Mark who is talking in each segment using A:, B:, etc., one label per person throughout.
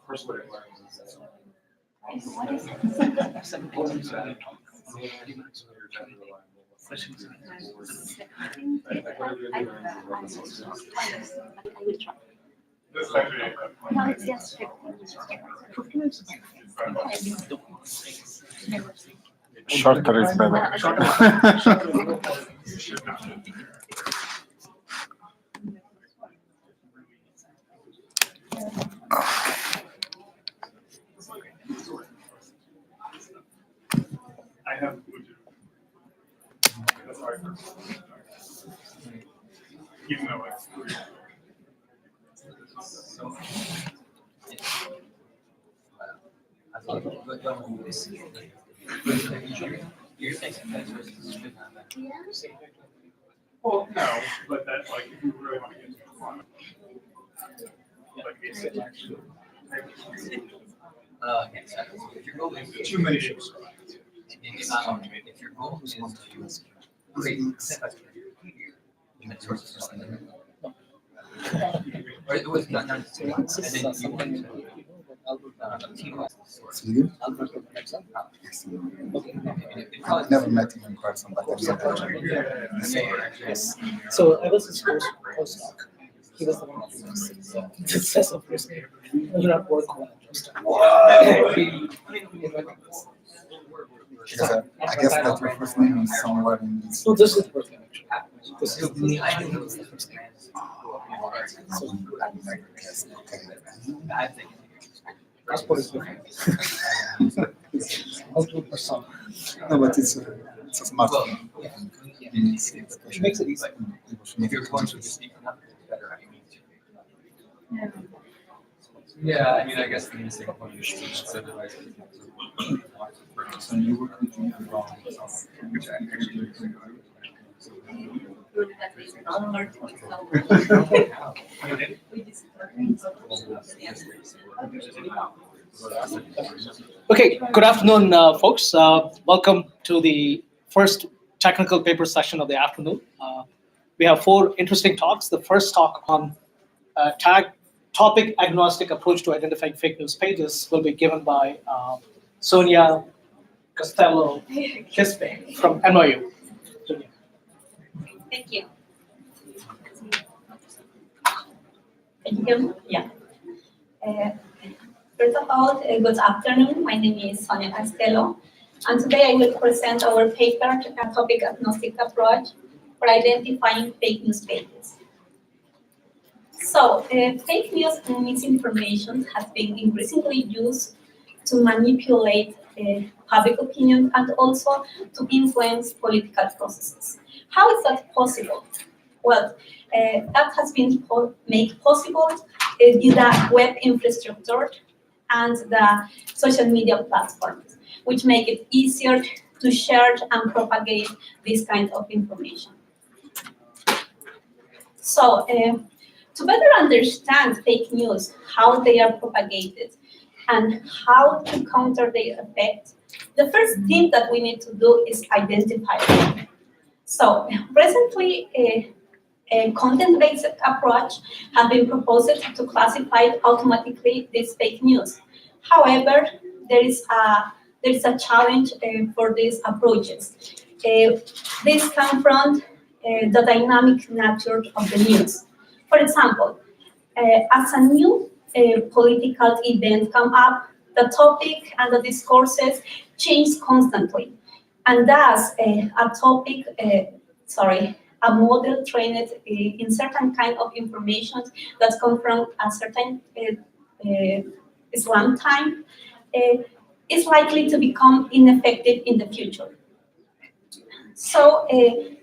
A: First way it learns
B: I will try.
A: This actually,
B: No, it's just
C: Shorter is better.
A: I have. That's hard. Even though it's well, no, but that's like if you really want to get to the fun. Like it's too many ships.
D: If your goal is to create human sources, or it was not and then you want to utilize the source.
C: I've never met him in person, but I've
E: Yes. So I was his first postdoc. He was the one who was the successor person. I do not work well.
C: I guess that your first name is somewhere in this.
E: So this is the first name actually. This is
D: The idea was
E: the first name.
D: I think
E: Passport is different. Multiple persona.
C: No, but it's a smart thing.
E: Which makes it easy.
D: if you're going to speak enough, it's better. I mean, yeah, I mean, I guess the missing point is to incentivize people to.
C: So you work with me around which I actually
E: Okay, good afternoon, folks. Welcome to the first technical paper session of the afternoon. We have four interesting talks. The first talk on topic agnostic approach to identifying fake news pages will be given by Sonia Costello Quispe from NYU. Sonia.
B: Thank you. Thank you. Yeah. First of all, good afternoon. My name is Sonia Costello, and today I will present our paper, a topic agnostic approach for identifying fake news pages. So, fake news and misinformation has been increasingly used to manipulate public opinion and also to influence political processes. How is that possible? Well, that has been made possible due to the web infrastructure and the social media platforms, which make it easier to share and propagate this kind of information. So, to better understand fake news, how they are propagated, and how to counter their effect, the first thing that we need to do is identify them. So, presently, a content-based approach has been proposed to classify automatically this fake news. However, there is a challenge for these approaches. This comes from the dynamic nature of the news. For example, as a new political event come up, the topic and the discourses change constantly, and thus a model trained in certain kind of information that come from a certain Islam time is likely to become ineffective in the future. So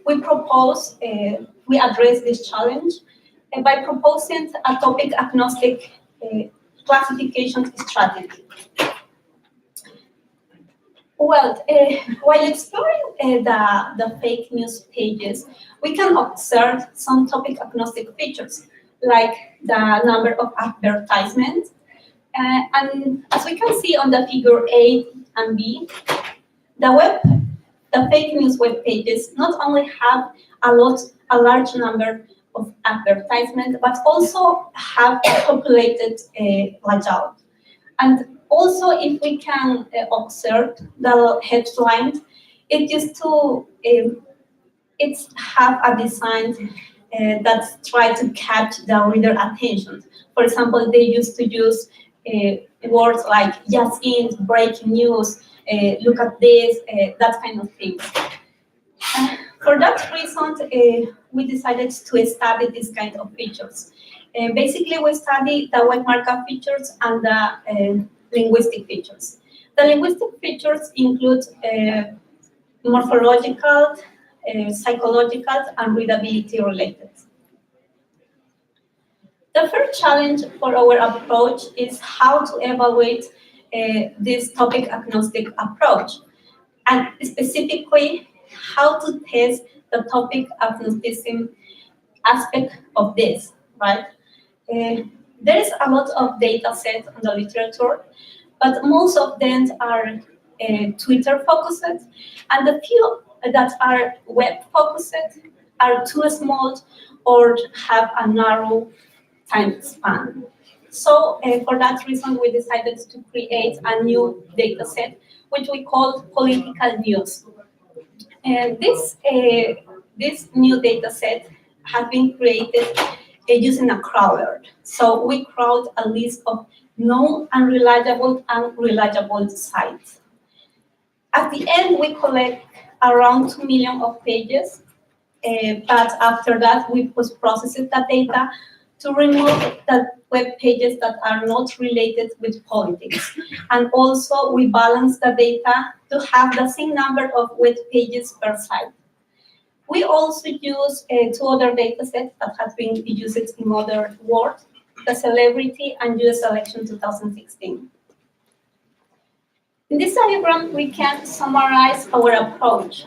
B: we address this challenge by proposing a topic agnostic classification strategy. Well, while exploring the fake news pages, we can observe some topic agnostic features, like the number of advertisements. And as we can see on the figure A and B, the fake news web pages not only have a large number of advertisements, but also have a populated layout. And also, if we can observe the headlines, it used to it's have a design that try to catch the reader attention. For example, they used to use words like "just in," "breaking news," "look at this," that kind of thing. For that reason, we decided to study this kind of features. Basically, we study the web markup features and the linguistic features. The linguistic features include morphological, psychological, and readability related. The first challenge for our approach is how to evaluate this topic agnostic approach, and specifically how to test the topic agnosticism aspect of this, right? There is a lot of data sets on the literature, but most of them are Twitter focused, and the few that are web focused are too small or have a narrow time span. So for that reason, we decided to create a new data set, which we call political news. And this new data set has been created using a crawler. So we crawled a list of known unreliable and reliable sites. At the end, we collect around 2 million of pages, but after that, we post-process the data to remove the web pages that are not related with politics. And also, we balance the data to have the same number of web pages per site. We also use two other data sets that have been used in other words, the Celebrity and US Election 2016. In this diagram, we can summarize our approach.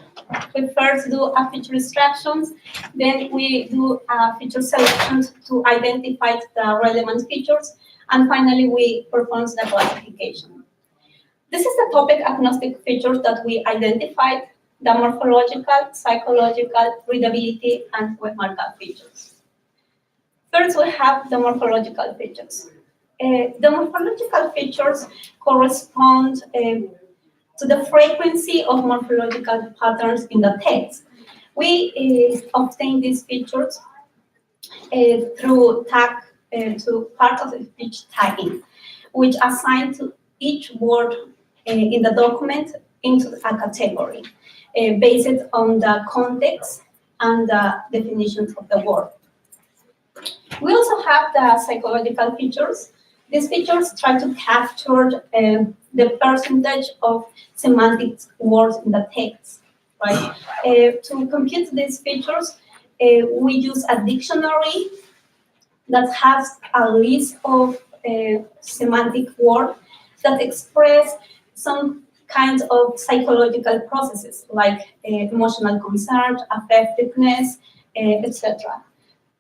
B: We first do a feature extractions, then we do a feature selection to identify the relevant features, and finally we perform the classification. This is the topic agnostic features that we identified, the morphological, psychological, readability, and web markup features. First, we have the morphological features. The morphological features correspond to the frequency of morphological patterns in the text. We obtain these features through tag to part of the speech tagging, which assign to each word in the document into a category based on the context and the definitions of the word. We also have the psychological features. These features try to capture the percentage of semantic words in the text, right? To compute these features, we use a dictionary that has a list of semantic words that express some kinds of psychological processes like emotional concern, affectiveness, etc.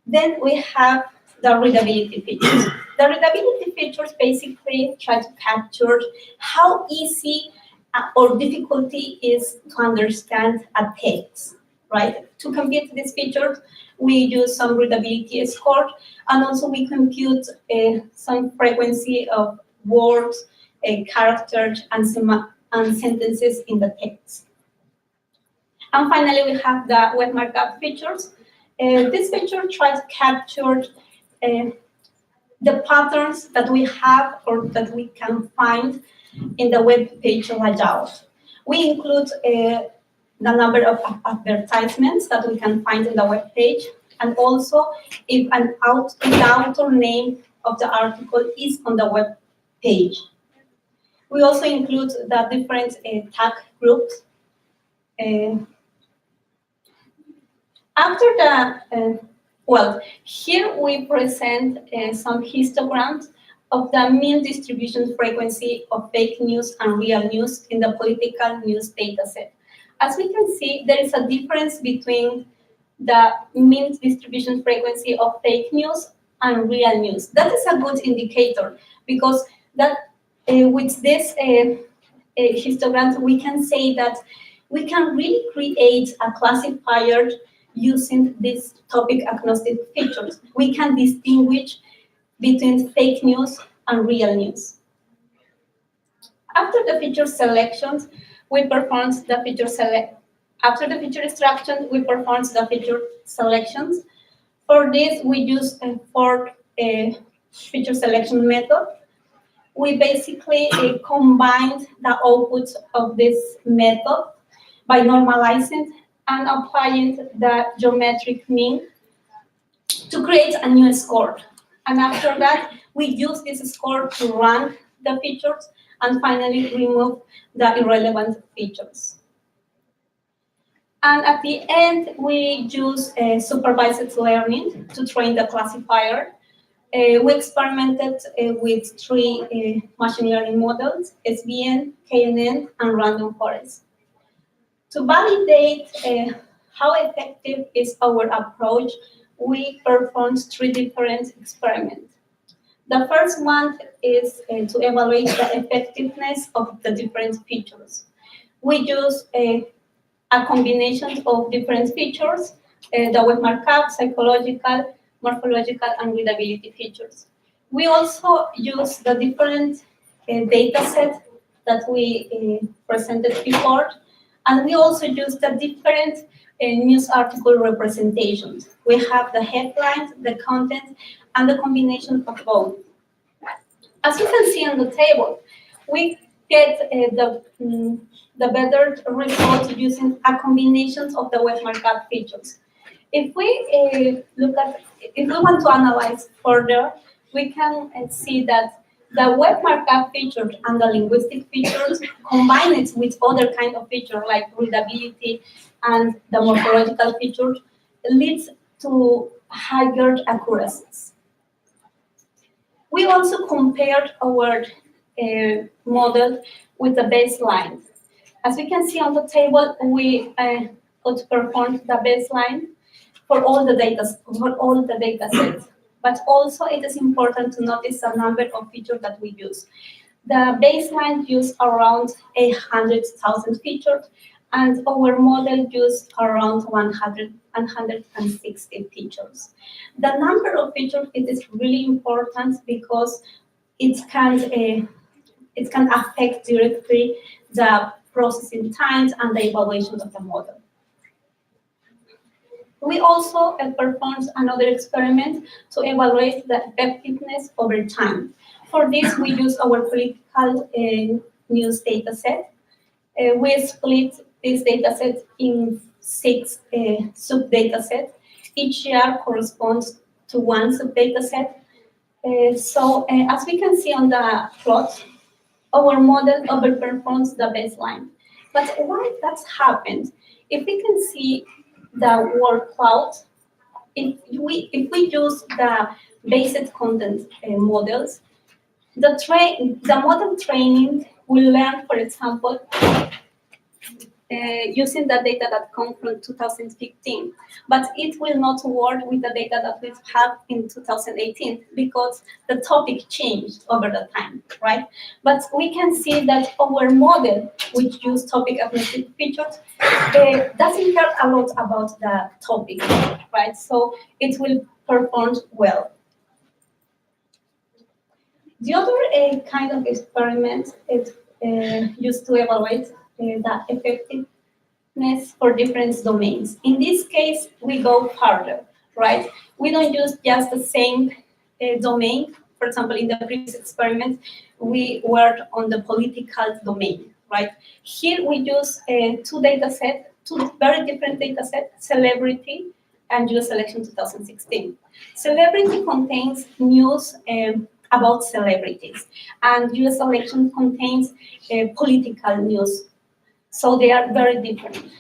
B: Then we have the readability features. The readability features basically try to capture how easy or difficulty is to understand a text, right? To compute these features, we use some readability score, and also we compute some frequency of words, characters, and sentences in the text. And finally, we have the web markup features. This feature tries to capture the patterns that we have or that we can find in the web page layout. We include the number of advertisements that we can find in the web page, and also if the author name of the article is on the web page. We also include the different tag groups. After the well, here we present some histograms of the mean distribution frequency of fake news and real news in the political news dataset. As we can see, there is a difference between the mean distribution frequency of fake news and real news. That is a good indicator because that with this histogram, we can say that we can really create a classifier using these topic agnostic features. We can distinguish between fake news and real news. After the feature selections, we perform the feature select. After the feature extraction, we perform the feature selections. For this, we use a fourth feature selection method. We basically combined the outputs of this method by normalizing and applying the geometric mean to create a new score. And after that, we use this score to rank the features and finally remove the irrelevant features. And at the end, we use supervised learning to train the classifier. We experimented with three machine learning models, SVN, KNN, and random forest. To validate how effective is our approach, we performed three different experiments. The first one is to evaluate the effectiveness of the different features. We use a combination of different features, the web markup, psychological, morphological, and readability features. We also use the different data set that we presented before, and we also use the different news article representations. We have the headlines, the content, and the combination of both. As you can see on the table, we get the better results using a combination of the web markup features. If we if we want to analyze further, we can see that the web markup features and the linguistic features combined with other kind of features like readability and the morphological features leads to higher accuracies. We also compared our model with the baseline. As we can see on the table, we outperformed the baseline for all the data sets. But also it is important to notice the number of features that we use. The baseline used around 800,000 features, and our model used around 160 features. The number of features it is really important because it can affect directly the processing times and the evaluation of the model. We also performed another experiment to evaluate the effectiveness over time. For this, we use our political news data set. We split this data set in 6 sub-data sets. Each year corresponds to one sub-data set. As we can see on the plot, our model overperforms the baseline. But why that's happened? If we can see the word cloud, if we use the basic content models, the model training will learn, for example, using the data that comes from 2015, but it will not work with the data that we have in 2018 because the topic changed over the time, right? But we can see that our model, which use topic agnostic features, doesn't care a lot about the topic, right? So it will perform well. The other kind of experiment is used to evaluate the effectiveness for different domains. In this case, we go further, right? We don't use just the same domain. For example, in the previous experiment, we worked on the political domain, right? Here we use two data sets, two very different data sets, celebrity and US election 2016. Celebrity contains news about celebrities, and US election contains political news. So they are very different.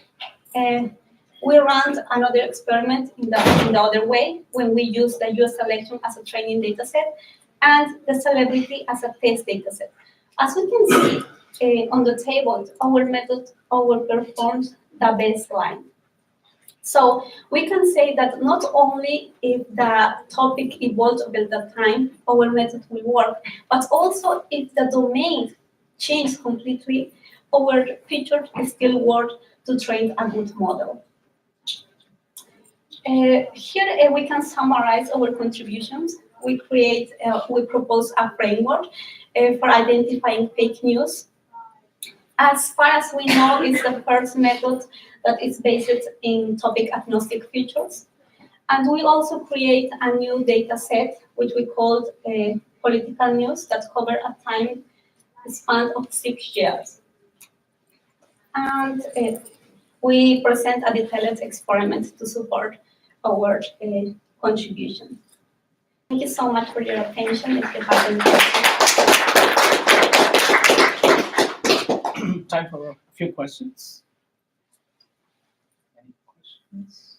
B: We ran another experiment in the other way when we use the US election as a training data set and the celebrity as a test data set. As we can see on the table, our method overperforms the baseline. So we can say that not only if the topic evolves over the time, our method will work, but also if the domain changes completely, our feature is still worth to train a good model. Here we can summarize our contributions. We propose a framework for identifying fake news. As far as we know, it's the first method that is based in topic agnostic features. And we also create a new data set, which we called political news, that cover a time span of 6 years. And we present a detailed experiment to support our contribution. Thank you so much for your attention. If you have any questions.
E: Time for a few questions. Any questions?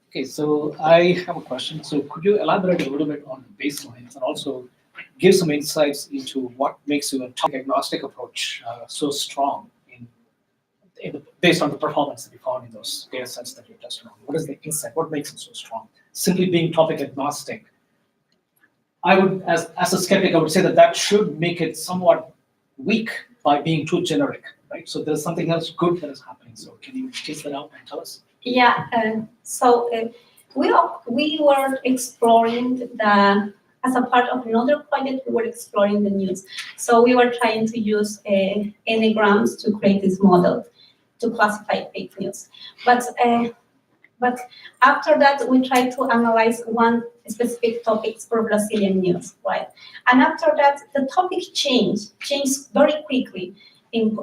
E: Okay, so I have a question. So could you elaborate a little bit on the baselines and also give some insights into what makes your topic agnostic approach so strong based on the performance that you found in those data sets that you tested on? What is the insight? What makes it so strong? Simply being topic agnostic. I would, as a skeptic, I would say that should make it somewhat weak by being too generic, right? So there's something else good that is happening. So can you tease that out and tell us?
B: Yeah, we were exploring as a part of another project, we were exploring the news. So we were trying to use anagrams to create this model to classify fake news. But after that, we tried to analyze one specific topic for Brazilian news, right? And after that, the topic changed very quickly,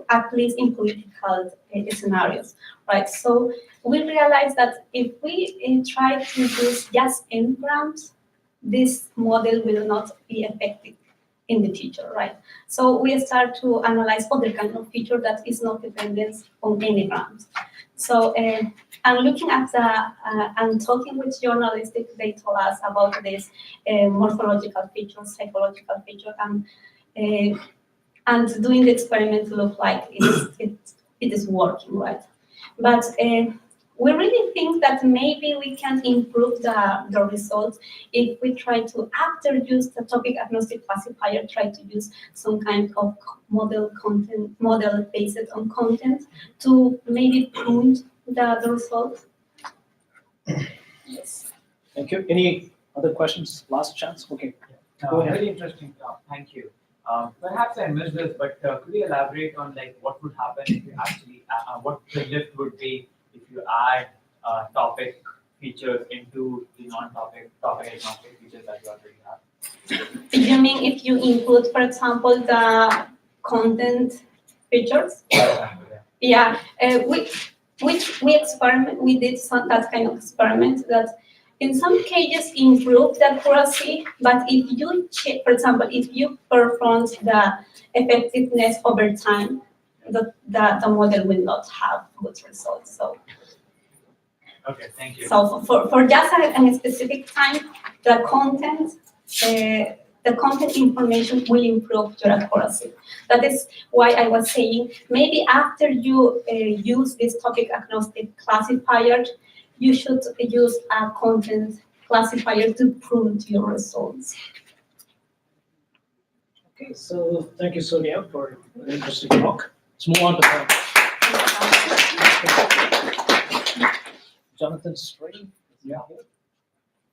B: at least in political scenarios, right? So we realized that if we try to use just anagrams, this model will not be effective in the future, right? So we start to analyze other kind of feature that is not dependent on anagrams. So and looking at and talking with journalists, they told us about this morphological feature, psychological feature, and doing the experiment to look like it is working, right? But we really think that maybe we can improve the results if we try to, after use the topic agnostic classifier, try to use some kind of model based on content to maybe prune the results. Yes.
E: Thank you. Any other questions? Last chance. Okay. Go ahead.
F: Very interesting talk. Thank you. Perhaps I missed this, but could you elaborate on like what would happen if you actually what the lift would be if you add topic features into the non-topic agnostic features that you already have?
B: You mean if you include, for example, the content features? Yeah, we did that kind of experiment that in some cases improve the accuracy, but if you check, for example, if you perform the effectiveness over time, the model will not have good results. So.
F: Okay, thank you.
B: So for just a specific time, the content information will improve your accuracy. That is why I was saying maybe after you use this topic agnostic classifier, you should use a content classifier to prove your results.
E: Okay, so thank you, Sonia, for an interesting talk. Let's move on to Jonathan Spring.
F: Yeah.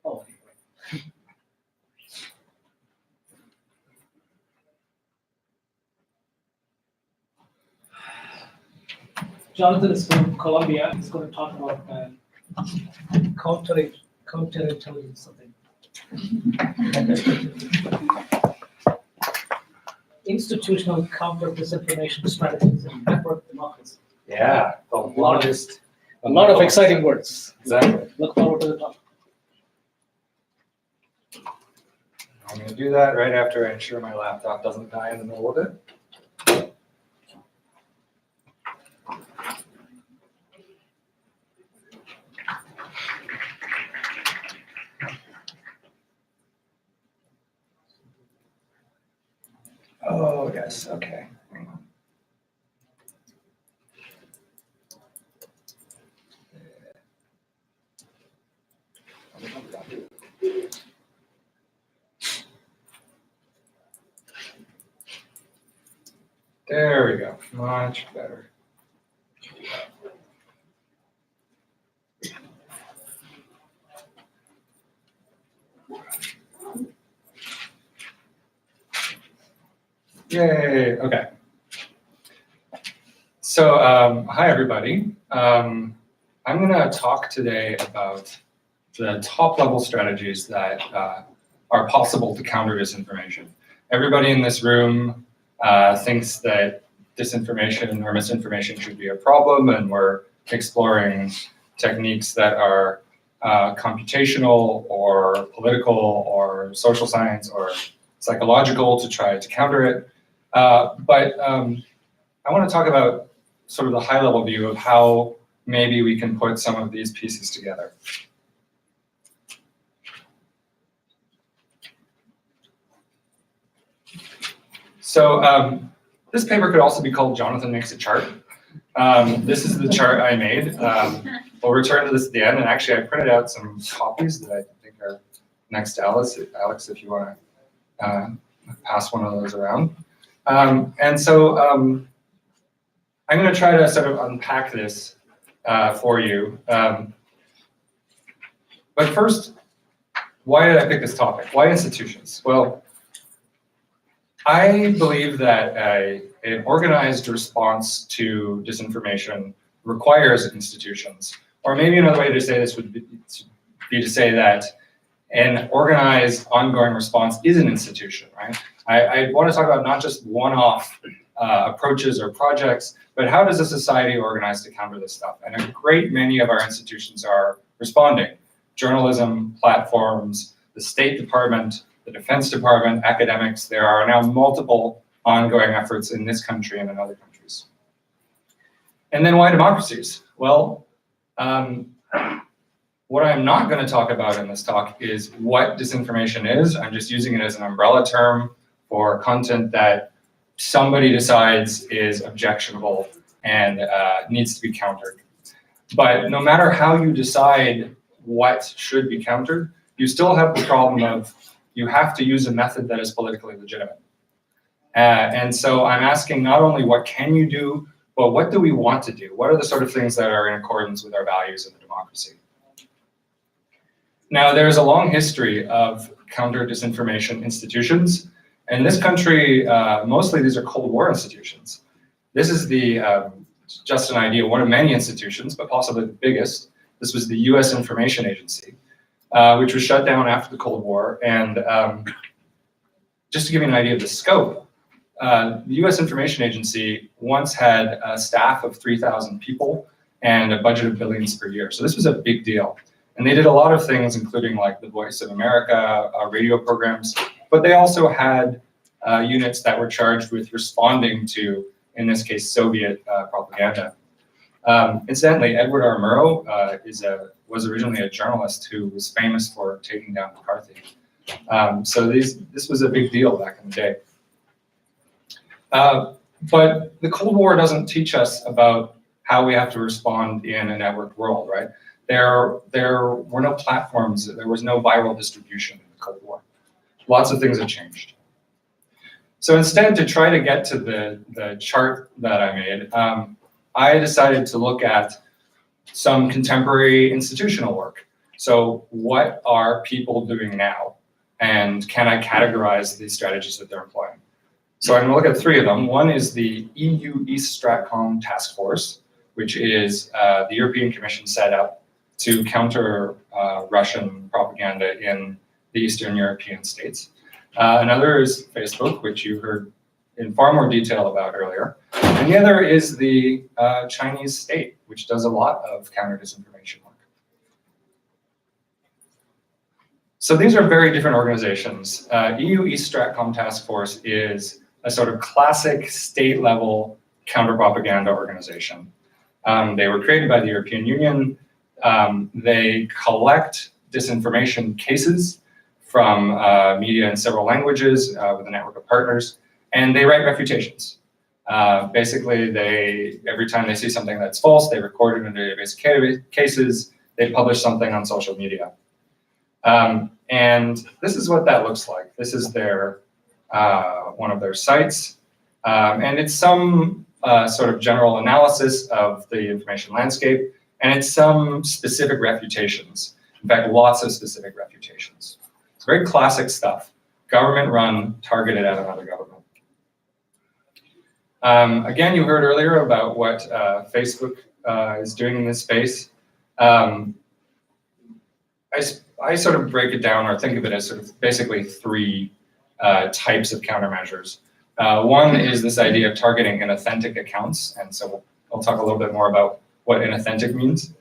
E: Oh, okay. Jonathan is from Colombia. He's going to talk about counterintelligence something. Institutional counter-disinformation strategies and network democracy.
G: Yeah, the longest.
E: A lot of exciting words.
G: Exactly.
E: Look forward to the talk.
G: I'm going to do that right after I ensure my laptop doesn't die in the middle of it. Oh, yes, okay. There we go, much better. Yay, okay. So, hi everybody. I'm gonna talk today about the top level strategies that are possible to counter disinformation. Everybody in this room thinks that disinformation or misinformation should be a problem, and we're exploring techniques that are computational or political or social science or psychological to try to counter it. But I want to talk about sort of the high level view of how maybe we can put some of these pieces together. So this paper could also be called Jonathan Makes a Chart. This is the chart I made. We'll return to this at the end, and actually I printed out some copies that I think are next to Alex, if you want to pass one of those around. And so I'm going to try to sort of unpack this for you. But first, why did I pick this topic? Why institutions? Well, I believe that an organized response to disinformation requires institutions. Or maybe another way to say this would be to say that an organized, ongoing response is an institution, right? I want to talk about not just one-off approaches or projects, but how does a society organize to counter this stuff? And a great many of our institutions are responding. Journalism, platforms, the State Department, the Defense Department, academics. There are now multiple ongoing efforts in this country and in other countries. And then why democracies? Well, what I'm not going to talk about in this talk is what disinformation is. I'm just using it as an umbrella term for content that somebody decides is objectionable and needs to be countered. But no matter how you decide what should be countered, you still have the problem of you have to use a method that is politically legitimate. And so I'm asking not only what can you do, but what do we want to do? What are the sort of things that are in accordance with our values in a democracy? Now, there's a long history of counter-disinformation institutions. In this country, mostly these are Cold War institutions. This is just an idea, one of many institutions, but possibly the biggest. This was the US Information Agency, which was shut down after the Cold War. And just to give you an idea of the scope, the US Information Agency once had a staff of 3,000 people and a budget of billions per year. So this was a big deal. And they did a lot of things, including like the Voice of America radio programs, but they also had units that were charged with responding to, in this case, Soviet propaganda. Incidentally, Edward R. Murrow was originally a journalist who was famous for taking down McCarthy. So this was a big deal back in the day. But the Cold War doesn't teach us about how we have to respond in a networked world, right? There were no platforms, there was no viral distribution in the Cold War. Lots of things have changed. So instead, to try to get to the chart that I made, I decided to look at some contemporary institutional work. So what are people doing now? And can I categorize the strategies that they're employing? So I'm going to look at three of them. One is the EU East Stratcom Task Force, which is the European Commission set up to counter Russian propaganda in the Eastern European states. Another is Facebook, which you heard in far more detail about earlier. And the other is the Chinese state, which does a lot of counter-disinformation work. So these are very different organizations. EU East Stratcom Task Force is a sort of classic state-level counter-propaganda organization. They were created by the European Union. They collect disinformation cases from media in several languages with a network of partners, and they write refutations. Basically, every time they see something that's false, they record it in database cases, they publish something on social media. And this is what that looks like. This is their one of their sites. And it's some sort of general analysis of the information landscape, and it's some specific refutations. In fact, lots of specific refutations. It's very classic stuff. Government run, targeted at another government. Again, you heard earlier about what Facebook is doing in this space. I sort of break it down or think of it as sort of basically three types of countermeasures. One is this idea of targeting inauthentic accounts, and so I'll talk a little bit more about what inauthentic means.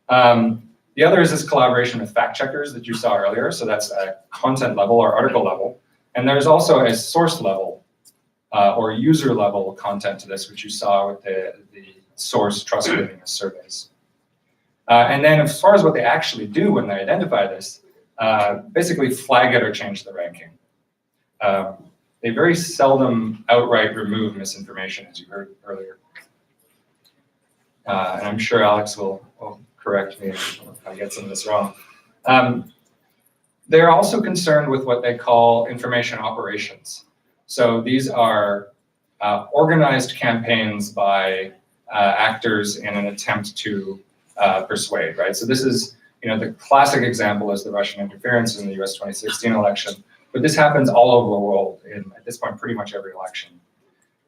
G: The other is this collaboration with fact checkers that you saw earlier, so that's at content level or article level. And there's also a source level or user level content to this, which you saw with the source trustworthiness surveys. And then as far as what they actually do when they identify this, basically flag it or change the ranking. They very seldom outright remove misinformation, as you heard earlier. And I'm sure Alex will correct me if I get some of this wrong. They're also concerned with what they call information operations. So these are organized campaigns by actors in an attempt to persuade, right? So this is, the classic example is the Russian interference in the US 2016 election, but this happens all over the world in, at this point, pretty much every election.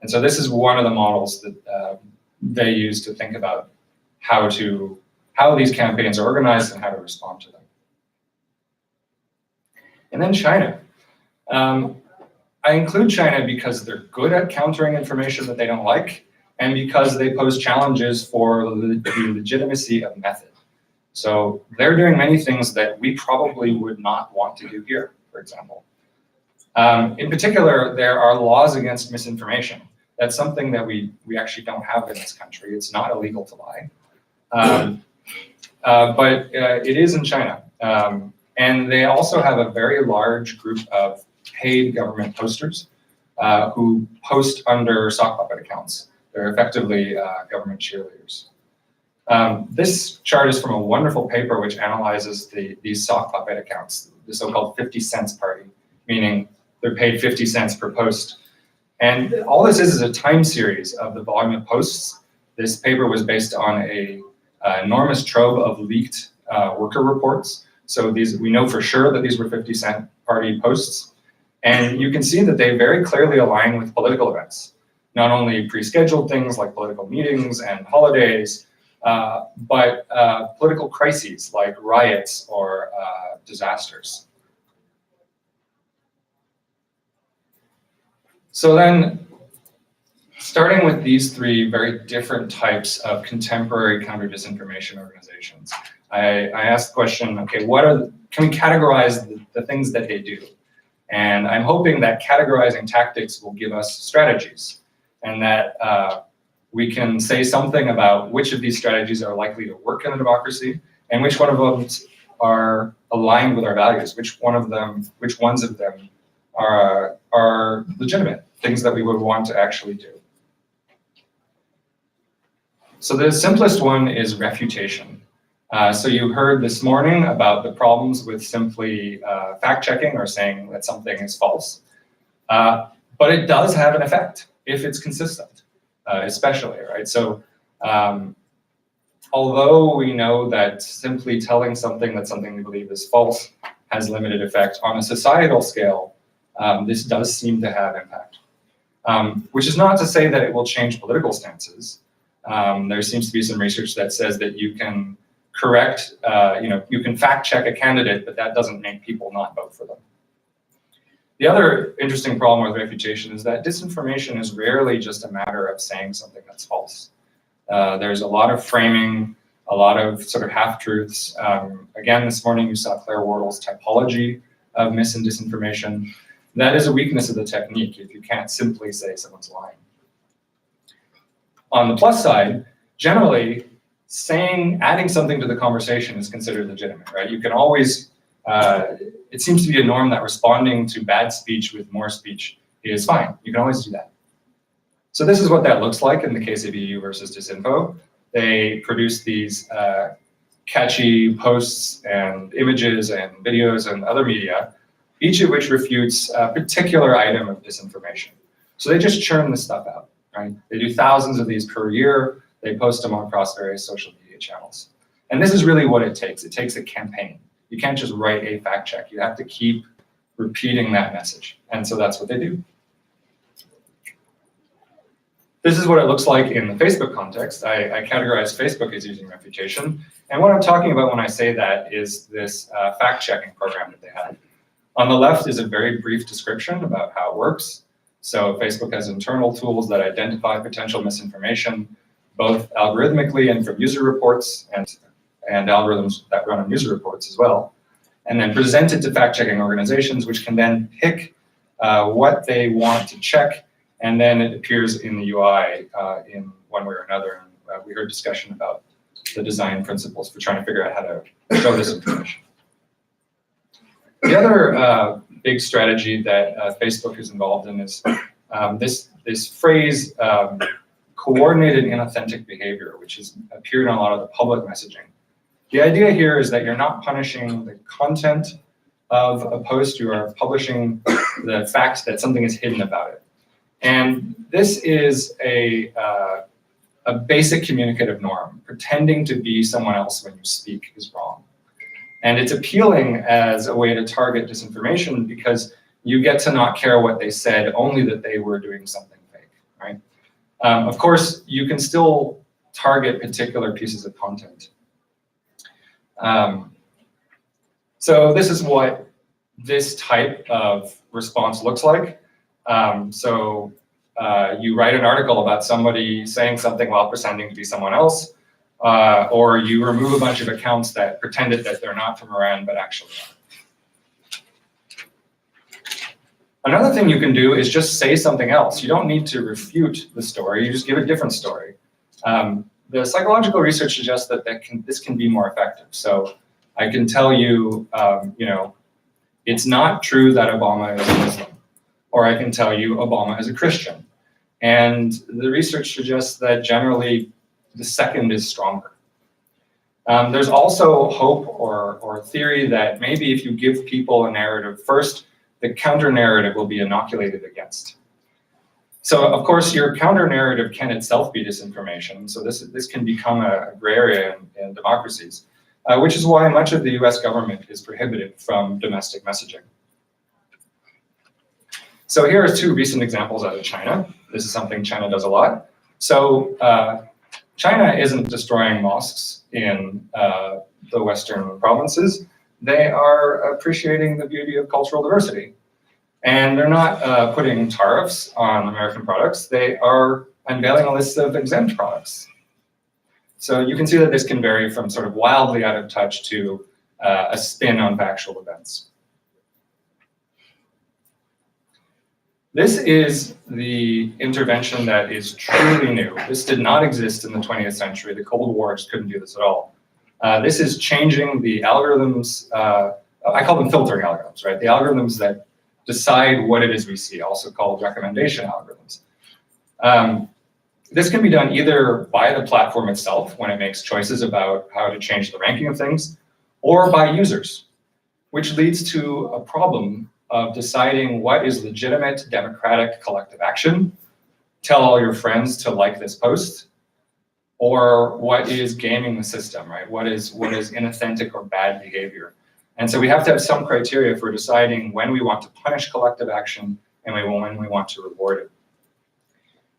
G: And so this is one of the models that they use to think about how these campaigns are organized and how to respond to them. And then China. I include China because they're good at countering information that they don't like, and because they pose challenges for the legitimacy of method. So they're doing many things that we probably would not want to do here, for example. In particular, there are laws against misinformation. That's something that we actually don't have in this country. It's not illegal to lie. But it is in China. And they also have a very large group of paid government posters who post under sock puppet accounts. They're effectively government cheerleaders. This chart is from a wonderful paper which analyzes these sock puppet accounts, the so-called 50 cents party, meaning they're paid 50 cents per post. And all this is a time series of the volume of posts. This paper was based on a enormous trove of leaked worker reports. So we know for sure that these were 50 cent party posts. And you can see that they very clearly align with political events. Not only pre-scheduled things like political meetings and holidays, but political crises like riots or disasters. So then, starting with these three very different types of contemporary counter-disinformation organizations, I asked the question, okay, can we categorize the things that they do? And I'm hoping that categorizing tactics will give us strategies, and that we can say something about which of these strategies are likely to work in a democracy, and which one of them are aligned with our values, which ones of them are legitimate, things that we would want to actually do. So the simplest one is refutation. So you heard this morning about the problems with simply fact-checking or saying that something is false. But it does have an effect if it's consistent, especially, right? So although we know that simply telling something that something we believe is false has limited effect, on a societal scale, this does seem to have impact. Which is not to say that it will change political stances. There seems to be some research that says that you can correct, you can fact check a candidate, but that doesn't make people not vote for them. The other interesting problem with refutation is that disinformation is rarely just a matter of saying something that's false. There's a lot of framing, a lot of sort of half-truths. Again, this morning you saw Claire Wardle's typology of mis and disinformation. That is a weakness of the technique if you can't simply say someone's lying. On the plus side, generally, adding something to the conversation is considered legitimate, right? You can always, it seems to be a norm that responding to bad speech with more speech is fine. You can always do that. So this is what that looks like in the case of EU versus DisInfo. They produce these catchy posts and images and videos and other media, each of which refutes a particular item of disinformation. So they just churn this stuff out, right? They do thousands of these per year. They post them across various social media channels. And this is really what it takes. It takes a campaign. You can't just write a fact check. You have to keep repeating that message. And so that's what they do. This is what it looks like in the Facebook context. I categorize Facebook as using reputation. And what I'm talking about when I say that is this fact-checking program that they have. On the left is a very brief description about how it works. So Facebook has internal tools that identify potential misinformation, both algorithmically and from user reports, and algorithms that run on user reports as well, and then present it to fact-checking organizations, which can then pick what they want to check, and then it appears in the UI in one way or another. And we heard discussion about the design principles for trying to figure out how to show this information. The other big strategy that Facebook is involved in is this phrase, coordinated inauthentic behavior, which has appeared on a lot of the public messaging. The idea here is that you're not punishing the content of a post, you are publishing the fact that something is hidden about it. And this is a basic communicative norm. Pretending to be someone else when you speak is wrong. And it's appealing as a way to target disinformation because you get to not care what they said, only that they were doing something fake, right? Of course, you can still target particular pieces of content. So this is what this type of response looks like. You write an article about somebody saying something while pretending to be someone else, or you remove a bunch of accounts that pretended that they're not from Iran, but actually are. Another thing you can do is just say something else. You don't need to refute the story, you just give a different story. The psychological research suggests that this can be more effective. So I can tell you, it's not true that Obama is a Muslim, or I can tell you Obama is a Christian. And the research suggests that generally the second is stronger. There's also hope or theory that maybe if you give people a narrative first, the counter narrative will be inoculated against. So of course your counter narrative can itself be disinformation. So this can become a gray area in democracies, which is why much of the US government is prohibited from domestic messaging. So here are two recent examples out of China. This is something China does a lot. So China isn't destroying mosques in the Western provinces. They are appreciating the beauty of cultural diversity. And they're not putting tariffs on American products. They are unveiling a list of exempt products. So you can see that this can vary from sort of wildly out of touch to a spin on factual events. This is the intervention that is truly new. This did not exist in the 20th century. The Cold War just couldn't do this at all. This is changing the algorithms, I call them filtering algorithms, right? The algorithms that decide what it is we see, also called recommendation algorithms. This can be done either by the platform itself when it makes choices about how to change the ranking of things, or by users, which leads to a problem of deciding what is legitimate democratic collective action. Tell all your friends to like this post, or what is gaming the system, right? What is inauthentic or bad behavior? And so we have to have some criteria for deciding when we want to punish collective action and when we want to reward it.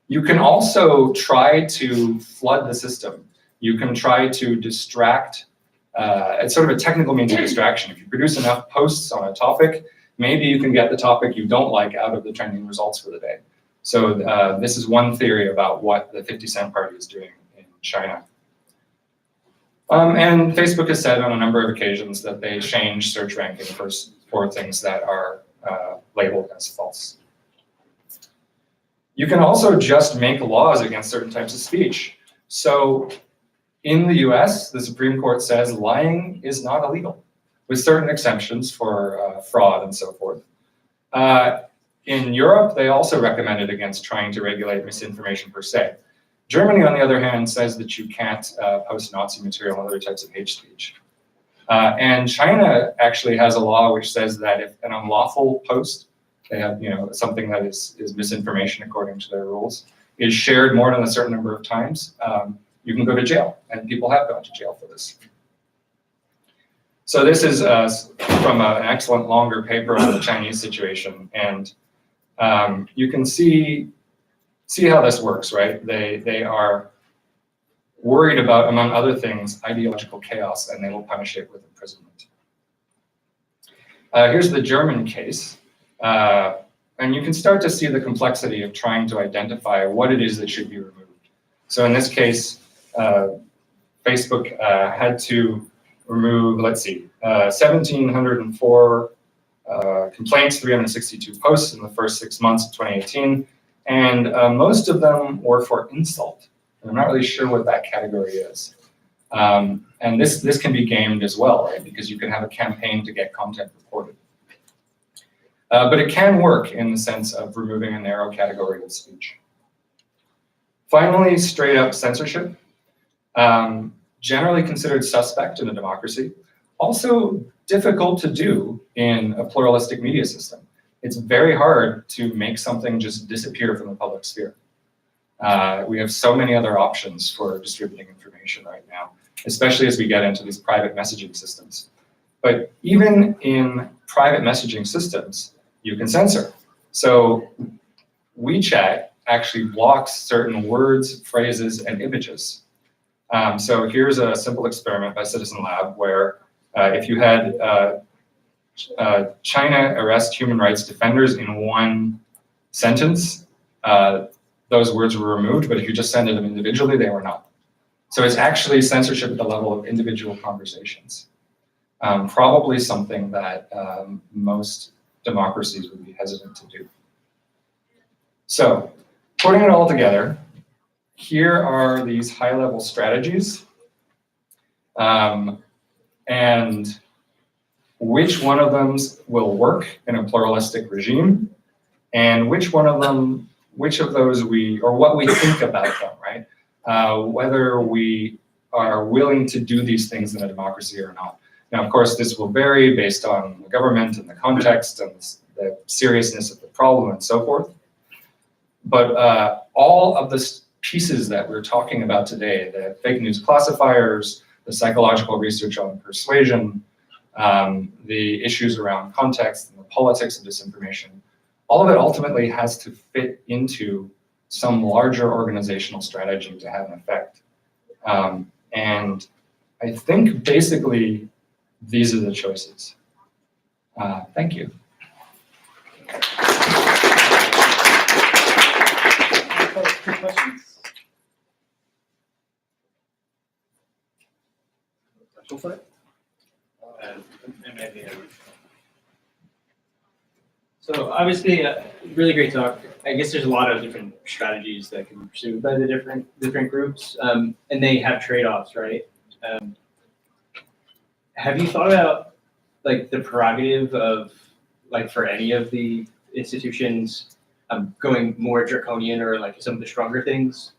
G: You can also try to flood the system. You can try to distract. It's sort of a technical means of distraction. If you produce enough posts on a topic, maybe you can get the topic you don't like out of the trending results for the day. So this is one theory about what the 50 Cent Party is doing in China. And Facebook has said on a number of occasions that they change search ranking for things that are labeled as false. You can also just make laws against certain types of speech. So in the US, the Supreme Court says lying is not illegal, with certain exemptions for fraud and so forth. In Europe, they also recommended against trying to regulate misinformation per se. Germany, on the other hand, says that you can't post Nazi material and other types of hate speech. And China actually has a law which says that if an unlawful post they have, something that is misinformation according to their rules, is shared more than a certain number of times, you can go to jail, and people have gone to jail for this. So this is from an excellent longer paper on the Chinese situation, and you can see how this works, right? They are worried about, among other things, ideological chaos, and they will punish it with imprisonment. Here's the German case, and you can start to see the complexity of trying to identify what it is that should be removed. So in this case, Facebook had to remove, 1,704 complaints, 362 posts in the first 6 months of 2018, and most of them were for insult. And I'm not really sure what that category is. And this can be gamed as well, right? Because you can have a campaign to get content reported. But it can work in the sense of removing a narrow category of speech. Finally, straight up censorship. Generally considered suspect in a democracy. Also difficult to do in a pluralistic media system. It's very hard to make something just disappear from the public sphere. We have so many other options for distributing information right now, especially as we get into these private messaging systems. But even in private messaging systems, you can censor. So WeChat actually blocks certain words, phrases, and images. So here's a simple experiment by Citizen Lab where if you had China arrest human rights defenders in one sentence, those words were removed, but if you just send them individually, they were not. So it's actually censorship at the level of individual conversations. Probably something that most democracies would be hesitant to do. So putting it all together, here are these high-level strategies. And which one of them will work in a pluralistic regime, and which of those what we think about them, right? Whether we are willing to do these things in a democracy or not. Now, of course, this will vary based on the government and the context and the seriousness of the problem and so forth. But all of the pieces that we're talking about today, the fake news classifiers, the psychological research on persuasion, the issues around context and the politics of disinformation, all of it ultimately has to fit into some larger organizational strategy to have an effect. And I think basically these are the choices. Thank you.
E: Questions? Go for it.
H: So obviously, really great talk. I guess there's a lot of different strategies that can be pursued by the different groups, and they have trade-offs, right? Have you thought about like the prerogative of like for any of the institutions going more draconian or like some of the stronger things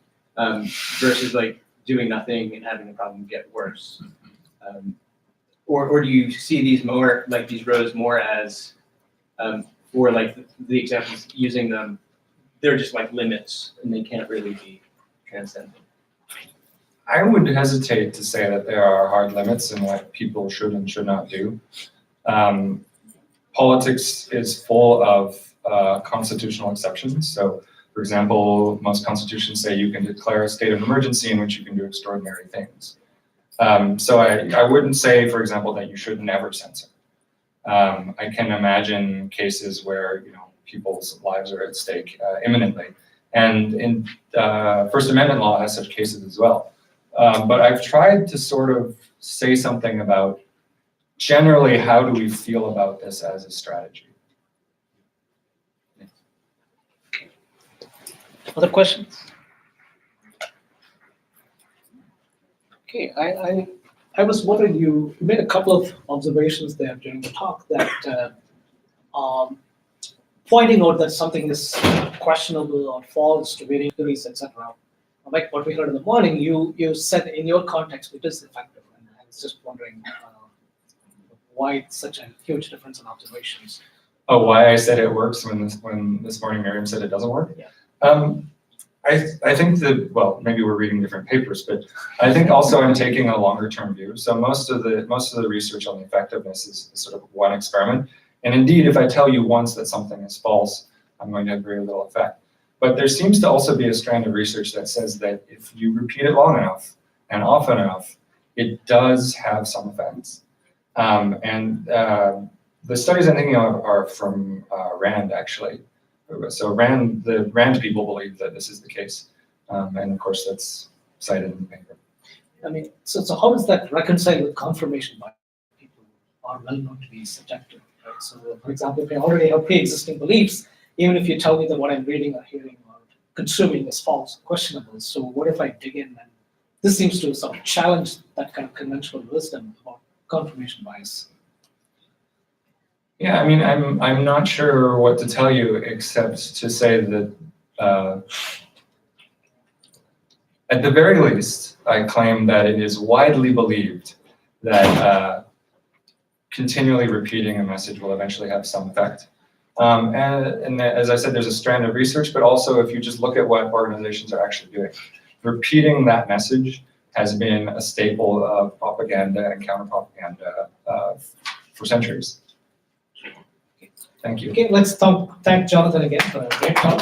H: versus like doing nothing and having the problem get worse? Or do you see these more like these rows more as for like the examples using them, they're just like limits and they can't really be transcended?
G: I would hesitate to say that there are hard limits in what people should and should not do. Politics is full of constitutional exceptions. So, for example, most constitutions say you can declare a state of emergency in which you can do extraordinary things. So I wouldn't say, for example, that you should never censor. I can imagine cases where people's lives are at stake imminently, and in First Amendment law has such cases as well. But I've tried to sort of say something about generally how do we feel about this as a strategy.
E: Other questions? Okay, I was wondering, you made a couple of observations there during the talk that pointing out that something is questionable or false to varying degrees, etc. Like what we heard in the morning, you said in your context it is effective, and I was just wondering why it's such a huge difference in observations.
G: Oh, why I said it works when this morning Miriam said it doesn't work?
E: Yeah.
G: I think that, well, maybe we're reading different papers, but I think also I'm taking a longer term view. So most of the research on the effectiveness is sort of one experiment. And indeed, if I tell you once that something is false, I'm going to have very little effect. But there seems to also be a strand of research that says that if you repeat it long enough and often enough, it does have some effects. The studies I'm thinking of are from Rand, actually. So the Rand people believe that this is the case. And of course, that's cited in the paper.
E: I mean, so how does that reconcile with confirmation bias? People are well known to be subjective, right? So, for example, if I already have pre-existing beliefs, even if you tell me that what I'm reading or hearing or consuming is false, questionable, so what if I dig in? And this seems to sort of challenge that kind of conventional wisdom about confirmation bias.
G: Yeah, I mean, I'm not sure what to tell you except to say that at the very least, I claim that it is widely believed that continually repeating a message will eventually have some effect. And as I said, there's a strand of research, but also if you just look at what organizations are actually doing, repeating that message has been a staple of propaganda and counter-propaganda for centuries. Thank you.
E: Okay, let's thank Jonathan again for a great talk.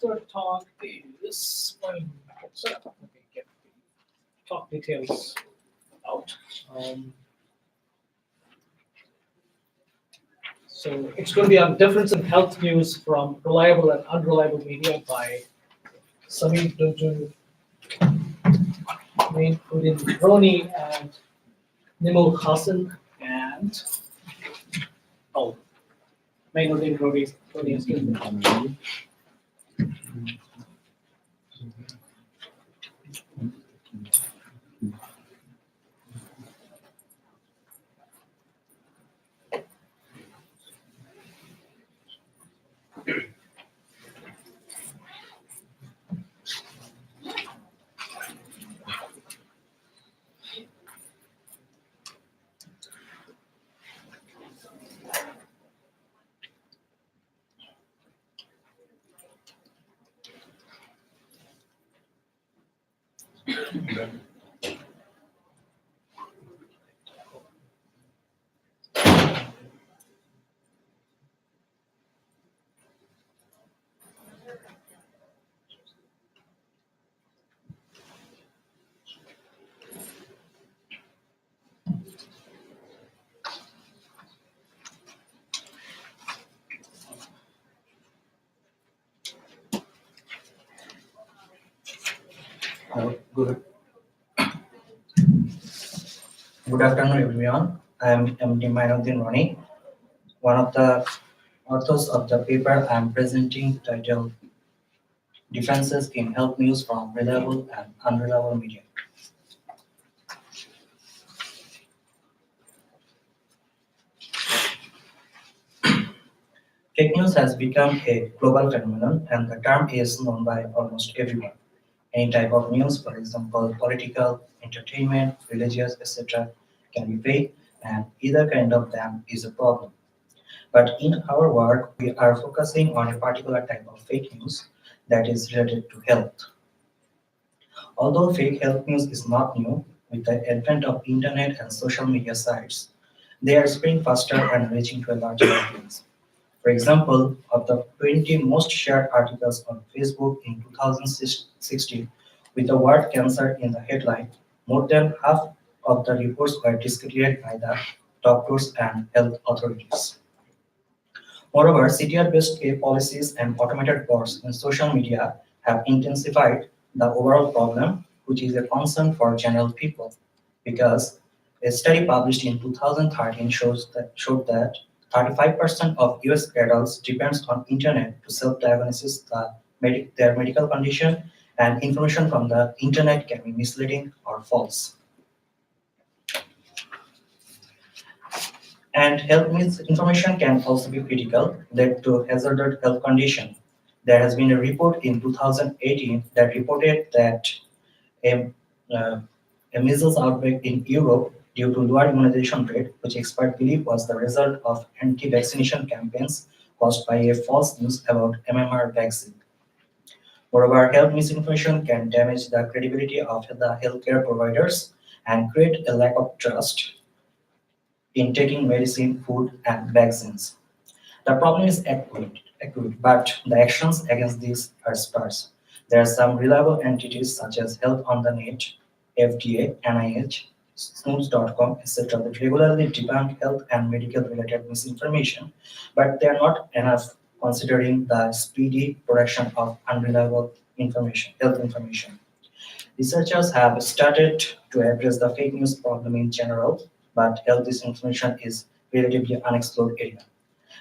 E: Third talk is get the talk details out. So it's going to be on difference in health news from reliable and unreliable media by Samir Dunju, Main Udin Roni, and Nimul Hassan, and Main Udin Roni, excuse me.
I: Good afternoon, everyone. I am MD Mainuddin Rani, one of the authors of the paper I am presenting titled Differences in Health News from Reliable and Unreliable Media. Fake news has become a global phenomenon, and the term is known by almost everyone. Any type of news, for example, political, entertainment, religious, etc., can be fake, and either kind of them is a problem. But in our work, we are focusing on a particular type of fake news that is related to health. Although fake health news is not new, with the advent of internet and social media sites, they are spreading faster and reaching to a larger audience. For example, of the 20 most shared articles on Facebook in 2016, with the word cancer in the headline, more than half of the reports were discredited by the doctors and health authorities. Moreover, CTR-based policies and automated bots in social media have intensified the overall problem, which is a concern for general people, because a study published in 2013 showed that 35% of US adults depends on internet to self-diagnose their medical condition, and information from the internet can be misleading or false. And health misinformation can also be critical, led to hazardous health condition. There has been a report in 2018 that reported that a measles outbreak in Europe due to lower immunization rate, which experts believe was the result of anti-vaccination campaigns caused by a false news about MMR vaccine. Moreover, health misinformation can damage the credibility of the healthcare providers and create a lack of trust in taking medicine, food, and vaccines. The problem is acute, but the actions against these are sparse. There are some reliable entities such as Health on the Net, FDA, NIH, snoops.com, etc. that regularly debunk health and medical related misinformation, but they are not enough considering the speedy production of unreliable health information. Researchers have started to address the fake news problem in general, but health disinformation is relatively unexplored area.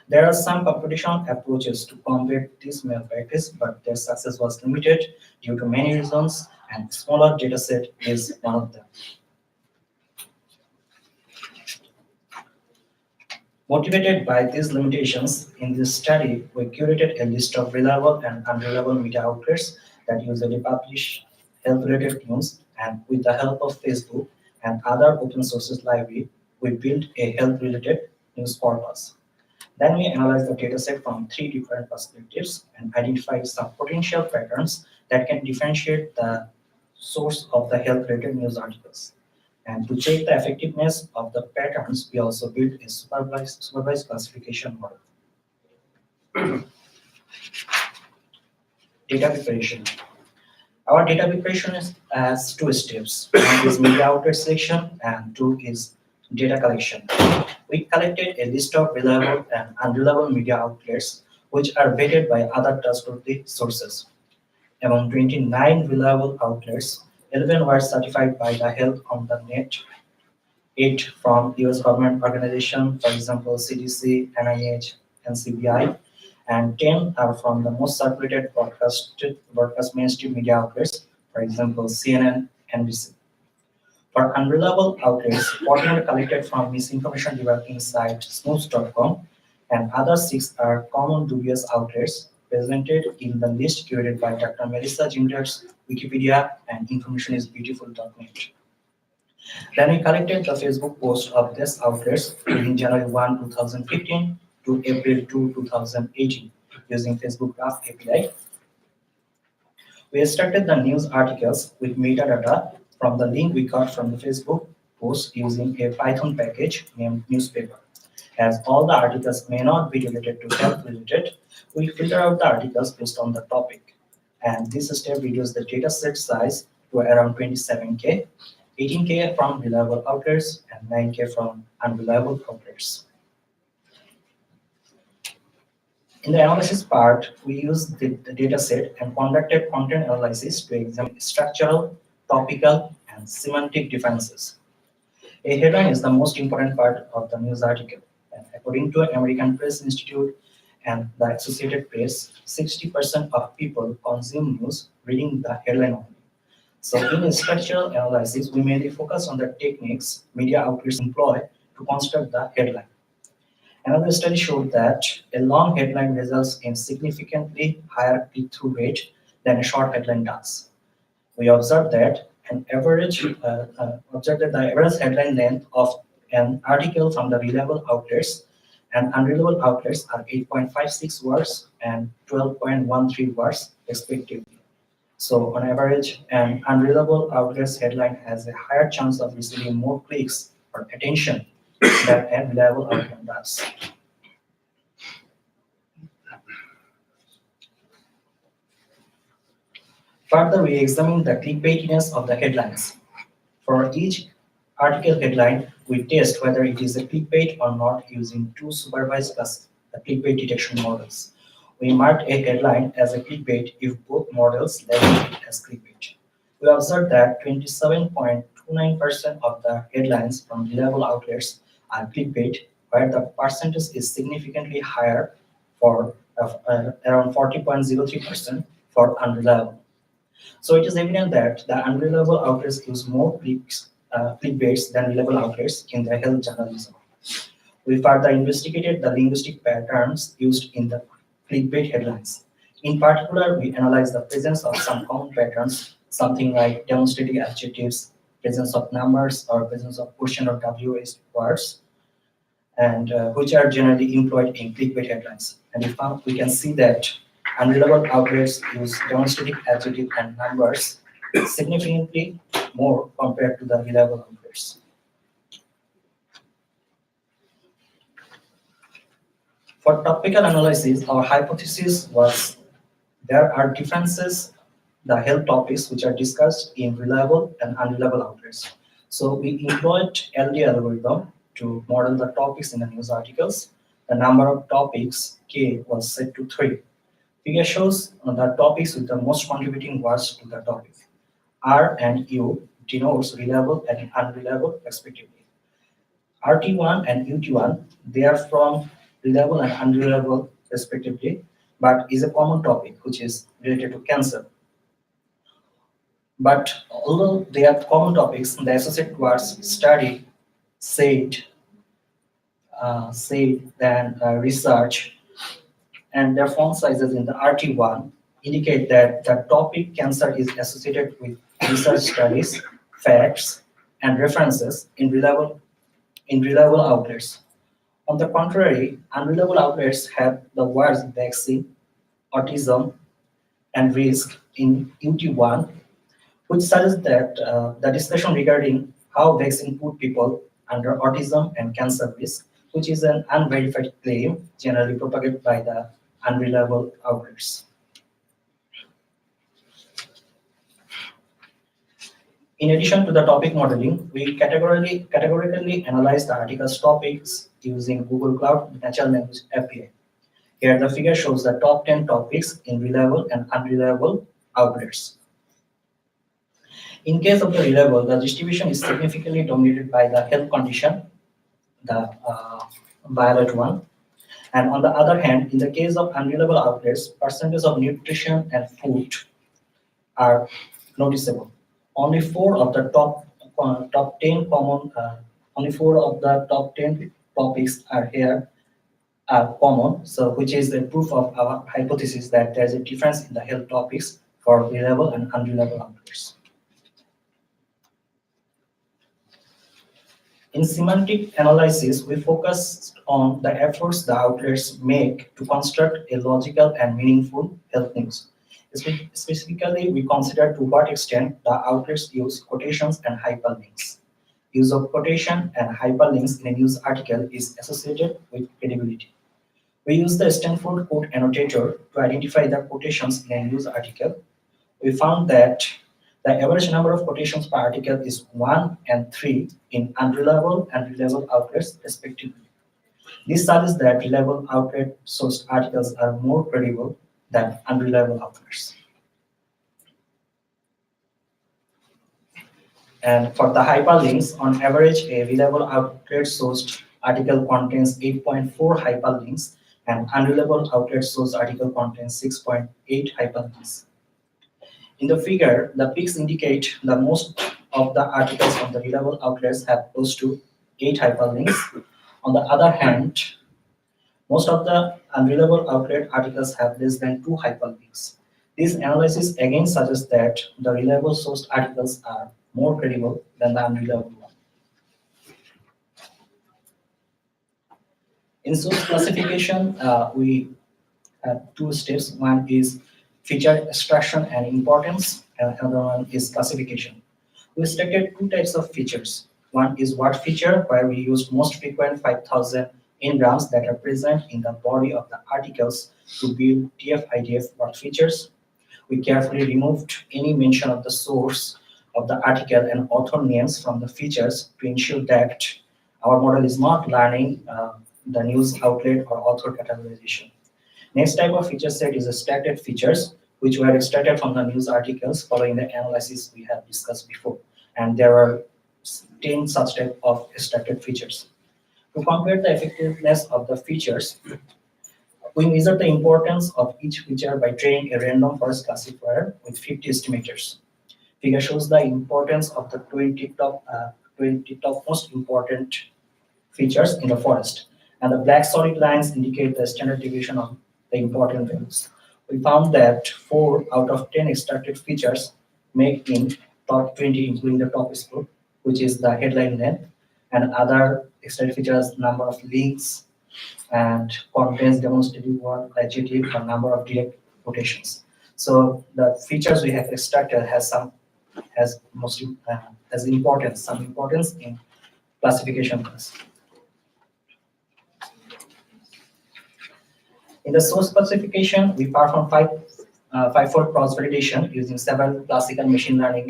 I: There are some competition approaches to combat this malpractice, but their success was limited due to many reasons, and smaller dataset is one of them. Motivated by these limitations, in this study, we curated a list of reliable and unreliable media outlets that usually publish health-related news, and with the help of Facebook and other open sources library, we built a health-related news corpus. Then we analyzed the dataset from three different perspectives and identified some potential patterns that can differentiate the source of the health-related news articles. And to check the effectiveness of the patterns, we also built a supervised classification model. Data preparation. Our data preparation has two steps. One is media outlet selection and two is data collection. We collected a list of reliable and unreliable media outlets which are vetted by other trustworthy sources. Among 29 reliable outlets, 11 were certified by the Health on the Net, 8 from US government organizations, for example, CDC, NIH, NCBI, and 10 are from the most circulated broadcast mainstream media outlets, for example, CNN, NBC. For unreliable outlets, 14 are collected from misinformation debunking site snoops.com, and other 6 are common dubious outlets presented in the list curated by Dr. Melissa Ginger's Wikipedia and informationisbeautiful.net. Then we collected the Facebook posts of these outlets between January 1, 2015 to April 2, 2018 using Facebook Graph API. We extracted the news articles with metadata from the link we got from the Facebook post using a Python package named newspaper. As all the articles may not be related to health related, we filter out the articles based on the topic. And this step reduced the dataset size to around 27K, 18K from reliable outlets, and 9K from unreliable outlets. In the analysis part, we used the dataset and conducted content analysis to examine structural, topical, and semantic differences. A headline is the most important part of the news article. And according to American Press Institute and the Associated Press, 60% of people consume news reading the headline only. So in a structural analysis, we mainly focus on the techniques media outlets employ to construct the headline. Another study showed that a long headline results in significantly higher click-through rate than a short headline does. We observed that the average headline length of an article from the reliable outlets and unreliable outlets are 8.56 words and 12.13 words respectively. So on average, an unreliable outlet's headline has a higher chance of receiving more clicks or attention than a reliable outlet does. Further, we examine the clickbaitiness of the headlines. For each article headline, we test whether it is a clickbait or not using two supervised clickbait detection models. We marked a headline as a clickbait if both models labeled it as clickbait. We observed that 27.29% of the headlines from reliable outlets are clickbait, where the percentage is significantly higher for around 40.03% for unreliable. So it is evident that the unreliable outlets use more clickbaits than reliable outlets in their health journalism. We further investigated the linguistic patterns used in the clickbait headlines. In particular, we analyzed the presence of some common patterns, something like demonstrative adjectives, presence of numbers, or presence of question or WH words, and which are generally employed in clickbait headlines. And we can see that unreliable outlets use demonstrative adjective and numbers significantly more compared to the reliable outlets. For topical analysis, our hypothesis was there are differences the health topics which are discussed in reliable and unreliable outlets. So we employed LD algorithm to model the topics in the news articles. The number of topics K was set to 3. Figure shows the topics with the most contributing words to the topic. R and U denotes reliable and unreliable respectively. RT1 and UT1, they are from reliable and unreliable respectively, but is a common topic which is related to cancer. But although they are common topics, the associated words study, said, then research, and their font sizes in the RT1 indicate that the topic cancer is associated with research studies, facts, and references in reliable outlets. On the contrary, unreliable outlets have the words vaccine, autism, and risk in UT1, which suggests that the discussion regarding how vaccine put people under autism and cancer risk, which is an unverified claim generally propagated by the unreliable outlets. In addition to the topic modeling, we categorically analyze the article's topics using Google Cloud Natural Language API. Here the figure shows the top 10 topics in reliable and unreliable outlets. In case of the reliable, the distribution is significantly dominated by the health condition, the violet one. And on the other hand, in the case of unreliable outlets, percentage of nutrition and food are noticeable. Only 4 of the top 10 only 4 of the top 10 topics are here are common, so which is the proof of our hypothesis that there is a difference in the health topics for reliable and unreliable outlets. In semantic analysis, we focused on the efforts the outlets make to construct a logical and meaningful health news. Specifically, we consider to what extent the outlets use quotations and hyperlinks. Use of quotation and hyperlinks in a news article is associated with credibility. We use the Stanford quote annotator to identify the quotations in a news article. We found that the average number of quotations per article is 1 and 3 in unreliable and reliable outlets, respectively. This suggests that reliable outlet sourced articles are more credible than unreliable outlets. And for the hyperlinks, on average, a reliable outlet sourced article contains 8.4 hyperlinks, and unreliable outlet sourced article contains 6.8 hyperlinks. In the figure, the peaks indicate that most of the articles from the reliable outlets have close to 8 hyperlinks. On the other hand, most of the unreliable outlet articles have less than 2 hyperlinks. This analysis again suggests that the reliable sourced articles are more credible than the unreliable one. In source classification, we have 2 steps. One is feature extraction and importance, and another one is classification. We selected 2 types of features. One is word feature, where we used most frequent 5,000 n-grams that are present in the body of the articles to build TF-IDF word features. We carefully removed any mention of the source of the article and author names from the features to ensure that our model is not learning the news outlet or author categorization. Next type of feature set is extracted features, which were extracted from the news articles following the analysis we have discussed before. And there are 10 such type of extracted features. To compare the effectiveness of the features, we measure the importance of each feature by training a random forest classifier with 50 estimators. Figure shows the importance of the 20 top most important features in the forest. And the black solid lines indicate the standard deviation of the important values. We found that 4 out of 10 extracted features make in top 20, including the top score, which is the headline length, and other extra features, number of links, and contents, demonstrative word, adjective, or number of direct quotations. So the features we have extracted has some importance in classification class. In the source classification, we perform five-fold cross-validation using several classical machine learning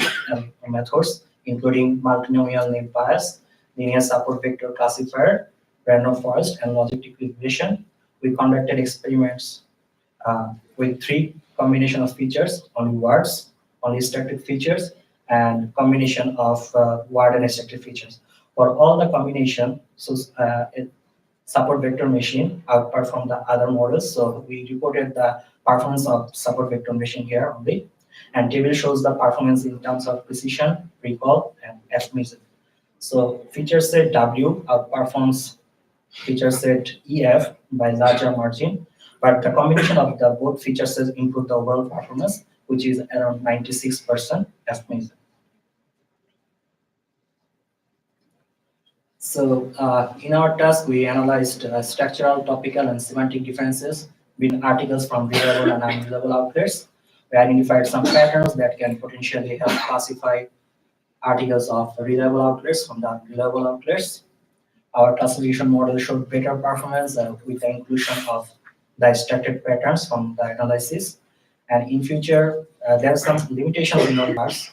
I: methods, including multinomial naive Bayes, linear support vector classifier, random forest, and logistic regression. We conducted experiments with 3 combination of features: only words, only structured features, and combination of word and structured features. For all the combination, support vector machine outperformed the other models. So we reported the performance of support vector machine here only. And table shows the performance in terms of precision, recall, and FMIS. So feature set W outperforms feature set EF by larger margin, but the combination of the both feature sets improve the overall performance, which is around 96% FMIS. So in our task, we analyzed structural, topical, and semantic differences between articles from reliable and unreliable outlets. We identified some patterns that can potentially help classify articles of reliable outlets from the unreliable outlets. Our classification model showed better performance with the inclusion of the extracted patterns from the analysis. And in future, there are some limitations in our parts.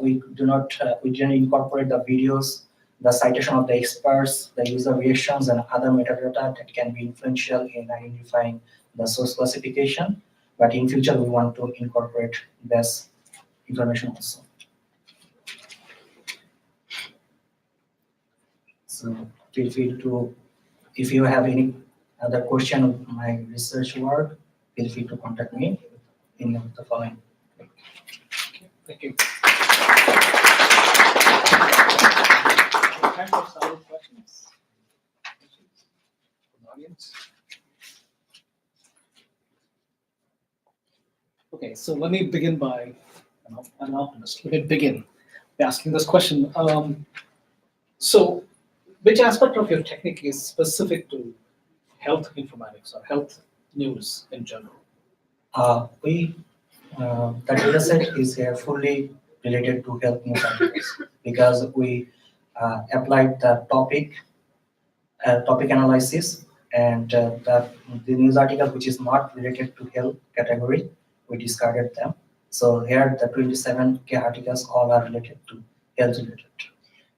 I: We didn't incorporate the videos, the citation of the experts, the user reactions, and other metadata that can be influential in identifying the source classification. But in future, we want to incorporate this information also. So feel free to, if you have any other question of my research work, feel free to contact me in the following.
E: Thank you. Time for some questions. From the audience. Okay, so let me begin by, I'm an optimist. Let me begin by asking this question. So, which aspect of your technique is specific to health informatics or health news in general?
I: The data set is fully related to health news articles because we applied the topic analysis, and the news article which is not related to health category, we discarded them. So here the 27K articles all are related to health related.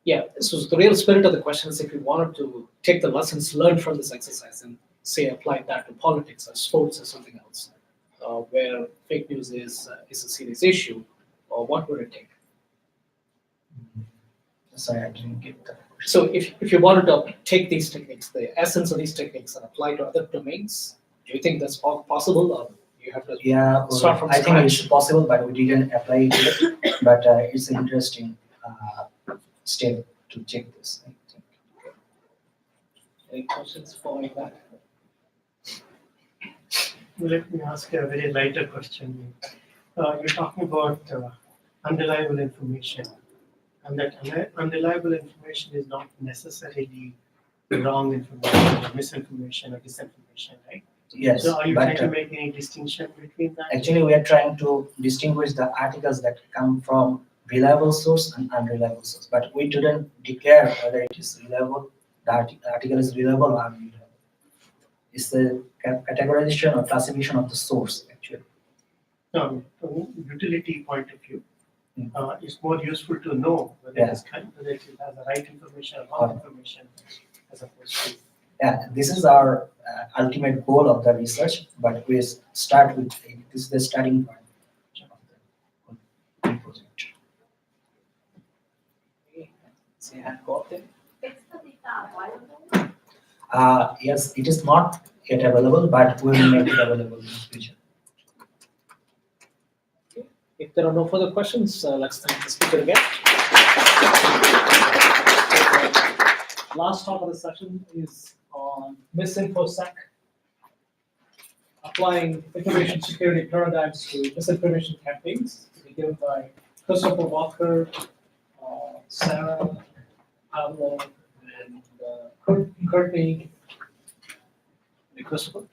E: Yeah, so the real spirit of the question is if you wanted to take the lessons learned from this exercise and say apply that to politics or sports or something else, where fake news is a serious issue, or what would it take?
I: Sorry, I didn't get that.
E: So if you wanted to take these techniques, the essence of these techniques, and apply to other domains, do you think that's possible, or you have to start from
I: I
E: scratch?
I: think it's possible, but we didn't apply it yet. But it's an interesting step to check this. I think.
E: Any questions following that?
J: Let me ask a very lighter question. You're talking about unreliable information, and that unreliable information is not necessarily wrong information or misinformation or disinformation, right?
I: Yes,
J: So are you
I: but
J: trying to make any distinction between that?
I: actually we are trying to distinguish the articles that come from reliable source and unreliable source. But we didn't declare whether it is reliable, the article is reliable or unreliable. It's the categorization or classification of the source, actually.
J: No, from utility point of view, it's more useful to know whether it has the right information or wrong information as opposed to.
I: Yeah, this is our ultimate goal of the research, but we start with this is the starting point of the project. Yes, it is not yet available, but we will make it available in the future.
E: If there are no further questions, let's thank the speaker again. Last talk of the session is on MisInfoSec, applying information security paradigms to misinformation campaigns, to be given by Christopher Walker, Sarah, Pablo, and Courtney. Hey, Christopher.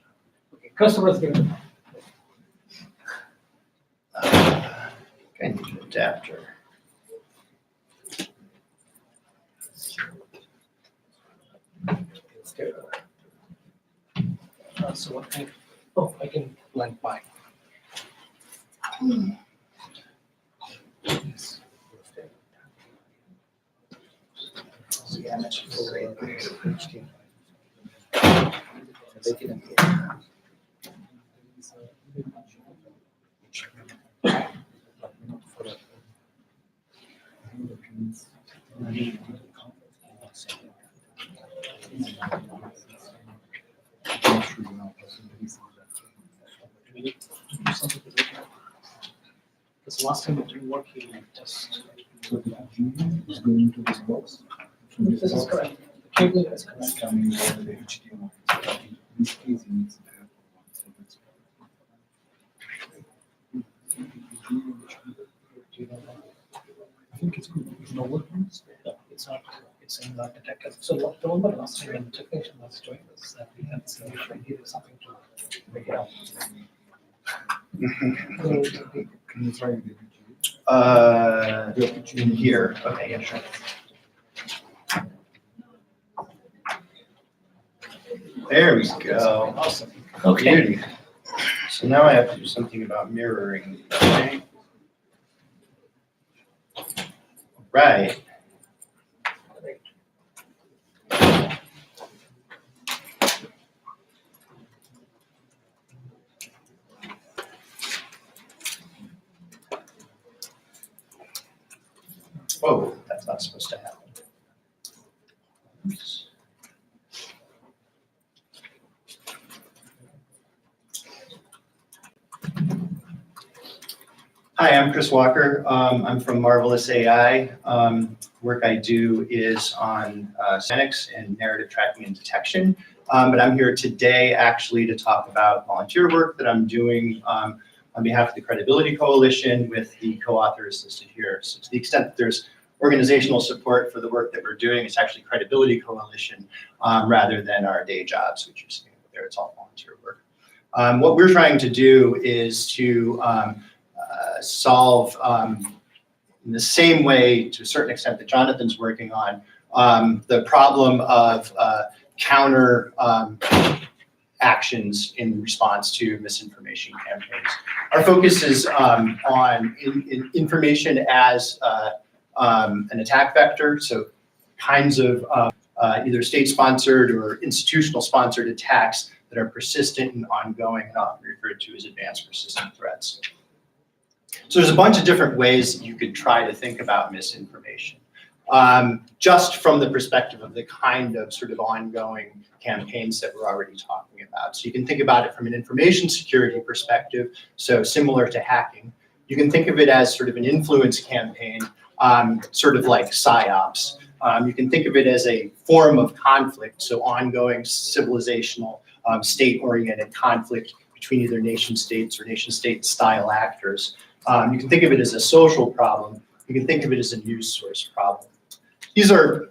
E: Okay, Christopher's given.
K: I need an adapter.
E: So what kind? Oh, I can blend by. Because last time it didn't work, he just.
C: So the Gmail is going to this box. So
E: This is correct. The cable is correct.
C: coming over the HDMI. So in this case, it needs to have one. So that's. I think it's good. It's not working.
E: No, it's not. It's in not detected. So remember last time when the technician was doing this, that we had to give something to make it out.
C: Can you try it?
K: In here. Okay, yeah, sure. There we go.
E: Awesome.
K: Beauty. So now I have to do something about mirroring. Okay. Right. Whoa, that's not supposed to happen. Oops. Hi, I'm Chris Walker. I'm from Marvelous AI. Work I do is on semantics and narrative tracking and detection. But I'm here today actually to talk about volunteer work that I'm doing on behalf of the Credibility Coalition with the co-authors listed here. So to the extent that there's organizational support for the work that we're doing, it's actually Credibility Coalition rather than our day jobs, which you're seeing there. It's all volunteer work. What we're trying to do is to solve in the same way, to a certain extent, that Jonathan's working on, the problem of counter actions in response to misinformation campaigns. Our focus is on information as an attack vector, so kinds of either state-sponsored or institutional-sponsored attacks that are persistent and ongoing and often referred to as advanced persistent threats. So there's a bunch of different ways you could try to think about misinformation, just from the perspective of the kind of sort of ongoing campaigns that we're already talking about. So you can think about it from an information security perspective, so similar to hacking. You can think of it as sort of an influence campaign, sort of like PSYOPs. You can think of it as a form of conflict, so ongoing civilizational, state-oriented conflict between either nation states or nation state style actors. You can think of it as a social problem. You can think of it as a news source problem. These are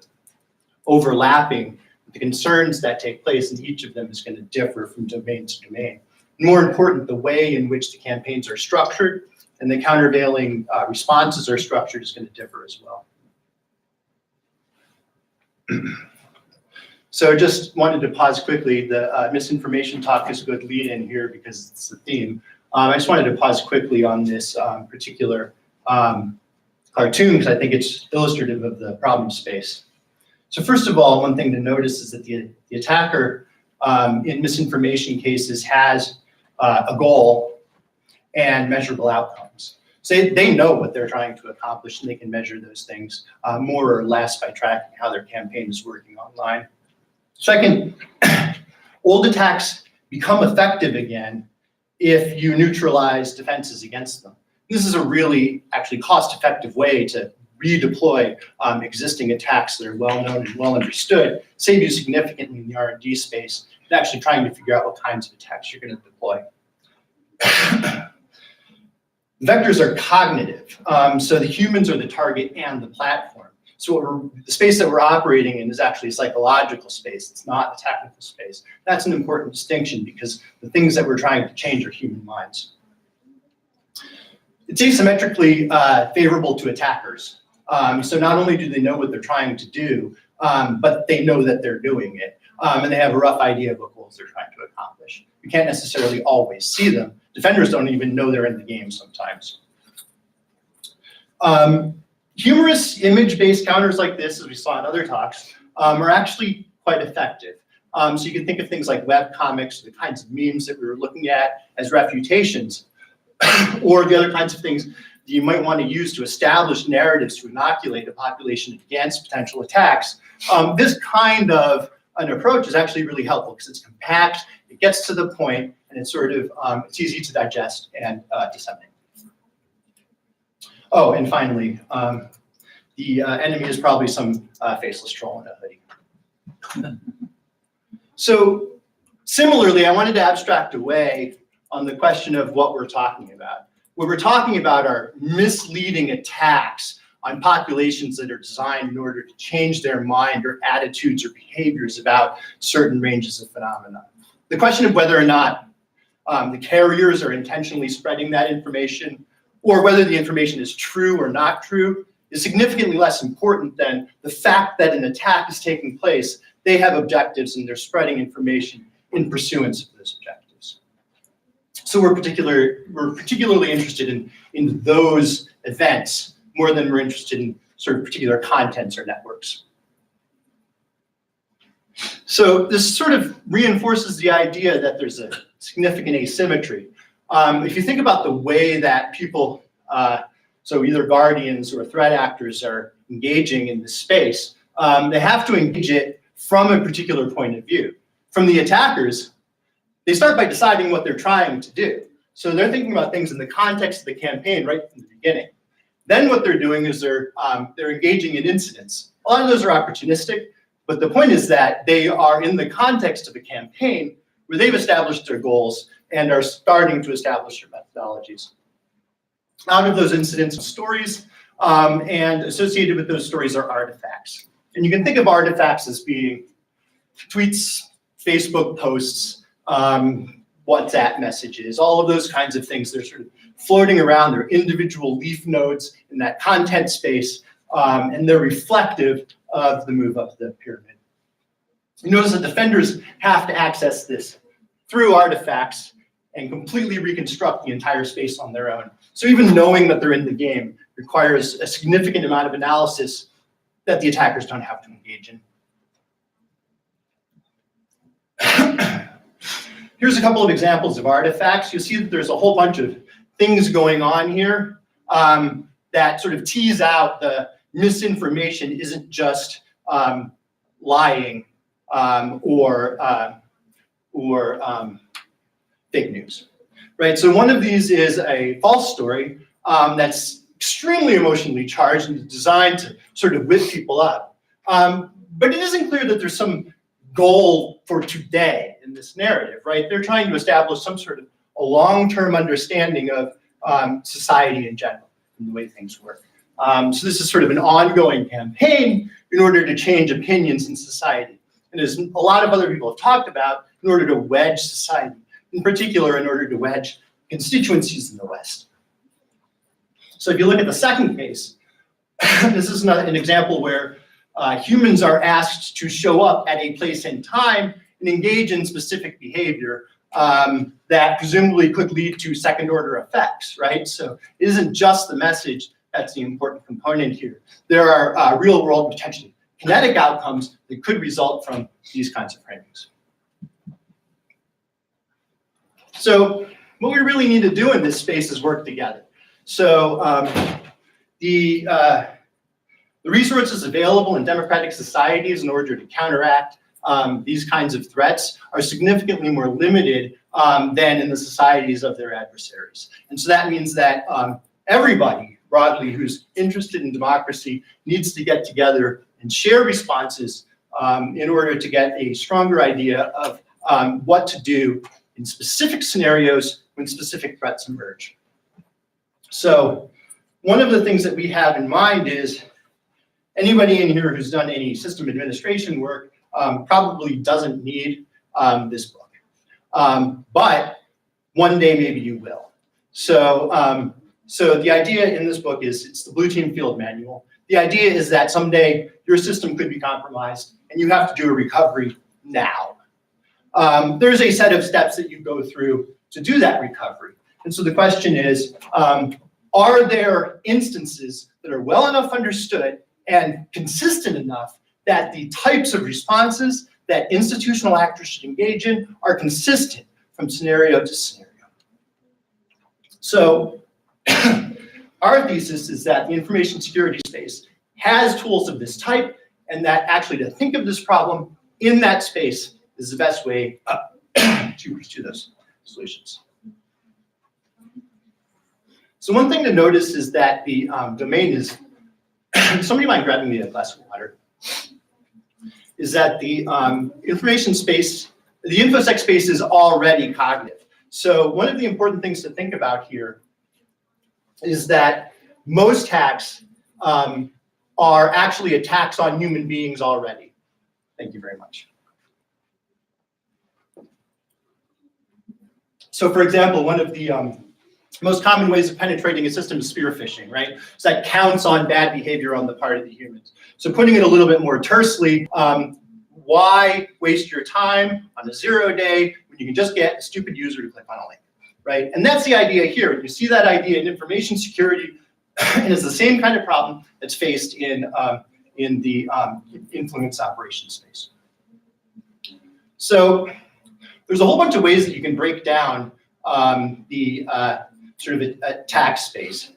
K: overlapping. The concerns that take place in each of them is going to differ from domain to domain. More important, the way in which the campaigns are structured and the countervailing responses are structured is going to differ as well. So just wanted to pause quickly. The misinformation talk is a good lead in here because it's the theme. I just wanted to pause quickly on this particular cartoon because I think it's illustrative of the problem space. So first of all, one thing to notice is that the attacker in misinformation cases has a goal and measurable outcomes. So they know what they're trying to accomplish and they can measure those things more or less by tracking how their campaign is working online. Second, old attacks become effective again if you neutralize defenses against them. This is a really actually cost-effective way to redeploy existing attacks that are well known and well understood, save you significantly in the R&D space, and actually trying to figure out what kinds of attacks you're going to deploy. Vectors are cognitive, so the humans are the target and the platform. So the space that we're operating in is actually a psychological space. It's not a technical space. That's an important distinction because the things that we're trying to change are human minds. It's asymmetrically favorable to attackers. So not only do they know what they're trying to do, but they know that they're doing it. And they have a rough idea of what goals they're trying to accomplish. You can't necessarily always see them. Defenders don't even know they're in the game sometimes. Humorous image-based counters like this, as we saw in other talks, are actually quite effective. So you can think of things like webcomics, the kinds of memes that we were looking at as refutations, or the other kinds of things that you might want to use to establish narratives to inoculate a population against potential attacks. This kind of an approach is actually really helpful because it's compact, it gets to the point, and it's sort of it's easy to digest and disseminate. Oh, and finally, the enemy is probably some faceless troll in a hoodie. So similarly, I wanted to abstract away on the question of what we're talking about. What we're talking about are misleading attacks on populations that are designed in order to change their mind or attitudes or behaviors about certain ranges of phenomena. The question of whether or not the carriers are intentionally spreading that information or whether the information is true or not true is significantly less important than the fact that an attack is taking place. They have objectives and they're spreading information in pursuance of those objectives. So we're particularly interested in those events more than we're interested in sort of particular contents or networks. So this sort of reinforces the idea that there's a significant asymmetry. If you think about the way that people, so either guardians or threat actors are engaging in this space, they have to engage it from a particular point of view. From the attackers, they start by deciding what they're trying to do. So they're thinking about things in the context of the campaign right from the beginning. Then what they're doing is they're engaging in incidents. A lot of those are opportunistic, but the point is that they are in the context of a campaign where they've established their goals and are starting to establish their methodologies. Out of those incidents, stories, and associated with those stories are artifacts. And you can think of artifacts as being tweets, Facebook posts, WhatsApp messages, all of those kinds of things. They're sort of floating around. They're individual leaf nodes in that content space, and they're reflective of the move up the pyramid. You notice that defenders have to access this through artifacts and completely reconstruct the entire space on their own. So even knowing that they're in the game requires a significant amount of analysis that the attackers don't have to engage in. Here's a couple of examples of artifacts. You'll see that there's a whole bunch of things going on here that sort of tease out the misinformation isn't just lying or fake news, right? So one of these is a false story that's extremely emotionally charged and designed to sort of whip people up. But it isn't clear that there's some goal for today in this narrative, right? They're trying to establish some sort of a long-term understanding of society in general and the way things work. So this is sort of an ongoing campaign in order to change opinions in society. And as a lot of other people have talked about, in order to wedge society, in particular in order to wedge constituencies in the West. So if you look at the second case, this is an example where humans are asked to show up at a place and time and engage in specific behavior that presumably could lead to second order effects, right? So it isn't just the message that's the important component here. There are real world, potentially kinetic outcomes that could result from these kinds of framings. So what we really need to do in this space is work together. So the resources available in democratic societies in order to counteract these kinds of threats are significantly more limited than in the societies of their adversaries. And so that means that everybody broadly who's interested in democracy needs to get together and share responses in order to get a stronger idea of what to do in specific scenarios when specific threats emerge. So one of the things that we have in mind is anybody in here who's done any system administration work probably doesn't need this book. But one day maybe you will. So, so the idea in this book is it's the Blue Team Field Manual. The idea is that someday your system could be compromised and you have to do a recovery now. There's a set of steps that you go through to do that recovery. And so the question is, are there instances that are well enough understood and consistent enough that the types of responses that institutional actors should engage in are consistent from scenario to scenario? So our thesis is that the information security space has tools of this type, and that actually to think of this problem in that space is the best way to pursue those solutions. So one thing to notice is that the domain is, somebody mind grabbing me a glass of water, is that the information space, the InfoSec space is already cognitive. So one of the important things to think about here is that most hacks are actually attacks on human beings already. Thank you very much. So for example, one of the most common ways of penetrating a system is spear phishing, right? So that counts on bad behavior on the part of the humans. So putting it a little bit more tersely, why waste your time on a 0 day when you can just get a stupid user to click on a link, right? And that's the idea here. You see that idea in information security, and it's the same kind of problem that's faced in the influence operation space. So there's a whole bunch of ways that you can break down the sort of attack space.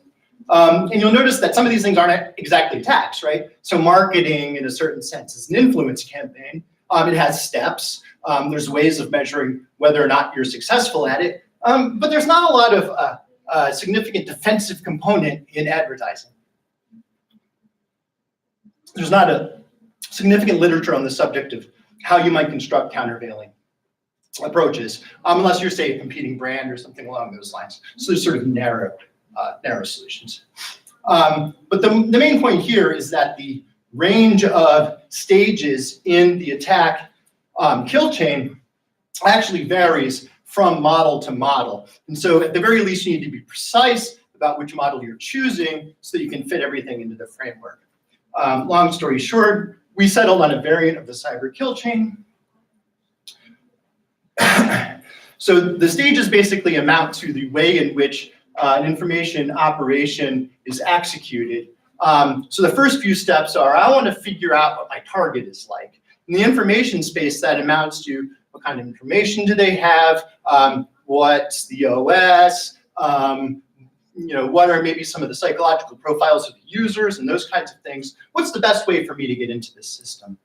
K: And you'll notice that some of these things aren't exactly attacks, right? So marketing, in a certain sense, is an influence campaign. It has steps. There's ways of measuring whether or not you're successful at it. But there's not a lot of significant defensive component in advertising. There's not a significant literature on the subject of how you might construct countervailing approaches, unless you're, say, a competing brand or something along those lines. So there's sort of narrow solutions. But the main point here is that the range of stages in the attack kill chain actually varies from model to model. And so at the very least, you need to be precise about which model you're choosing so that you can fit everything into the framework. Long story short, we settled on a variant of the cyber kill chain. So the stages basically amount to the way in which an information operation is executed. So the first few steps are, I want to figure out what my target is like. In the information space, that amounts to what kind of information do they have, what's the OS, what are maybe some of the psychological profiles of the users and those kinds of things. What's the best way for me to get into this system?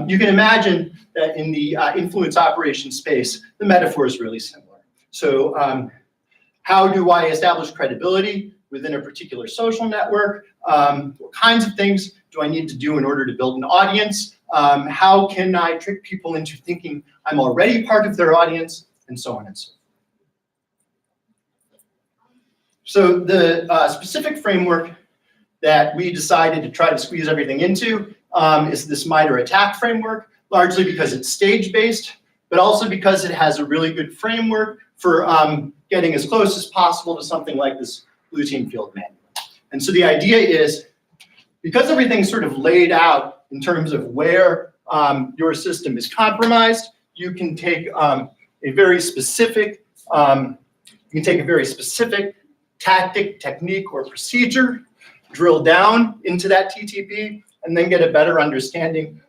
K: You can imagine that in the influence operation space, the metaphor is really similar. So how do I establish credibility within a particular social network? What kinds of things do I need to do in order to build an audience? How can I trick people into thinking I'm already part of their audience? And so on and so forth. So the specific framework that we decided to try to squeeze everything into is this MITRE attack framework, largely because it's stage-based, but also because it has a really good framework for getting as close as possible to something like this Blue Team Field Manual. And so the idea is, because everything's sort of laid out in terms of where your system is compromised, you can take a very specific tactic, technique, or procedure, drill down into that TTP, and then get a better understanding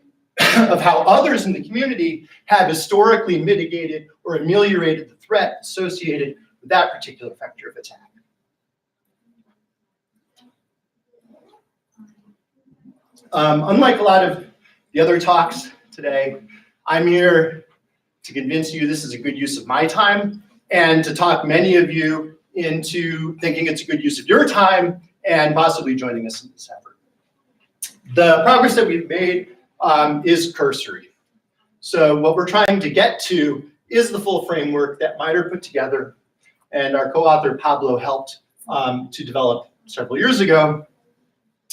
K: of how others in the community have historically mitigated or ameliorated the threat associated with that particular vector of attack. Unlike a lot of the other talks today, I'm here to convince you this is a good use of my time and to talk many of you into thinking it's a good use of your time and possibly joining us in this effort. The progress that we've made is cursory. So what we're trying to get to is the full framework that MITRE put together and our co-author Pablo helped to develop several years ago,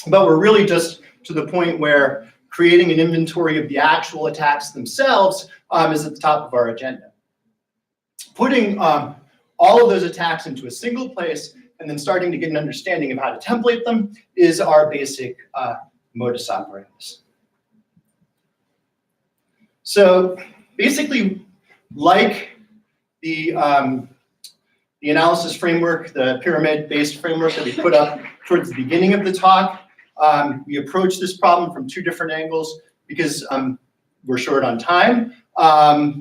K: but we're really just to the point where creating an inventory of the actual attacks themselves is at the top of our agenda. Putting all of those attacks into a single place and then starting to get an understanding of how to template them is our basic modus operandi. So basically, like the analysis framework, the pyramid-based framework that we put up towards the beginning of the talk, we approach this problem from two different angles because we're short on time.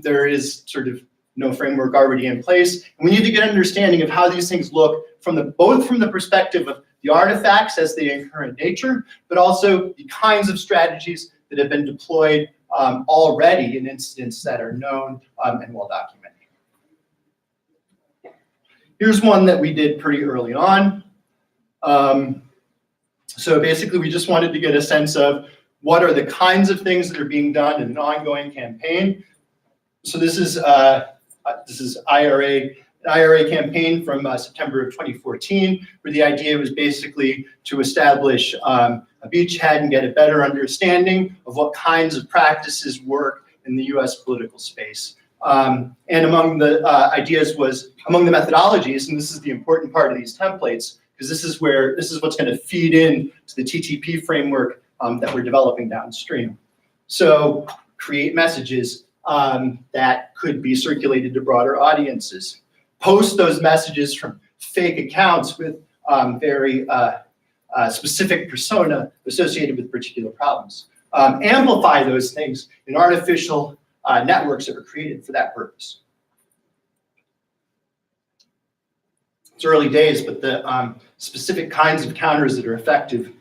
K: There is sort of no framework already in place. And we need to get an understanding of how these things look both from the perspective of the artifacts as they occur in nature, but also the kinds of strategies that have been deployed already in incidents that are known and well documented. Here's one that we did pretty early on. So basically, we just wanted to get a sense of what are the kinds of things that are being done in an ongoing campaign. So this is an IRA campaign from September of 2014, where the idea was basically to establish a beachhead and get a better understanding of what kinds of practices work in the US political space. And among the among the methodologies, and this is the important part of these templates, because this is what's going to feed in to the TTP framework that we're developing downstream. So create messages that could be circulated to broader audiences. Post those messages from fake accounts with very specific persona associated with particular problems. Amplify those things in artificial networks that were created for that purpose. It's early days, but the specific kinds of counters that are effective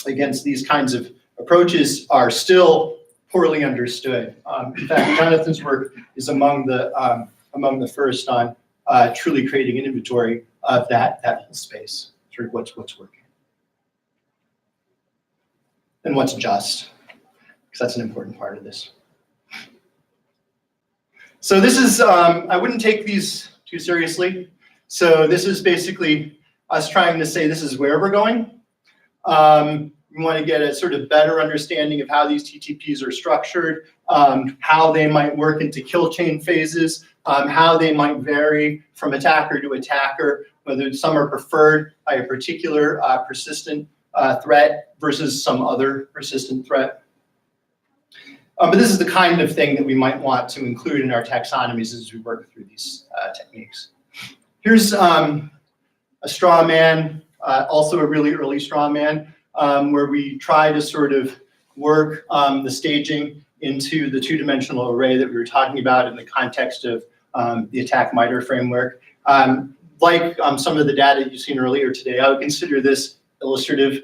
K: against these kinds of approaches are still poorly understood. In fact, Jonathan's work is among the first on truly creating an inventory of that whole space, sort of what's working and what's just, because that's an important part of this. So this is, I wouldn't take these too seriously. So this is basically us trying to say this is where we're going. We want to get a sort of better understanding of how these TTPs are structured, how they might work into kill chain phases, how they might vary from attacker to attacker, whether some are preferred by a particular persistent threat versus some other persistent threat. But this is the kind of thing that we might want to include in our taxonomies as we work through these techniques. Here's a straw man, also a really early straw man, where we try to sort of work the staging into the two-dimensional array that we were talking about in the context of the attack MITRE framework. Like some of the data you've seen earlier today, I would consider this illustrative.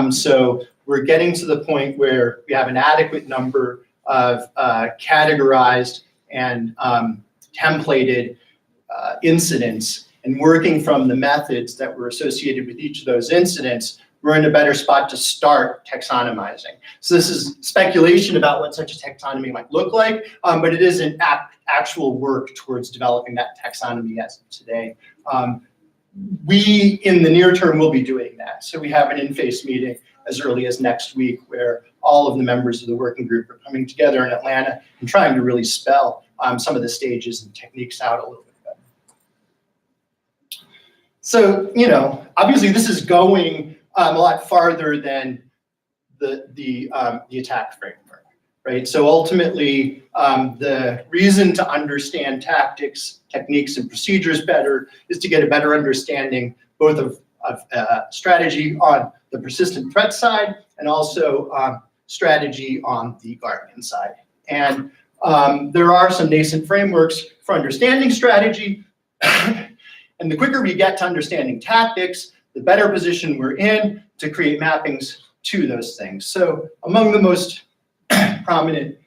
K: So we're getting to the point where we have an adequate number of categorized and templated incidents, and working from the methods that were associated with each of those incidents, we're in a better spot to start taxonomizing. So this is speculation about what such a taxonomy might look like, but it is an actual work towards developing that taxonomy as of today. We, in the near term, will be doing that. So we have an in-face meeting as early as next week where all of the members of the working group are coming together in Atlanta and trying to really spell some of the stages and techniques out a little bit better. So, you know, obviously this is going a lot farther than the attack framework, right? So ultimately, the reason to understand tactics, techniques, and procedures better is to get a better understanding both of strategy on the persistent threat side and also strategy on the guardian side. And there are some nascent frameworks for understanding strategy. And the quicker we get to understanding tactics, the better position we're in to create mappings to those things. So among the most prominent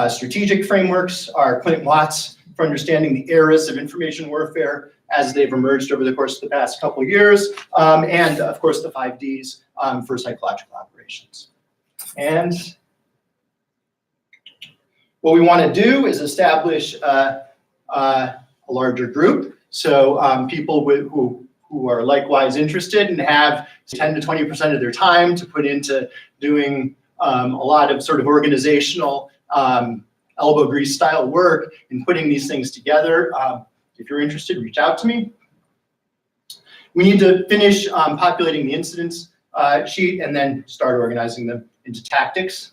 K: strategic frameworks are Clint Watts for understanding the eras of information warfare as they've emerged over the course of the past couple of years, and of course the 5Ds for psychological operations. And what we want to do is establish a larger group. So people who who are likewise interested and have 10 to 20% of their time to put into doing a lot of sort of organizational elbow grease style work in putting these things together. If you're interested, reach out to me. We need to finish populating the incidents sheet and then start organizing them into tactics.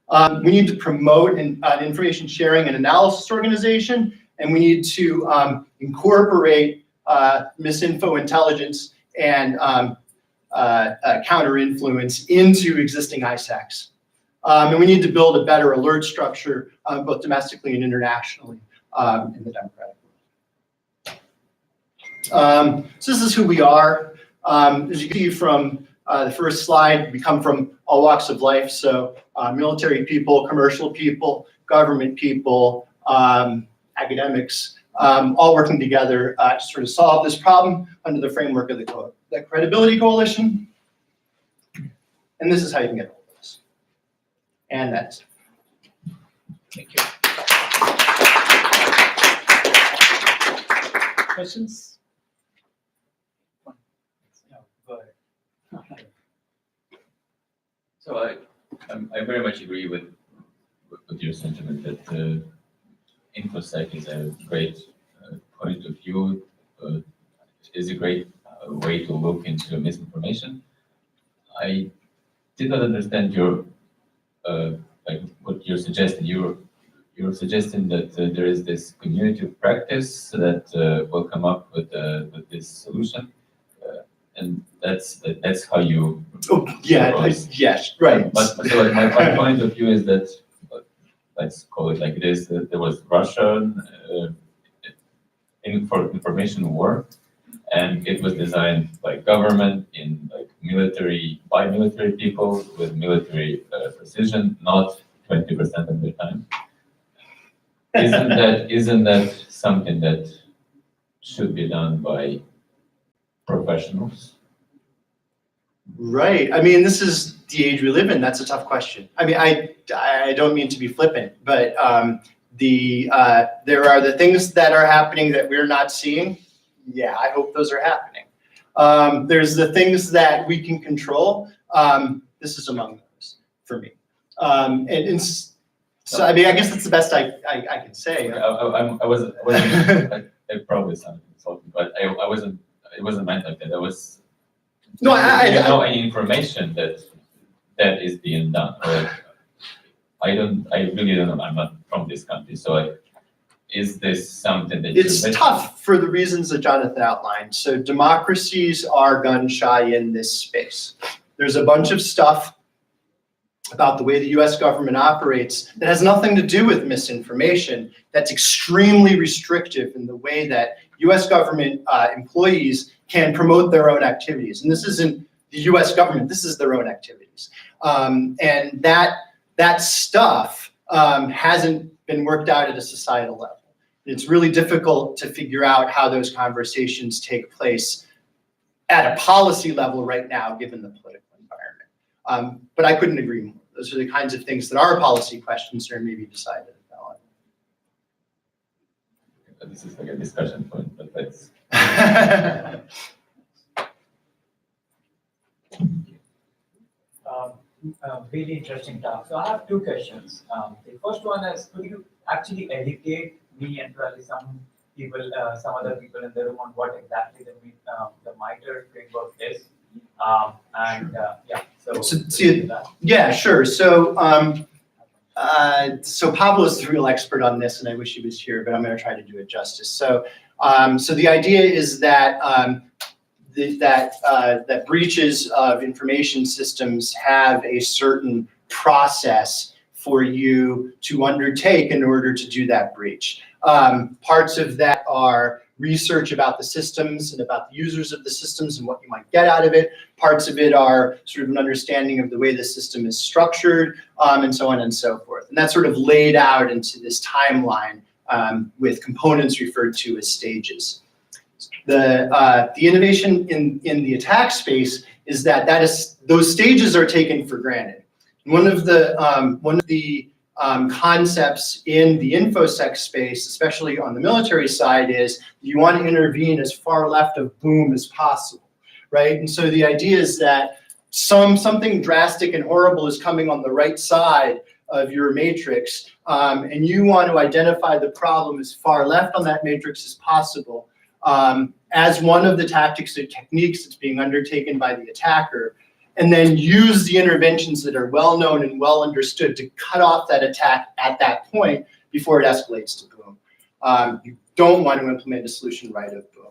K: We need to promote an information sharing and analysis organization, and we need to incorporate MisInfo intelligence and counter influence into existing ISACs. And we need to build a better alert structure, both domestically and internationally in the democratic world. So this is who we are. As you can see from the first slide, we come from all walks of life. So military people, commercial people, government people, academics, all working together to sort of solve this problem under the framework of the Credibility Coalition. And this is how you can get hold of us. And that's it.
E: Thank you. Questions?
D: No, go ahead. So I very much agree with your sentiment that InfoSec is a great point of view, is a great way to look into misinformation. I did not understand your like what you're suggesting. You're suggesting that there is this community of practice that will come up with this solution, and that's how you.
K: Oh, yeah. Yes. Right.
D: But so like my point of view is that, let's call it like it is, that there was Russian information war, and it was designed by government in like by military people with military precision, not 20% of the time. Isn't that something that should be done by professionals?
K: Right. I mean, this is the age we live in. That's a tough question. I mean, I don't mean to be flippant, but there are the things that are happening that we're not seeing. Yeah, I hope those are happening. There's the things that we can control. This is among those for me. So I mean, I guess that's the best I can say.
D: I wasn't I probably sounded insulting, but I wasn't. It wasn't meant like that. I was.
K: No,
D: I don't know any information that is being done. Or I really don't know. I'm not from this country, so is this something that
K: it's tough for the reasons that Jonathan outlined. So democracies are gun shy in this space. There's a bunch of stuff about the way the US government operates that has nothing to do with misinformation, that's extremely restrictive in the way that US government employees can promote their own activities. And this isn't the US government, this is their own activities. And that stuff hasn't been worked out at a societal level. It's really difficult to figure out how those conversations take place at a policy level right now, given the political environment. But I couldn't agree more. Those are the kinds of things that are policy questions are maybe decided about.
D: This is like a discussion point, but that's.
F: Really interesting talk. So I have two questions. The first one is, could you actually educate me and probably some people, some other people in the room on what exactly the MITRE framework is?
K: Yeah, sure. So so Pablo's the real expert on this, and I wish he was here, but I'm going to try to do it justice. So so the idea is that that breaches of information systems have a certain process for you to undertake in order to do that breach. Parts of that are research about the systems and about the users of the systems and what you might get out of it. Parts of it are sort of an understanding of the way the system is structured, and so on and so forth. And that's sort of laid out into this timeline with components referred to as stages. The innovation in the attack space is that those stages are taken for granted. One of the concepts in the InfoSec space, especially on the military side, is you want to intervene as far left of boom as possible, right? And so the idea is that something drastic and horrible is coming on the right side of your matrix, and you want to identify the problem as far left on that matrix as possible, as one of the tactics or techniques that's being undertaken by the attacker, and then use the interventions that are well known and well understood to cut off that attack at that point before it escalates to boom. You don't want to implement a solution right of boom.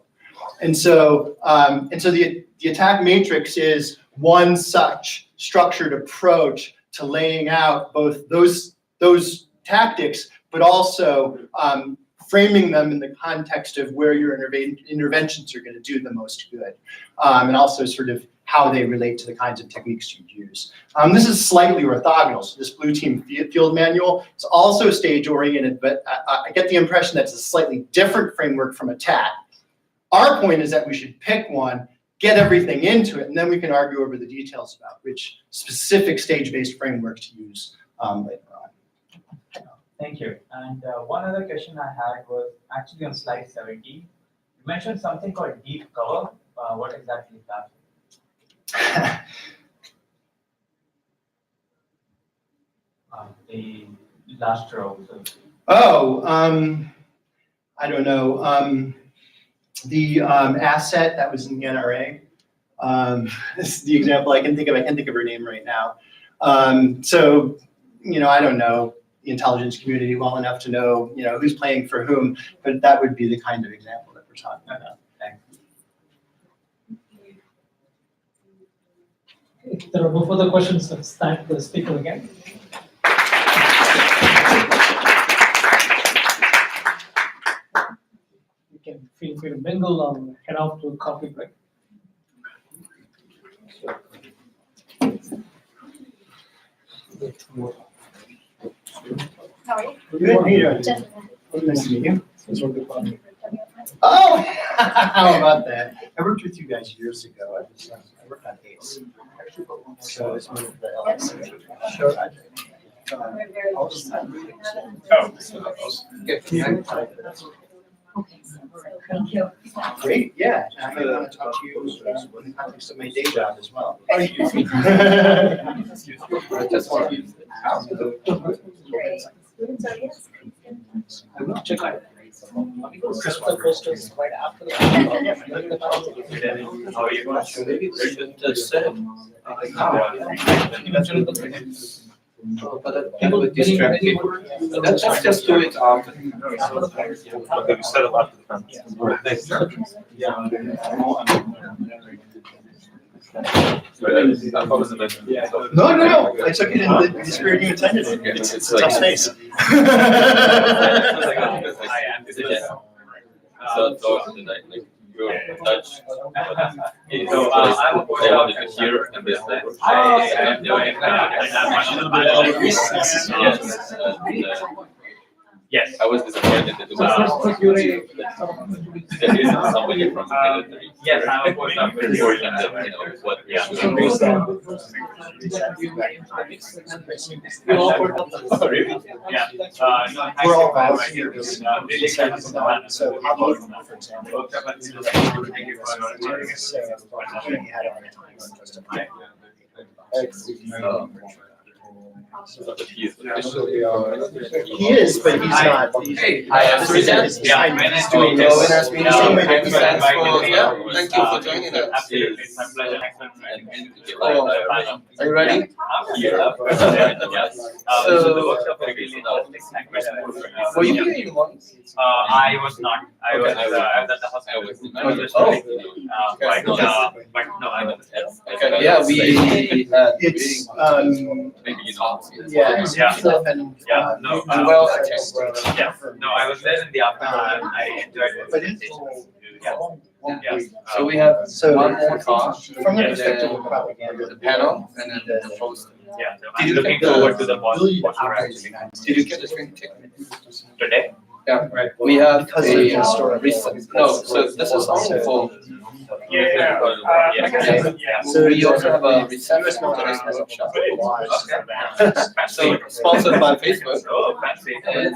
K: And so the attack matrix is one such structured approach to laying out both those tactics, but also framing them in the context of where your interventions are going to do the most good, and also sort of how they relate to the kinds of techniques you use. This is slightly orthogonal. So this blue team field manual is also stage oriented, but I get the impression that it's a slightly different framework from attack. Our point is that we should pick one, get everything into it, and then we can argue over the details about which specific stage-based framework to use later on.
F: Thank you. And one other question I had was actually on slide 17. You mentioned something called deep cover. What exactly is that? The last row. So.
K: Oh, I don't know. The asset that was in the NRA. This is the example I can think of. I can't think of her name right now. So, I don't know the intelligence community well enough to know, who's playing for whom, but that would be the kind of example that we're talking about.
E: If there are no further questions, let's thank the speaker again. You can feel free to mingle or head out to a coffee break.
B: How are you?
K: Good. How you doing?
B: Just-
K: Nice to meet you. Oh, how about that? I worked with you guys years ago. I worked on ACE. So it's one of the LLC. Sure.
B: Thank you.
K: Great, yeah. I want to talk to you in the context of my day job as well.
E: I will check out. Crystal posters right after the.
C: People distract people. Let's just do it after.
A: Okay, we set it after the conference.
K: No. I took it in the spirit you intended it.
D: It's
K: Tough
D: like
K: space.
D: so those that like your touch.
F: So I'm a
D: I wanted to hear and this.
F: Yes.
D: I was disappointed that it was there isn't somebody from the military.
F: Yes, I'm a postdoc.
D: Reporting them, what we
F: Oh, really? Yeah. No,
K: We're all
F: volunteers.
K: volunteers. So how about, for example,
F: Thank you for volunteering.
K: you had on it.
D: But he is officially.
K: He is, but he's not.
H: Hey,
K: I
H: Mr. Rizal.
K: He's doing this.
H: Thank you for joining us.
F: Absolutely, it's my pleasure.
H: Are you ready?
D: Here.
F: So the workshop is really interesting.
H: Were you here in the morning?
F: I was not. I was at the hospital. I was just studying. But no, I was.
H: Okay, yeah, we
K: It's,
D: Maybe you know.
K: yeah.
F: Yeah.
K: And,
F: Yeah, no,
H: well,
F: Yeah, no, I was there in the afternoon and I enjoyed it.
K: But it's,
F: Yeah.
H: So we have
K: So-
H: one more talk,
K: from the
H: and
K: perspective
H: then
K: of propaganda.
H: the panel, and then the post.
F: Yeah, so I'm looking forward to the boss
K: Really
F: actually.
H: Did you get the screen ticket?
F: Today?
L: Yeah,
E: Right.
L: we have
I: Because of
L: a
I: historical-
L: recent, no, so this is only for,
A: Yeah.
L: so we also have a reception workshop. So sponsored by Facebook,
F: Oh, fancy.
L: and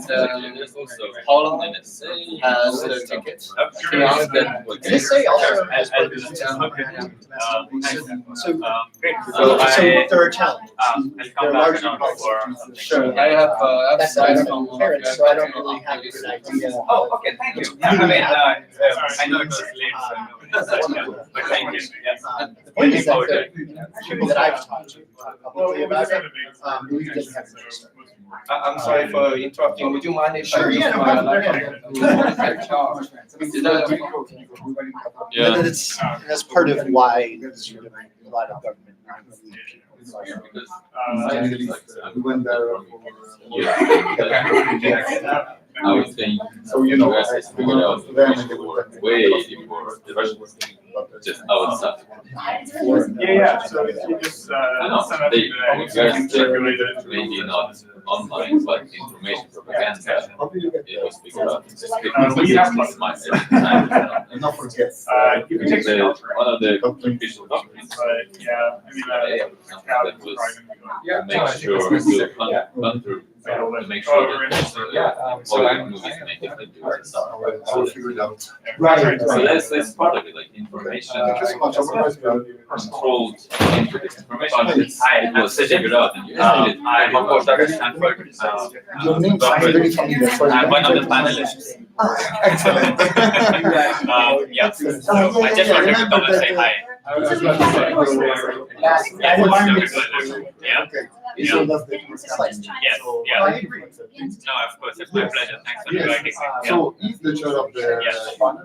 D: There's also
L: Paula
D: NSA.
L: has the tickets.
D: Can I ask them what
K: Can I say also
F: As
K: as
F: well
K: part of
F: as-
K: this,
F: So, great.
K: so
F: I,
K: there are challenges.
F: I'll come back around for something.
L: Sure, I have slides from one of
K: Parents, so I don't really have a good idea.
F: Oh, okay, thank you. I mean, I know it was late, so I know. But thank you, yes.
K: The point is that
F: Looking forward
K: the people that I've talked to publicly about it, really didn't have an interest.
L: I'm sorry for interrupting. Would you mind if
K: Sure, yeah, no
L: my
K: problem.
L: laptop? Is that
D: Yeah.
K: And that's part of why sort of a lot of government.
D: I would think US has figured out way before the Russians just outside.
A: Yeah, so if you just,
D: I know,
A: send out
D: they,
A: the circulated.
D: maybe not online, but information propaganda, it was figured out.
A: We have
D: It's my time.
K: Not forget.
A: You can take the offer,
D: One of the official documents.
A: but yeah, I mean,
D: That was to make sure to run through, to make sure that all the movies make it into the stuff.
K: Right.
D: So that's part of it, like information controlled into this information.
F: Hi,
D: It was figured out and you had it.
F: I'm a postdoc at Stanford.
K: Your name sounds very familiar.
F: I'm one of the panelists.
K: Excellent.
F: Yeah, so I just wanted to come and say hi. Yeah.
K: Yes,
F: Yeah.
K: I agree.
F: No, of course, it's my pleasure. Thanks for inviting me. Yeah.
M: So he's the chair of the
F: Yes.
M: panel.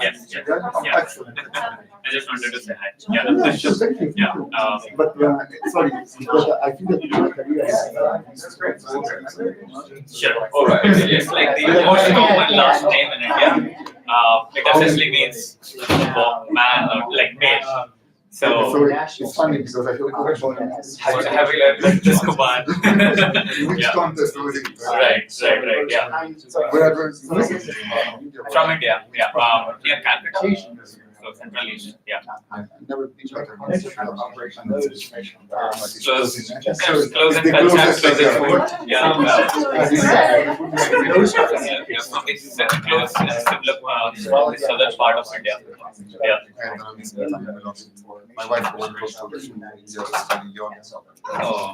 F: Yes, yeah.
M: Excellent.
F: I just wanted to say hi. Yeah,
M: Sure, thank you.
F: Yeah,
M: But, sorry, because I feel that your career is.
F: sure.
D: All right, okay, yes.
F: It's like the most common last name in India. It essentially means man or like male. So
M: So it's funny because I feel like.
F: have you ever met this Kumar?
M: Which
F: Yeah.
M: contest was it?
F: Right, yeah.
M: Wherever.
F: From India, yeah. Near Calcutta. So Central Asia, yeah.
M: I've never been to a conversation of operation.
F: Close and
M: The
F: culture,
M: closest
F: close
M: thing.
F: food. Yeah. Yeah, from this close similar southern part of India. Yeah.
M: My wife was close to India to study yoga.
F: Oh.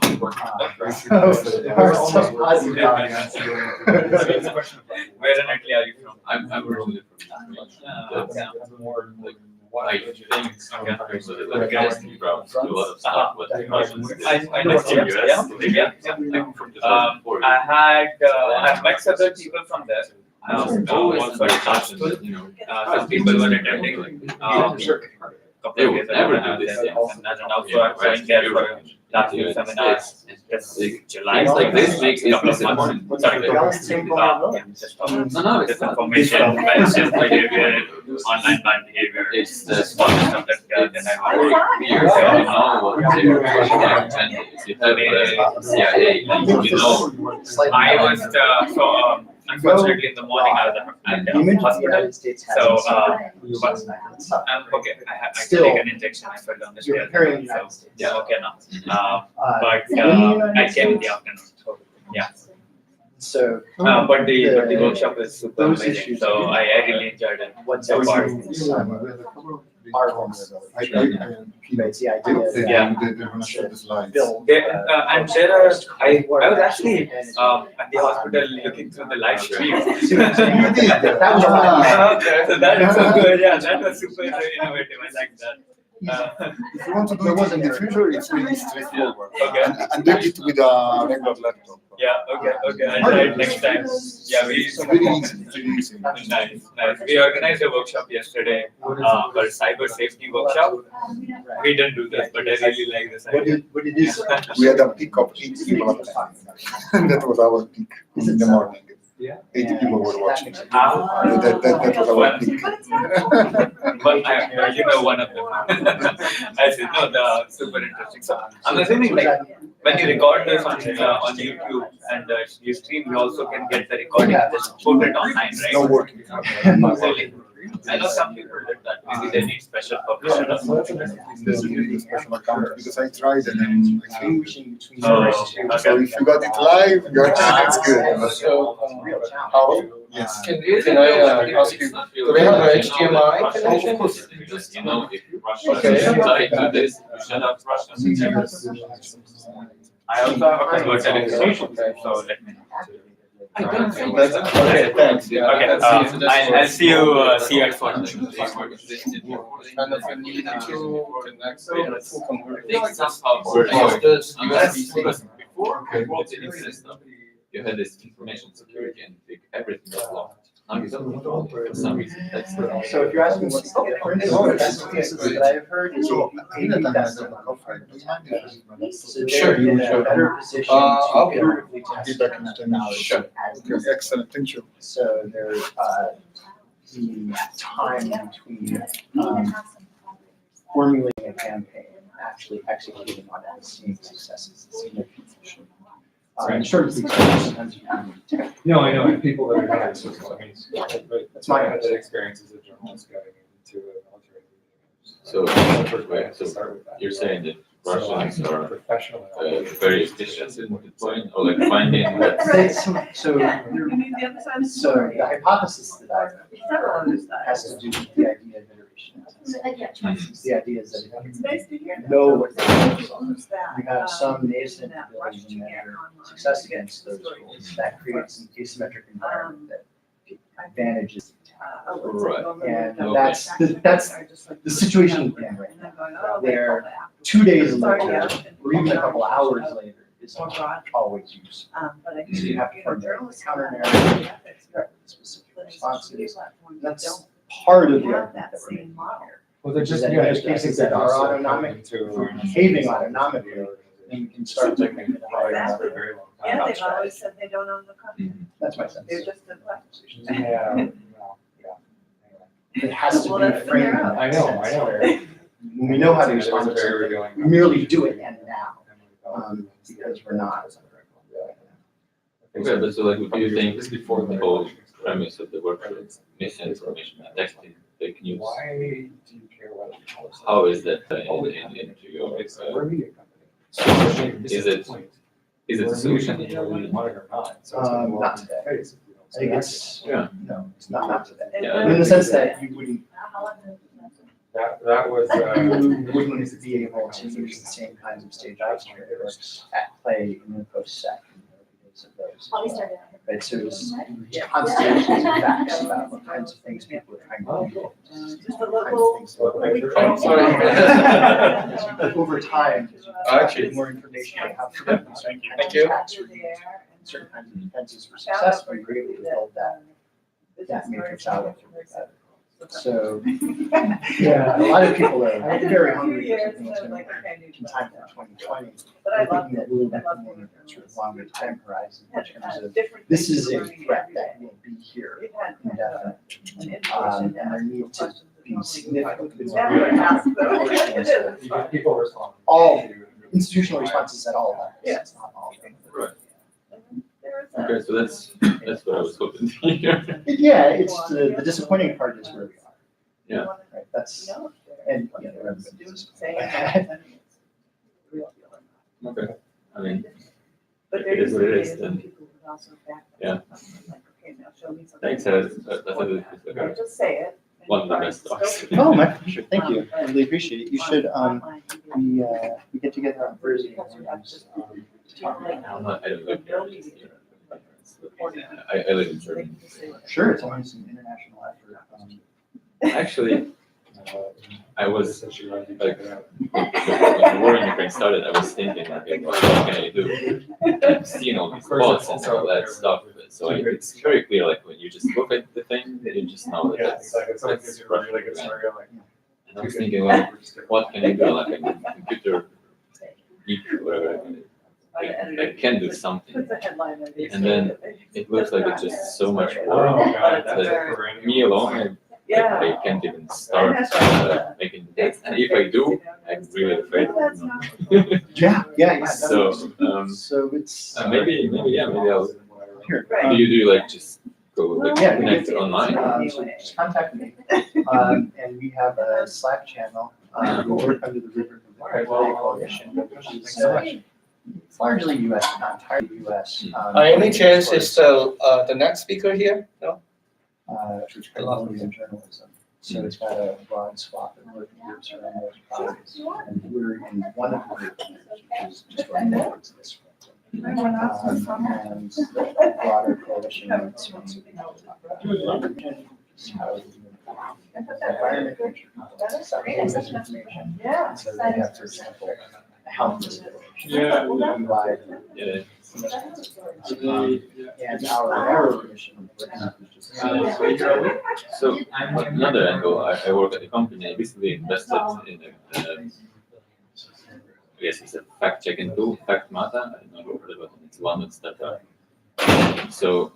F: Where in Italy are you from?
D: I'm originally from like, I think, so the guys can grab a lot of stuff, but the Russians.
F: I know US. Yeah.
D: Like from the
F: I met several people from there.
D: always very touched,
F: Some people were attending.
D: they would never do this.
F: And also I'm going there for last few seminars. This July.
D: Things like this make it
F: Couple of months. Sorry.
D: No, it's not.
F: Disinformation, malicious behavior, online bad behavior.
D: It's the
F: All the stuff that I
D: very clear, so you know what they're intending. If you have the CIA, you know.
F: I was unfortunately in the morning I was at the hospital. So I'm okay. I can take an injection. I fell down the stairs. So yeah, okay now. But I came in the afternoon. So yeah.
K: So.
F: But the workshop was super amazing. So I really enjoyed it.
K: What's
F: So far. Yeah.
K: Build.
F: And there are, I was actually at the hospital looking through the live stream.
K: That was a lot.
F: So that is so good, yeah, that was super innovative, I like that.
M: If you want to do it in the future, it's really straightforward.
F: Okay.
M: And do it with a regular laptop.
F: Yeah, okay, I'll try it next time. Yeah,
M: It's very easy, very easy.
F: Nice. We organized a workshop yesterday, called cyber safety workshop. We didn't do this, but I really like this idea.
K: What did you say?
M: We had a peak of 80 people at the time. That was our peak in the morning.
F: Yeah.
M: 80 people were watching.
F: Ah.
M: That was our peak.
F: But you know one of them. I said, no, the super interesting. So I'm assuming like when you record this on YouTube, and you stream, you also can get the recording and just put it online, right?
M: No working.
F: Really? I know some people did that. Maybe they need special permission or something.
M: There's a really special account because I tried and I'm distinguishing between
F: Oh,
M: the
F: okay.
M: So if you got it live, it's good.
C: So,
K: Real challenge.
C: how,
M: Yes.
C: can I ask you, do we have an HDMI connection?
D: Just, if Russia
C: Okay.
D: is tied to this, you shut up Russia.
F: I also have a converter extension, so let me know.
C: Okay, thanks. Yeah,
F: Okay, I'll see you at 4.
C: And if you need to connect the full
D: I
C: converter.
D: think somehow we're
C: Use this USB.
D: because before the new system, you had this information security and everything was locked. Now you don't control it for some reason. That's
K: So if you're asking what's the difference, the best cases that I've heard is
M: So,
K: A/B testing. So
C: Sure,
K: they're in a
C: sure.
K: better position
C: I'll
K: to
C: be
K: iteratively test
M: Feedback in 10 minutes.
C: Sure.
M: Okay, excellent, thank you.
K: So there's the time between formulating a campaign and actually executing on it and seeing successes is significant. Short of sometimes you can.
G: No, I know, and people that are not, so, I mean, but
K: That's my
G: had that experience as a journalist going into a military.
D: So,
G: Start with that.
D: you're saying that
G: So,
D: Russians are
G: professional.
D: very efficient in deploying or like finding what
K: So the hypothesis that I has to do with the idea of iteration. The idea is that if you know what the goals are, you have some nascent ability to measure success against those goals. That creates an asymmetric environment that advantages.
D: Right.
K: And
D: Okay.
K: that's the situation again right now, where 2 days later, or even a couple hours later, is always used. So you have to formulate a counter narrative, specific responses. That's part of the argument that we're making here.
G: Well, they're just,
K: Is that
G: yeah,
K: there's
G: just
K: cases
G: cases
K: that are autonomic, behaving autonomically, then you can start to make it
G: for a very long time.
N: Yeah, they've always said they don't own the company.
K: That's my sense.
N: They're just a
G: Yeah, well, yeah.
K: It has to
N: Well,
K: be
N: that's been
K: framed.
N: their
K: in
N: own.
K: that
G: I know,
K: sense
G: I know.
K: where We know how to respond to
G: Very
K: something,
G: revealing.
K: we merely do it and now, because we're not.
D: Okay, but so like, do you think
G: This before
D: the whole premise of the workshop is misinformation, texting, fake news?
G: Why do you care what?
D: How is that into your,
G: We're a media company.
D: is it a solution?
G: Want it or not. So
K: Not today. I think it's,
D: Yeah.
K: no, it's not today.
D: Yeah.
K: In the sense that you wouldn't,
G: That was,
K: you wouldn't be able to use the same kinds of stage frameworks at play in the post-sec in the early days of those. Right, so it's constellations of facts about what kinds of things people are trying to do.
N: Just a local.
G: Oh, sorry.
K: But over time,
C: Actually,
K: more information on how to do certain kinds
C: Thank
K: of
C: you.
K: attacks or certain kinds of defenses for success, we were able to build that matrix out. So, yeah, a lot of people are very hungry for something that's going to in time for 2020.
N: But I
K: I'm
N: love
K: thinking
N: it.
K: a little bit
N: I love
K: more
N: it.
K: sort of longer time horizon in terms of,
N: Different
K: this
N: things
K: is a
N: learning
K: threat
N: every
K: that
N: day.
K: will be here
N: We've had
K: indefinitely.
N: an
K: And there need to be significant.
N: Never asked, but it is.
G: People respond.
K: All institutional responses at all levels.
N: Yes.
K: It's not all.
D: Right.
N: There is a-
D: Okay, so that's what I was hoping to hear.
K: Yeah, it's the disappointing part is where we are.
D: Yeah.
K: Right, that's,
N: No,
K: and,
N: they're-
K: you know, everybody's
N: Saying
K: disappointed.
N: that it's real deal or not.
D: Okay, I mean,
N: But
D: It
N: there
D: is
N: is
D: what it is,
N: days
D: then.
N: when people would also back
D: Yeah.
N: up. Like, okay, now show me something.
D: thanks, I thought it was like
N: Or just say it. and
D: one of the
N: try
D: best
N: to
D: talks.
N: still-
K: Oh, my pleasure, thank you, I really appreciate it. You should,
N: Online, you get-
K: we get together on Thursday.
N: Because you have to just
D: I'm not, I don't live here. I live in Germany.
K: Sure, it's always an international effort.
D: Actually, I was like, when the war in Ukraine started, I was thinking, okay, what can I do? I've seen all these bots and all that stuff, so it's very clear, like when you just look at the thing, you just know that
G: Yeah,
D: that's,
G: it's like, if someone
D: that's
G: gives you a really good
D: Russian.
G: story, I'm like.
D: And I was thinking, well, what can I do? Like a computer geek, whatever. I can do something.
N: Puts a headline on it.
D: And then it looks like it's just so much
G: Oh,
D: work.
G: God, that's
D: Like,
G: a perennial.
D: me alone,
N: Yeah.
D: I can't even start making that. And if I do, I'm really afraid.
K: Yeah.
D: So
K: So it's.
D: maybe I'll.
K: Here.
D: Do you like just go like
K: Yeah,
D: connect online?
K: So just contact me. And we have a Slack channel. We work under the rubric of the Credibility Coalition, which is it's largely US, not entirely US.
L: Any chance is still the next speaker here? No?
K: Which credibility in journalism. So it's got a broad swath of working groups around those topics. And we're in one of the groups, which is just running towards this. And the broader coalition meets once a week to talk about just how the environment misinformation.
N: Yeah.
K: So they have, for example, a health disability.
D: Yeah.
K: Why
D: Yeah.
K: and our mission.
D: So another angle, I work at a company. I recently invested in I guess it's a fact checking tool, Fact Mata. I don't know if you've heard about it. It's one with startup. So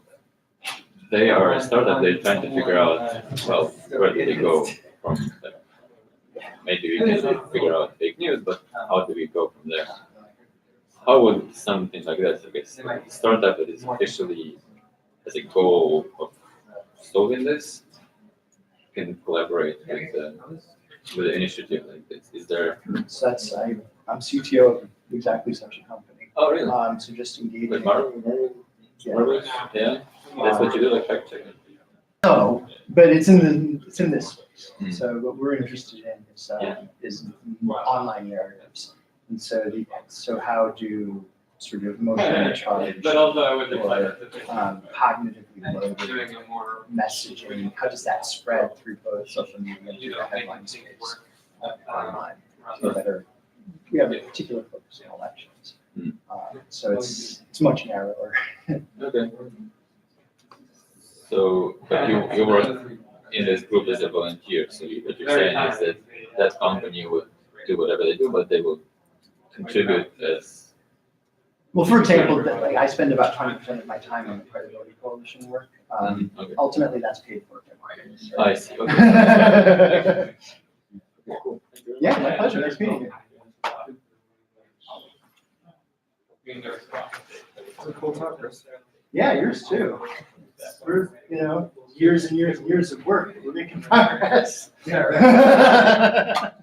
D: they are a startup. They're trying to figure out, well, where do they go from? Maybe we can figure out fake news, but how do we go from there? How would something like that, I guess, a startup that is officially has a goal of solving this, can collaborate with an initiative like this? Is there?
K: So that's I'm CTO of exactly such a company.
D: Oh, really?
K: So just engaging.
D: Like Marvel? Yeah, that's what you do, like fact checking.
K: No, but it's in this space.
D: Mm.
K: So what we're interested in is online narratives, and so how do sort of emotionally charged
D: But also I would
K: or cognitively loaded messaging, how does that spread through both social media and through the headline space online? So that we have a particular focus on elections.
D: Mm.
K: So it's much narrower.
D: Okay. So, but you work in this group as a volunteer, so what you're saying is that that company would do whatever they do, but they will contribute as.
K: Well, for example, like I spend about 20% of my time on the Credibility Coalition work.
D: Okay.
K: Ultimately, that's paid for.
D: I see, okay. Cool.
K: Yeah, my pleasure. Nice meeting you. Yeah, yours too. We're, years and years and years of work. We're making progress.
J: That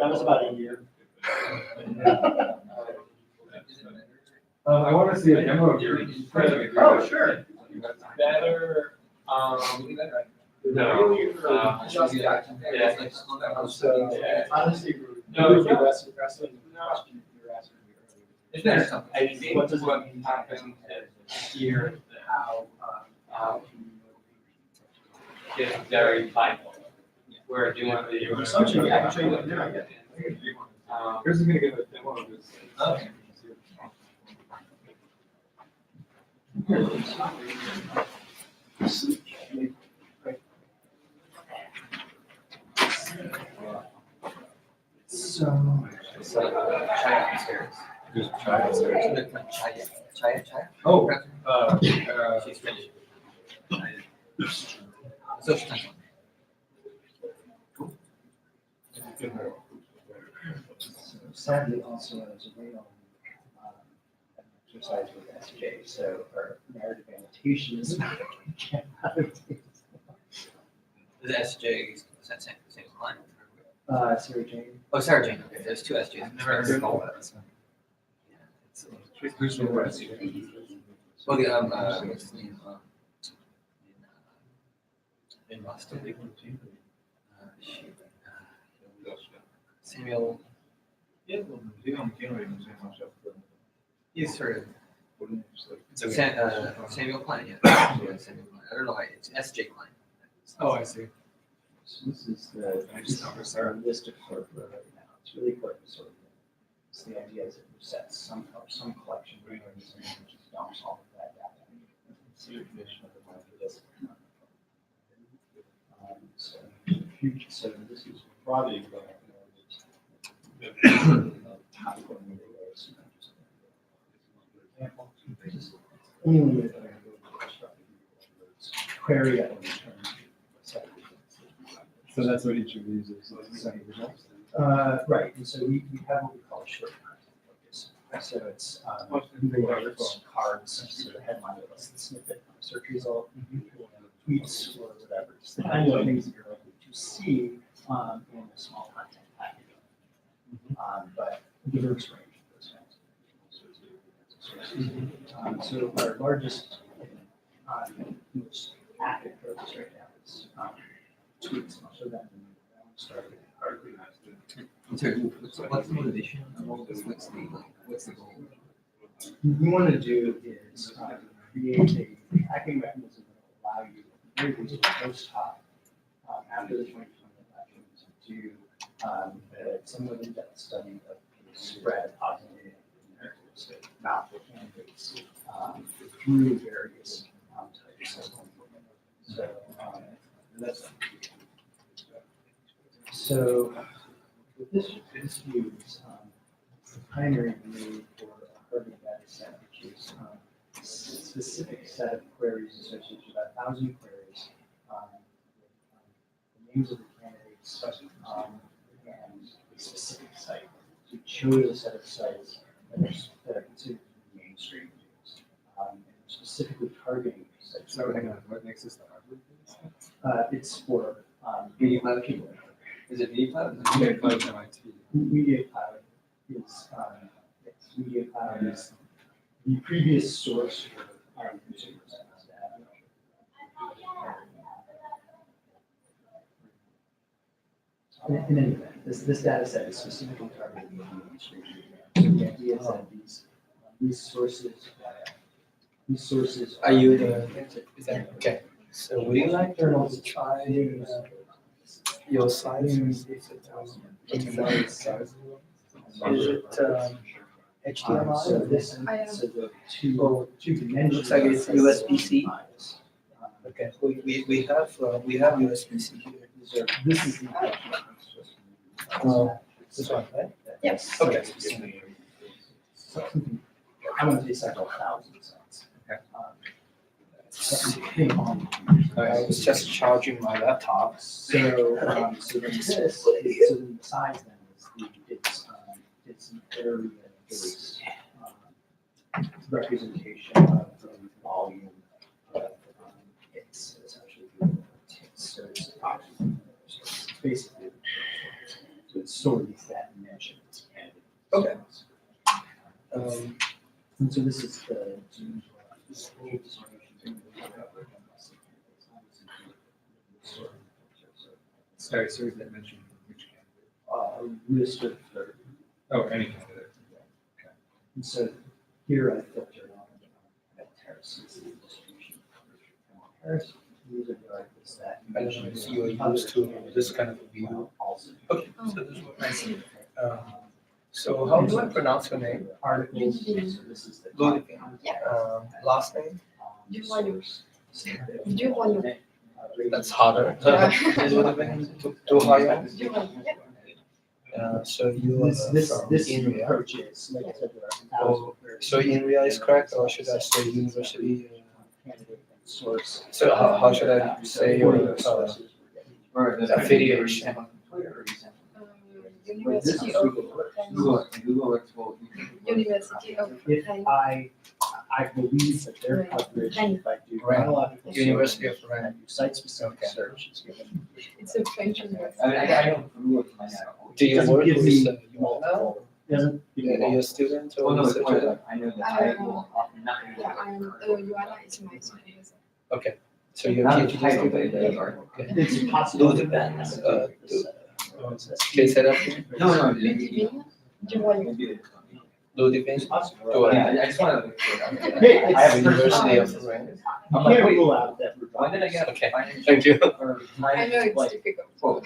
J: was about a year.
C: I want to see a demo of your.
K: Oh, sure.
A: Better, no. Yeah.
K: So honestly,
A: No,
K: you're less impressive than the question you were asking me earlier.
A: Is there something? I think what happened here, how is very vital. We're doing the.
K: Assumption, yeah, actually,
C: Here's gonna give a demo of this.
A: Okay.
K: So.
C: Just try it.
L: Oh.
A: She's finished.
K: Sadly, also as a way on exercise with SJ, so our narrative annotation is not.
L: The SJ, is that same client?
K: Sarah Jane.
L: Oh, Sarah Jane, okay, there's two SJs, I've never heard of all that. So.
C: Who's the rest?
L: Well, what's his name? In Boston. Samuel. He's heard of Samuel Klein, yeah. Yeah, Samuel Klein. I don't know why, it's SJ Klein.
C: Oh, I see.
K: So this is our list of corporate right now. It's really quite sort of. So the idea is it resets some collection of records and it just dumps all of that data. It's the definition of the market is. So future, so this is probably going to top one of the ways. query that will return.
C: So that's what each of these is, like, setting results.
K: Right, and so we have what we call a short content focus. So it's cards, so the headline of a snippet from a search result, or tweets or whatever. Just the kind of things that you're likely to see in a small content package. But diverse range of those kinds of sources. So our largest, most active focus right now is tweets. And I'll show that in a minute. That one started hardly.
L: So what's the motivation of all this? What's the goal?
K: What we want to do is create a tracking mechanism that will allow you, very easily, post top after the 2020 elections, to do some of the in-depth study of the spread of positive narratives that mount the candidates through various types of so with this view is the primary view for a Harvard data set, which is a specific set of queries associated with about 1,000 queries, the names of the candidates, and a specific site. So we chose a set of sites that are considered to be mainstream news, and specifically targeting these sites.
C: So hang on, what makes this the Harvard?
K: It's for
L: Media Cloud people. Is it Media Cloud?
C: Media Cloud MIT.
K: Media Cloud is Media Cloud is the previous source for consumers. In any event, this data set is specifically targeting the mainstream. So the idea is that these sources
E: Are you the, is that, okay. So would you like to
K: journals
E: try your size? Is it HTML?
K: So this, so the two dimensions.
E: Looks like it's USB-C. Okay, we have USB-C here.
K: This is the.
E: This one, right?
B: Yes.
E: Okay.
K: I want to say several thousand sites.
E: I was just charging my laptop.
K: So then the size then is it's an area based representation of the volume of hits. It's actually hits. So it's basically so it sort of that dimensions.
E: Okay.
K: And so this is the
C: Sorry, that mentioned which candidate?
K: list of 30.
C: Oh, any candidate.
K: And so here I filtered on Terrace is the distribution of Terrace. These are the articles that
E: You are used to this kind of view.
K: Also.
E: Okay, so this is what I see. So how do I pronounce your name?
K: Articles. So this is the
E: Ludwig.
B: Yeah.
E: Last name?
B: Giovanni.
E: That's harder. To hire. So you are
K: This
E: from India.
K: approach is like I said, there are
E: Oh, so India is correct, or should I say university?
K: candidate and source.
E: So how should I say your affiliation?
N: University of
L: Google Expo.
N: University of
K: If I believe that their coverage, if I do
E: Right.
K: chronological
E: University
K: search
E: of Rennes.
K: and do site-specific
E: Okay.
K: search, it's given.
N: It's a French university.
L: I know Google to find out.
E: Do you
K: Doesn't
E: work
K: give
E: with
K: me
E: multiple?
K: Doesn't give me
E: Are you a student
L: Oh,
E: or
L: no, it's more
E: researcher?
L: like, I know the title, nothing.
N: Yeah, Joanna is my supervisor.
E: Okay, so you're
L: Not the
E: teaching
L: title,
E: student?
L: but the article.
E: Okay.
K: It's possible.
E: Do the bands, can you say that again?
L: No,
N: Giovanni.
E: Do the bands?
L: Yeah, I just wanted to make sure.
K: Hey,
L: I have a
E: University
L: university
E: of Rennes.
K: You
L: I'm like,
K: can't
L: wait,
K: rule out that we're
L: when did I get?
E: Okay,
L: financial-
E: thank you.
L: or
N: I
L: my,
N: know it's
L: like,
N: difficult.
L: quote,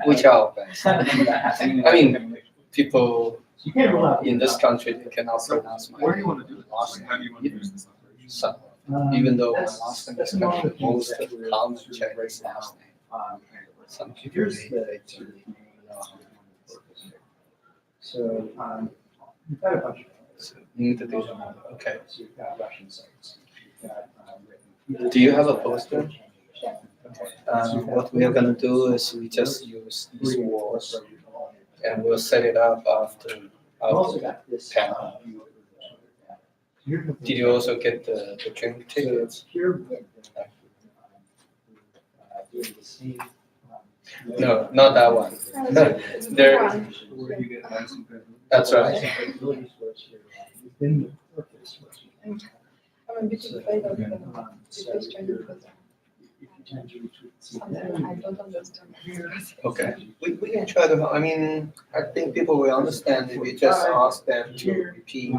E: Which are bands? I mean, people
K: You can't rule out.
E: in this country, they cannot pronounce my
C: Where do you
E: name.
C: want to do this? How do you want to use this operation?
E: Some, even though my
K: That's-
E: last name
K: that's
E: is kind
K: one of the
E: of
K: things
E: most
K: that we're
E: common
K: sort of
E: Chinese
K: right
E: last name. Some people
K: Here's
E: may
K: the sort of so you've got a bunch of
E: so you need to do, okay.
K: so you've got Russian sites, you've got written
O: Do you have a poster? What we are gonna do is we just use these walls and we'll set it up after the panel. Did you also get the drink tickets? No, not that one. There, that's right.
N: I'm a bit afraid of this Chinese person. I don't understand.
O: Okay, we can try to, I mean, I think people will understand if you just ask them to repeat,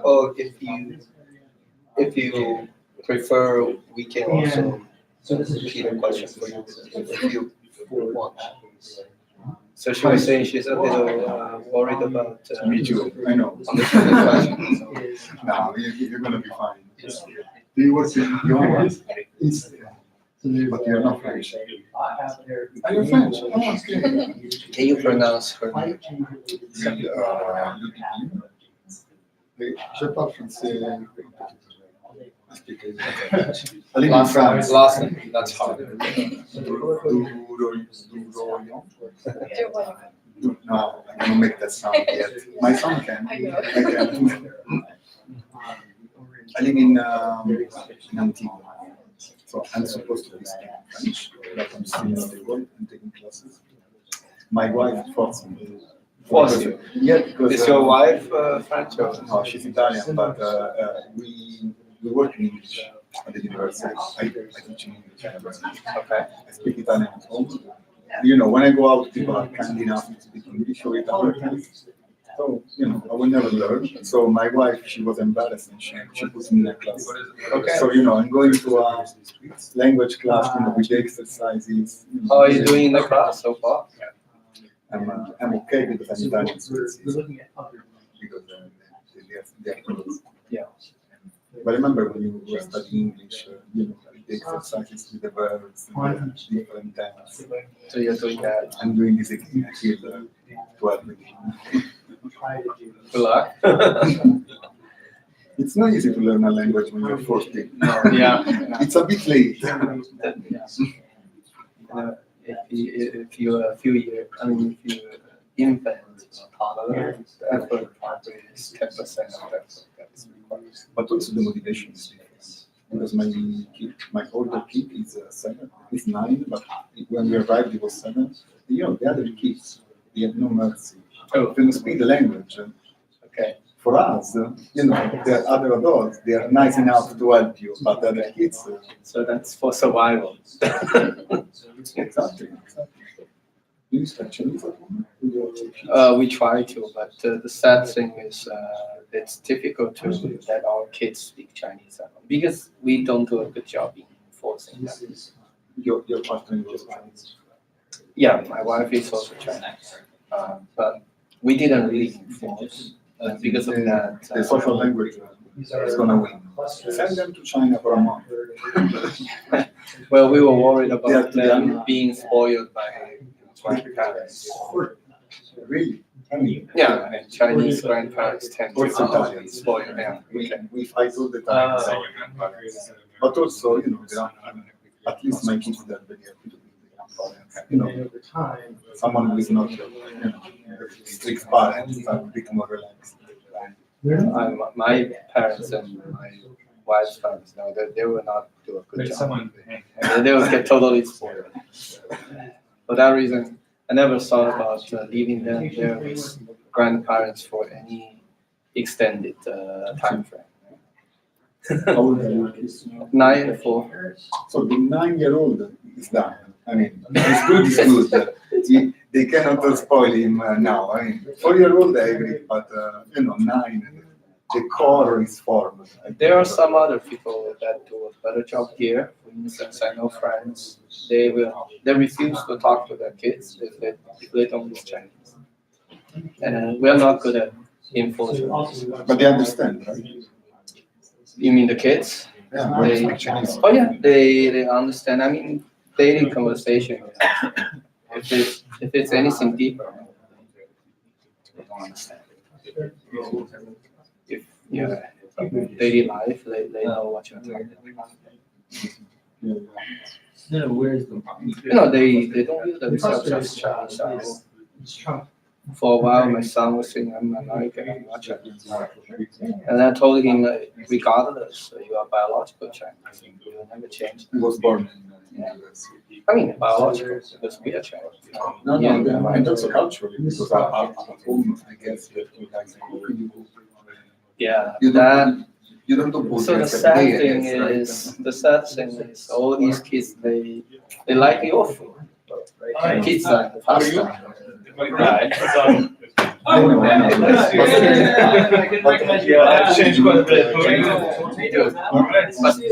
O: or if you prefer, we can also repeat a question for you if you want. So she was saying she's a little worried about.
M: Me too, I know.
O: Understanding questions.
M: No, you're gonna be fine. Do you work in your work? But you're not French. Are you French? Oh, okay.
O: Can you pronounce her name?
M: Je parle français. I live in France.
O: Last name, that's hard.
M: No, I cannot make that sound yet. My son can. I can. I live in Antigua. So I'm supposed to be speaking French, but I'm still in school and taking classes. My wife forced me.
O: Forced you?
M: Yeah, because.
O: Is your wife French or?
M: No, she's Italian, but we work in English at the university. I teach in English.
O: Okay.
M: I speak Italian at home. You know, when I go out, people are kind enough to speak English or Italian. So, you know, I will never learn. So my wife, she was embarrassed and she put me in a class.
O: Okay.
M: So, you know, I'm going to a language class, you know, with the exercises. You know,
O: How are you doing in the class so far?
M: I'm okay because I'm Italian. So because they're close.
O: Yeah.
M: But remember when you were studying English, you know, the exercises with the verbs, and the different tense.
O: So you're doing that.
M: I'm doing this again until 12.
O: Good luck.
M: It's not easy to learn a language when you're 40.
O: Yeah.
M: It's a bit late.
O: If you're a few years, I mean, if you're infant or toddler, the effort probably is 10% of that.
M: But also the motivation is different. Because my older kid is 7, he's 9, but when we arrived he was 7. You know, the other kids, they have no mercy. Oh, they speak the language.
O: Okay.
M: For us, you know, the other adults, they are nice enough to help you, but the other kids.
O: So that's for survival.
M: Exactly. Do you speak Chinese at home?
O: We try to, but the sad thing is it's difficult to let our kids speak Chinese at home because we don't do a good job in enforcing that.
M: Your partner is Chinese?
O: Yeah, my wife is also Chinese, but we didn't really enforce because of that.
M: The social language is going to win. Send them to China for a month.
O: Well, we were worried about them being spoiled by grandparents.
M: Really? I mean,
O: yeah, and Chinese grandparents tend to spoil them.
M: We fight all the time. But also, you know, at least my kids that very happy to be the grandparents. You know, someone who is not, you know, strict parents are a bit more relaxed.
O: My parents and my wife's parents, no, they will not do a good job. They will get totally spoiled. For that reason, I never thought about leaving them there with grandparents for any extended time frame.
M: How old are your kids?
O: 9 and 4.
M: So the 9-year-old is done. I mean, it's good. They cannot spoil him now. I mean, 4-year-old I agree, but you know, 9, the core is formed.
O: There are some other people that do a better job here. For instance, I know friends. They refuse to talk to their kids if they don't speak Chinese. And we are not good at enforcing.
M: But they understand, right?
O: You mean the kids?
M: Yeah,
O: they
M: speak Chinese.
O: Oh yeah, they understand. I mean, daily conversation. If it's anything deeper, they don't understand. If daily life, they know what you're talking about.
C: No, where's the?
O: They don't view themselves as Chinese at all. For a while, my son was saying, I'm American, I'm not Chinese. And I told him, regardless, you are biological Chinese, you will never change.
M: He was born
O: I mean, biological, because we are Chinese.
M: No,
O: Yeah,
M: and also culturally, because at home, I guess that you like cooking.
O: Yeah,
M: You
O: that.
M: don't, you don't do
O: So the sad thing is, all these kids, they like your food, pizza, and pasta.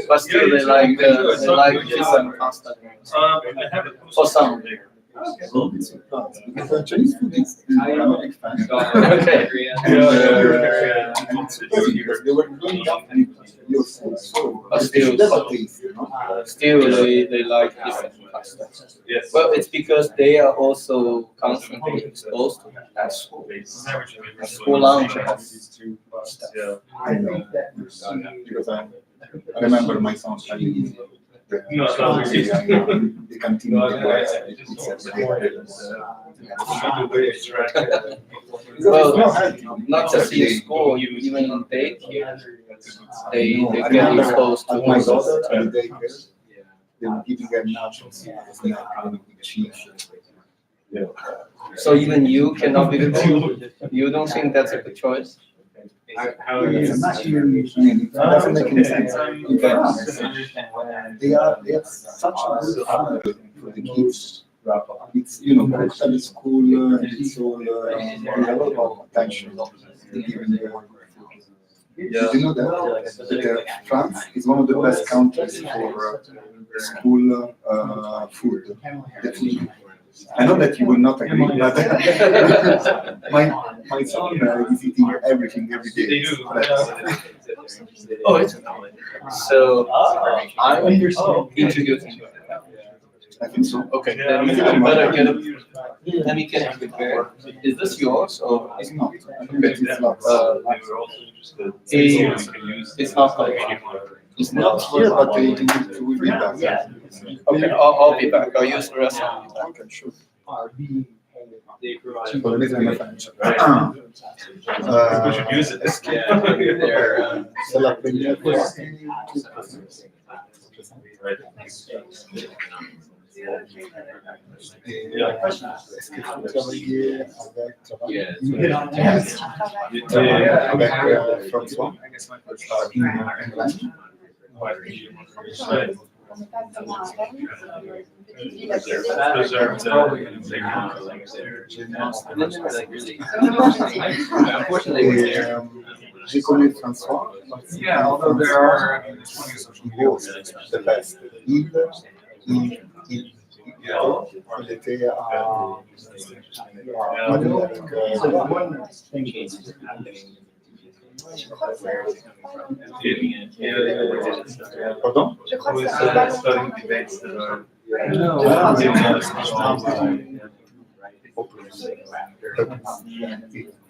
O: But still they like pizza and pasta. For some.
M: Because Chinese food is I'm a big fan.
O: Okay.
M: Because they were growing up with your food, so
O: But
M: they should have a
O: still,
M: taste, you know?
O: still they like pizza and pasta. Well, it's because they are also constantly exposed to it at school. At school lunch.
M: I know, because I remember my son telling me the canteen
O: Well, not just in school, even in daycare, they get exposed to
M: my
O: those.
M: daughter at the daycare, they were giving her nachos with cheese.
O: So even you cannot be the food. You don't think that's a good choice?
M: It doesn't make any sense. In France, they are such a good food for the kids. It's, you know, cooked at the school, and it's all, they have a lot of attention given the Did you know that France is one of the best countries for school food? Definitely. I know that you will not agree, but my son is eating everything every day.
L: They do.
O: Oh, it's so I'm introducing you.
M: I think so.
O: Okay, then we better get it. Let me get it prepared. Is this yours or?
M: It's not. I think that it's not.
O: It's not coming.
M: It's not here, but it will be back.
O: Okay, I'll be back. I'll use the rest of it.
M: Okay, sure.
L: They provide.
M: We should use it. C'est la première fois. Est-ce que tu travaillais avec François in England? J'ai connu François.
A: Yeah, although there are plenty of social
M: He was the best. Il était à Pardon?
N: Je crois que c'est pas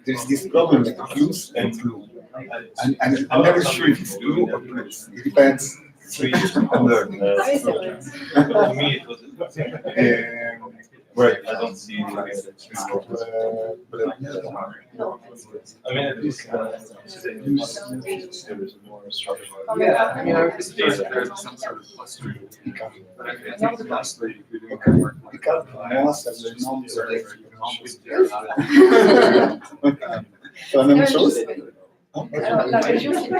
M: There's this problem with plus and blue. And I'm never sure if it's blue or plus. It depends. I'm learning.
L: To me, it was.
M: Right.
L: I don't see. I mean, at least there is more structure.
A: Yeah, I mean, I would say that there's some sort of cluster. But I think lastly, if you're doing work like
M: C'est la même chose?
N: Alors, la région qui est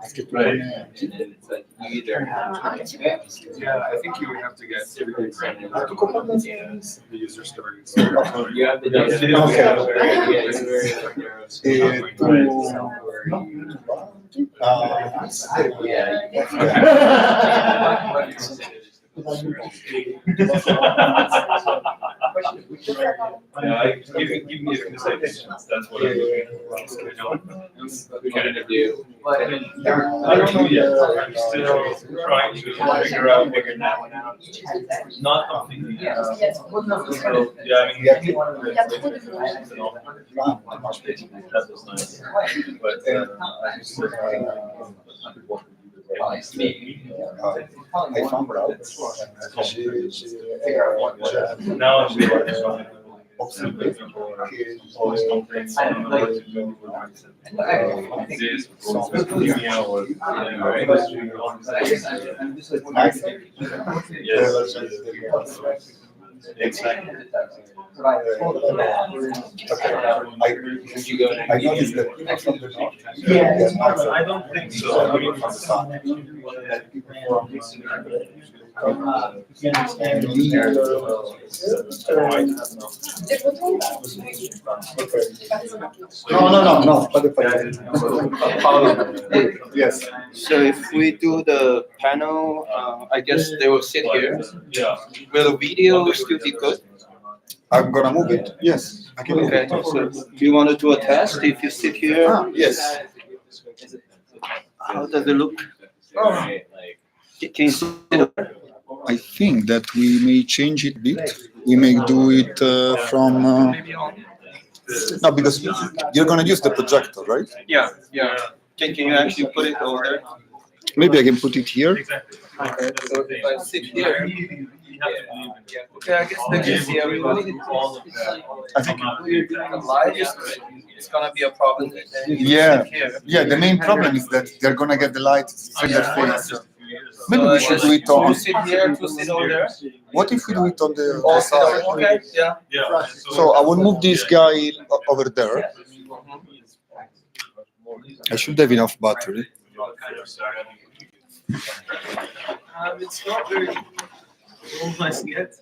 M: Est-ce que tu connais?
A: Yeah, I think you would have to get everything ready.
M: Tu comprends la
A: The user stories.
L: You have the data.
M: Et
L: Give me a conversation. That's what I'm looking for. We can interview. I don't know yet. I'm still trying to figure that one out. Not completely. So, yeah, I mean. That was nice. But
M: I found out.
L: now we are exactly.
M: I noticed that people from the north.
L: I don't think so.
M: Coming from the south. That people No. Yes.
O: So if we do the panel, I guess they will sit here.
L: Yeah.
O: Will the video still be good?
M: I'm gonna move it. Yes, I can move
O: Okay,
M: it.
O: so do you want to do a test if you sit here?
M: Yes.
O: How does it look? Can you see it?
M: I think that we may change it a bit. We may do it from. No, because you're gonna use the projector, right?
O: Yeah. Can you actually put it over there?
M: Maybe I can put it here.
O: Okay, so if I sit here. Okay, I guess they can see everybody.
M: I think.
O: The light is gonna be a problem.
M: Yeah. Yeah. The main problem is that they're gonna get the light in their face. Maybe we should do it on.
O: Two sit here, two sit over there.
M: What if we do it on the
O: All
M: side?
O: okay, yeah.
L: Yeah.
M: So I will move this guy over there. I should have enough battery.
L: It's not very organized yet.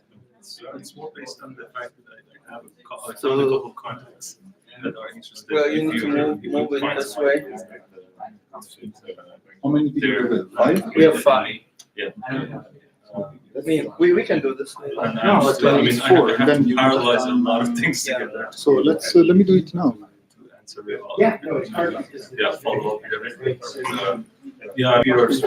L: It's more based on the fact that I have a couple of contacts that are interested.
O: Well, you need to move it this way.
M: How many people do we have? 5?
O: We have 5.
L: Yeah.
O: We can do this.
L: No,
M: but
L: I mean,
M: it's
L: I
M: 4,
L: have
M: and then
L: to
M: you-
L: parallelize a lot of things together.
M: So let me do it now.
L: To answer it all. Yeah, follow up with everything. Yeah, viewers.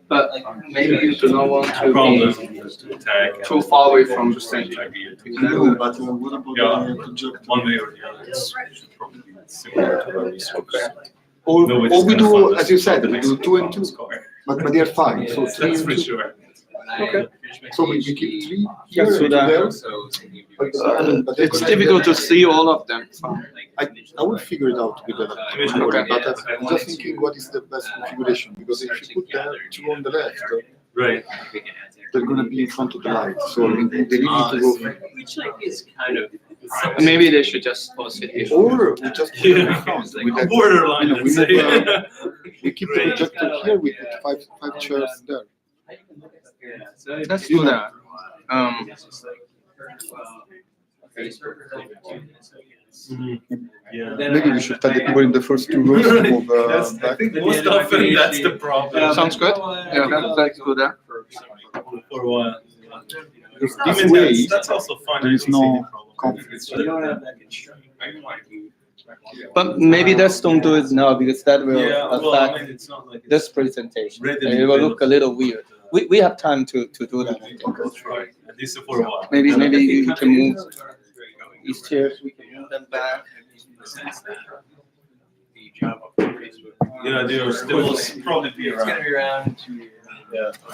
O: But maybe you do not want to be too far away from the center.
M: No, but what about
L: Yeah,
M: the projector?
L: one way or the other, it should probably be similar to our research.
M: Or we do, as you said, we do 2 and 2, but they're 5, so 3
L: That's
M: and
L: for
M: 2.
L: sure.
O: Okay.
M: So we keep 3 here,
O: Let's do
M: 3
O: that.
M: there. But
O: It's difficult to see all of them.
M: I will figure it out with the
L: Okay.
M: but I'm just thinking what is the best configuration, because if you put the 2 on the left,
L: Right.
M: they're gonna be in front of the light, so they really need to go.
L: Which like is kind of.
O: Maybe they should just all sit here.
M: Or we just put it in front. with that-
L: Borderline,
M: you know, we
L: let's
M: move,
L: say.
M: we keep the projector here, we put five chairs there.
O: Let's do that.
L: Yeah.
M: Maybe we should tell the people in the first 2 rows to move
L: I
M: back.
L: think most often that's the problem.
O: Sounds good? Yeah, let's do that.
L: For what?
M: Because
L: I
M: this
L: mean,
M: way,
L: that's also fun.
M: there is no conflict.
O: But maybe let's don't do it now because that will
L: Yeah, well, I mean,
O: affect
L: it's not like.
O: this presentation.
L: readily
O: It will look a
L: available.
O: little weird. We have time to do that. I think.
L: We'll try, at least for a while.
O: Maybe you can move these chairs. We can move them back.
L: Yeah, they are still probably be
O: It's gonna
L: around.
O: be around.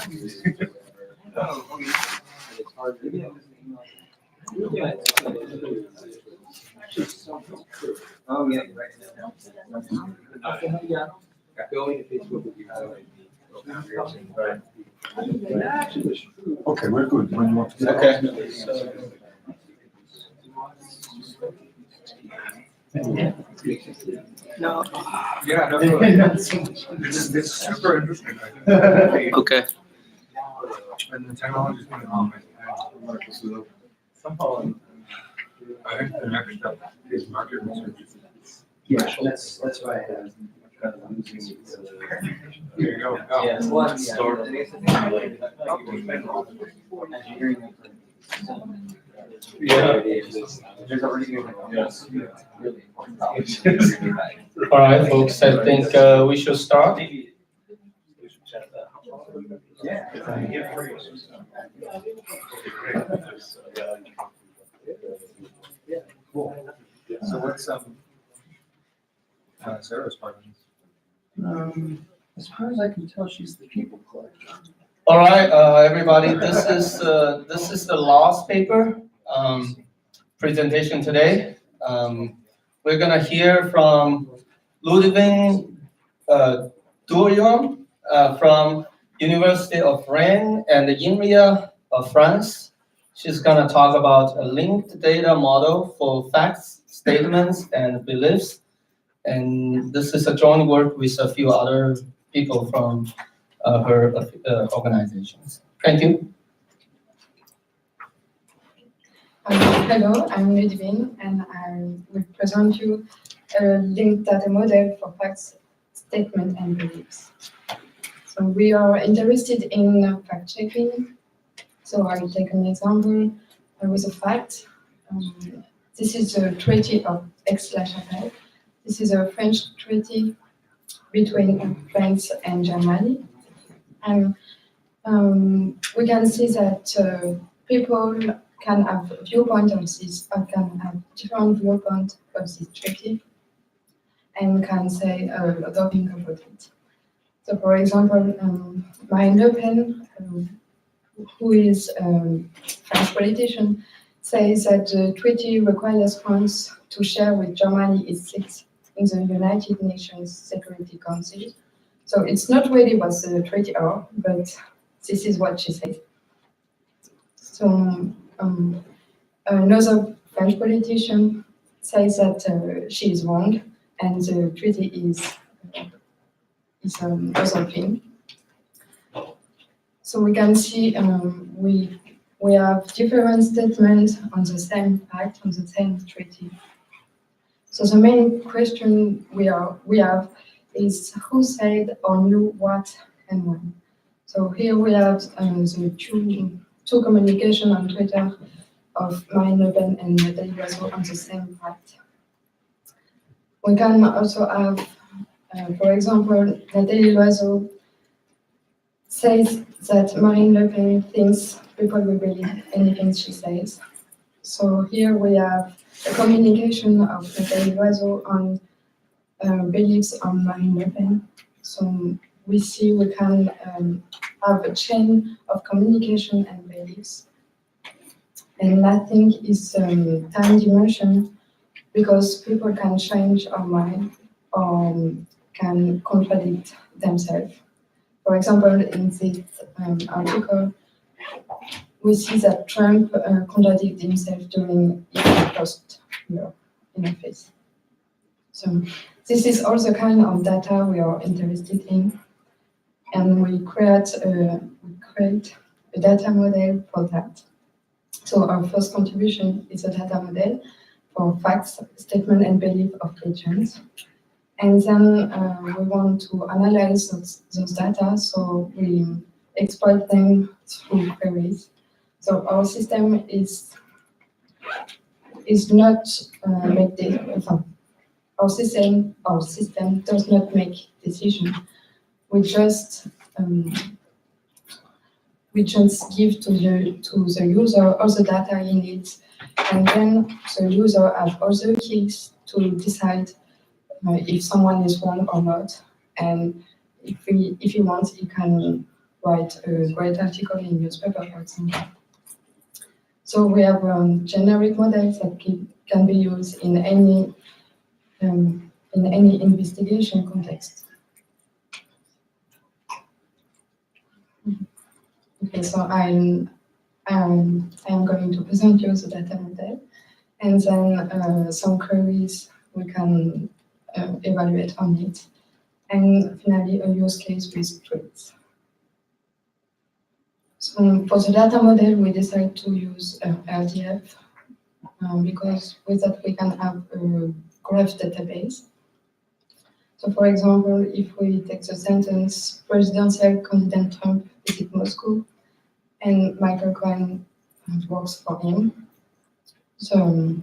M: Okay, we're good. When you want to.
O: Okay. No.
L: Yeah, no, it's super interesting.
O: Okay.
G: And the technology is going on.
L: Somehow.
G: I think the next step is market research.
I: Yeah, that's why.
G: There you go.
L: Yeah.
O: All right, folks. I think we should start.
A: So what's Sarah's part of this?
C: As far as I can tell, she's the people collector.
P: All right, everybody, this is the last paper presentation today. We're gonna hear from Ludwig Durion from University of Rennes and INRIA of France. She's gonna talk about a linked data model for facts, statements, and beliefs. And this is a joint work with a few other people from her organizations. Thank you.
N: Hello, I'm Ludwig, and I will present you a linked data model for facts, statement, and beliefs. So we are interested in fact-checking. So I'll take an example with a fact. This is the Treaty of Aix-la-Chapelle. This is a French treaty between France and Germany. And we can see that people can have viewpoint of this, or can have different viewpoint of this treaty, and can say other things about it. So, for example, Marine Le Pen, who is a French politician, says that the treaty requires France to share with Germany its seats in the United Nations Security Council. So it's not really what the treaty are, but this is what she said. So another French politician says that she is wrong, and the treaty is other thing. So we can see we have different statements on the same fact, on the same treaty. So the main question we have is who said or knew what and when. So here we have the two communication on Twitter of Marine Le Pen and Nathalie Loiseau on the same fact. We can also have, for example, Nathalie Loiseau says that Marine Le Pen thinks people will believe anything she says. So here we have a communication of Nathalie Loiseau on beliefs on Marine Le Pen. So we see we can have a chain of communication and beliefs. And nothing is time dimension, because people can change our mind or can contradict themselves. For example, in this article, we see that Trump contradicted himself during his first year in office. So this is also kind of data we are interested in, and we create a data model for that. So our first contribution is a data model for facts, statement, and belief of agents. And then we want to analyze those data, so we exploit them through queries. So our system is not make this. Our system does not make decisions. We just give to the user all the data he needs, and then the user has all the keys to decide if someone is wrong or not. And if he wants, he can write a great article in newspaper, for example. So we have generic models that can be used in any investigation context. Okay, so I am going to present you the data model, and then some queries we can evaluate on it, and finally a use case with tweets. So for the data model, we decided to use RDF because with that we can have a graph database. So for example, if we take the sentence, presidential candidate Trump visit Moscow, and Michael Cohen works for him. So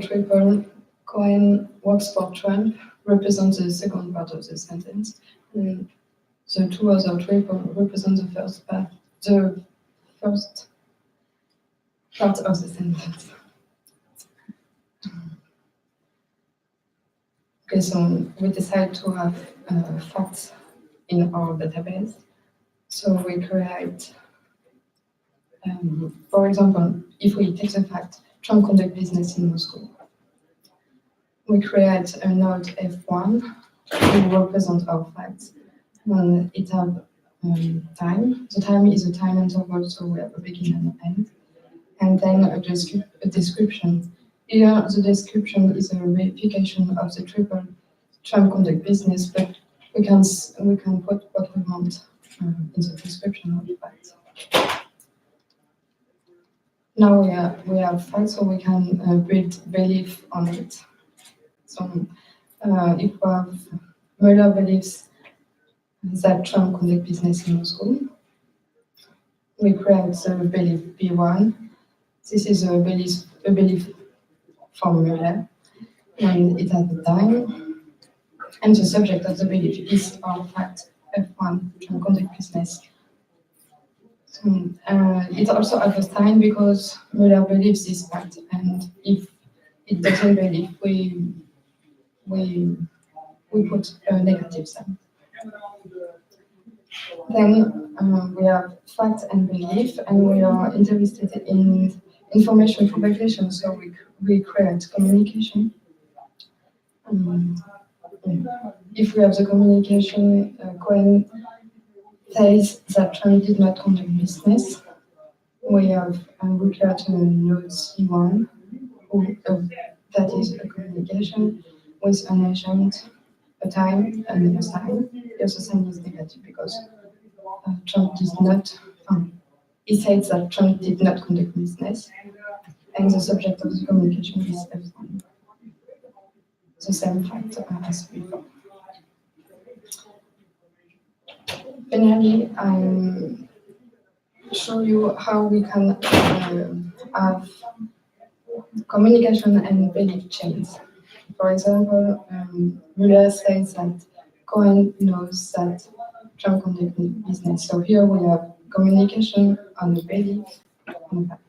N: triple Cohen works for Trump represents the second part of the sentence. And The two other triple represent the first part of the sentence. Okay, so we decide to have facts in our database. So we create, for example, if we take the fact, Trump conduct business in Moscow. We create a node F1 to represent our facts. And it has time. The time is a time interval, so we have a beginning and an end. And then a description. Here, the description is a verification of the triple Trump conduct business, but we can put what we want in the description of the facts. Now we have facts, so we can build belief on it. So if we have Mueller believes that Trump conduct business in Moscow, we create the belief B1. This is a belief from Mueller, and it has the time, and the subject of the belief is our fact F1, Trump conduct business. So, it also has a sign because Mueller believes this fact, and if it doesn't believe, we put a negative sign. Then we have fact and belief, and we are interested in information propagation, so we create communication. If we have the communication, Cohen says that Trump did not conduct business. We create a node C1, that is a communication with an agent, a time, and a sign. The other sign is negative because Trump did not. He said that Trump did not conduct business, and the subject of the communication is F1. The same fact as before. Finally, I'll show you how we can have communication and belief chains. For example, Mueller says that Cohen knows that Trump conducted business. So here we have communication on the belief and fact.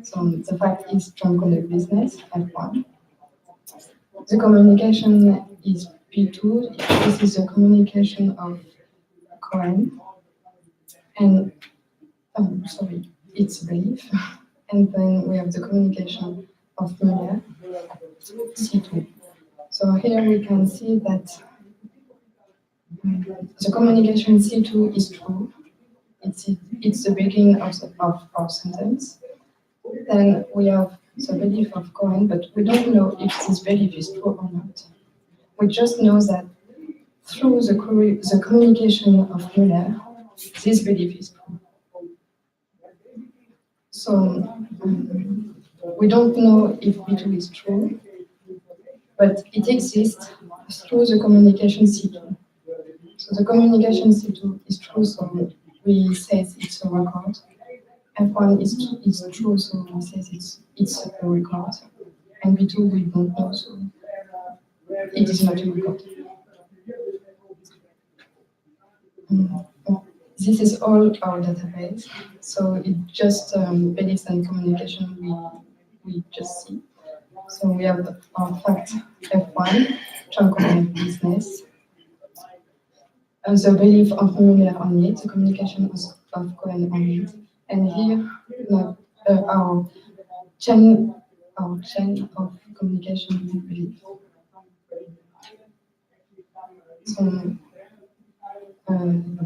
N: So the fact is Trump conducted business, F1. The communication is P2. This is the communication of Cohen. And, it's belief. And then we have the communication of Mueller, C2. So here we can see that the communication C2 is true. It's the beginning of our sentence. Then we have the belief of Cohen, but we don't know if this belief is true or not. We just know that through the communication of Mueller, this belief is true. So we don't know if B2 is true, but it exists through the communication C2. So the communication C2 is true, so we say it's a record. F1 is true, so we say it's a record. And B2 we don't know, so it is not a record. This is all our database. So it just beliefs and communication we just see. So we have our fact F1, Trump conduct business. The belief of Mueller on it, the communication of Cohen on it. And here our chain of communication and belief. So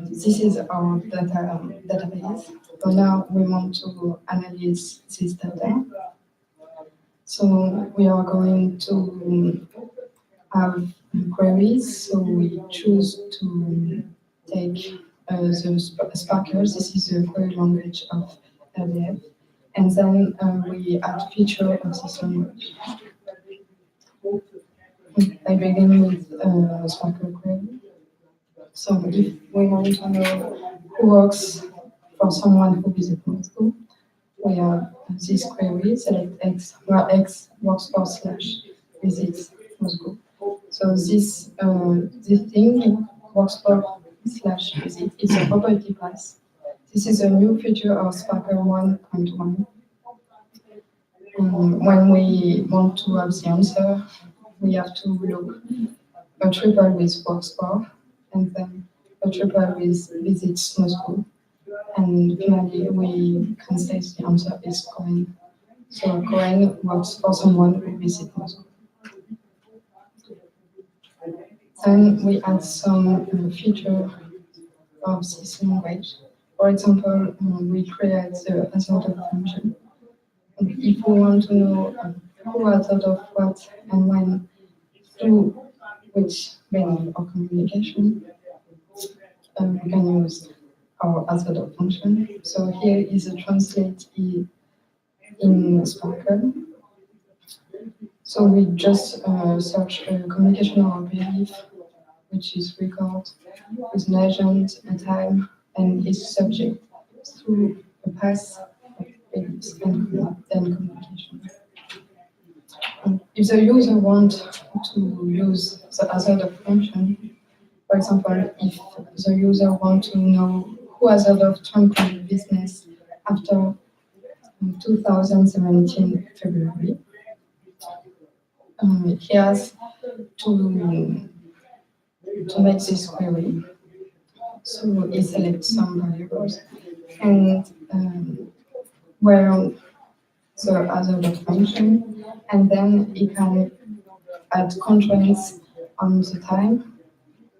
N: this is our database. So now we want to analyze this data. So we are going to have queries. So we choose to take the Sparkle. This is the query language of LDF. And then we add feature of this language. I begin with Sparkle query. So if we want to know who works for someone who visits Moscow, we have this query, select X, where X works for / visits Moscow. So this thing works for visit. It's a property class. This is a new feature of Sparkle 1.1. When we want to have the answer, we have to look a triple with works for, and then a triple with visits Moscow. And finally, we can say the answer is Cohen. So Cohen works for someone who visits Moscow. Then we add some feature of this language. For example, we create the assorted function. If we want to know who has thought of what and when through which vein of communication, we can use our assorted function. So here is a translate in Sparkle. So we just search a communication or belief, which is record with an agent, a time, and its subject through a path of beliefs and then communication. If the user wants to use the assorted function, for example, if the user wants to know who has heard of Trump business after 2017 February, he has to make this query. So he selects some variables and where the other function, and then he can add constraints on the time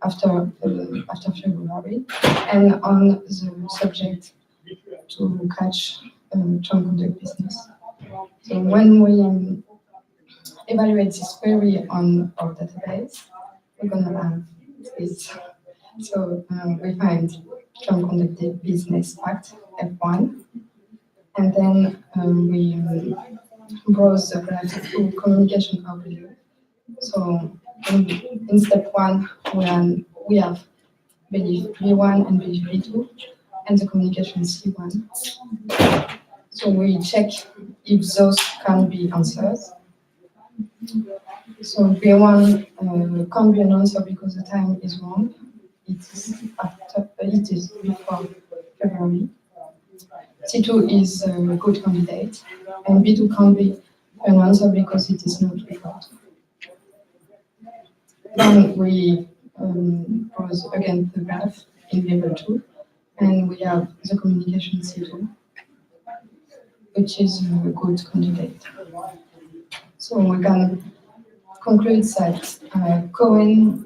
N: after February and on the subject to catch Trump conduct business. So when we evaluate this query on our database, we're going to have this. So we find Trump conducted business fact F1, and then we browse the graph through communication overview. So in step 1, we have belief B1 and belief B2, and the communication C1. So we check if those can be answers. So B1 can't be an answer because the time is wrong. It is before February. C2 is a good candidate, and B2 can't be an answer because it is not record. Then we browse again the graph in level 2, and we have the communication C2, which is a good candidate. So we can conclude that Cohen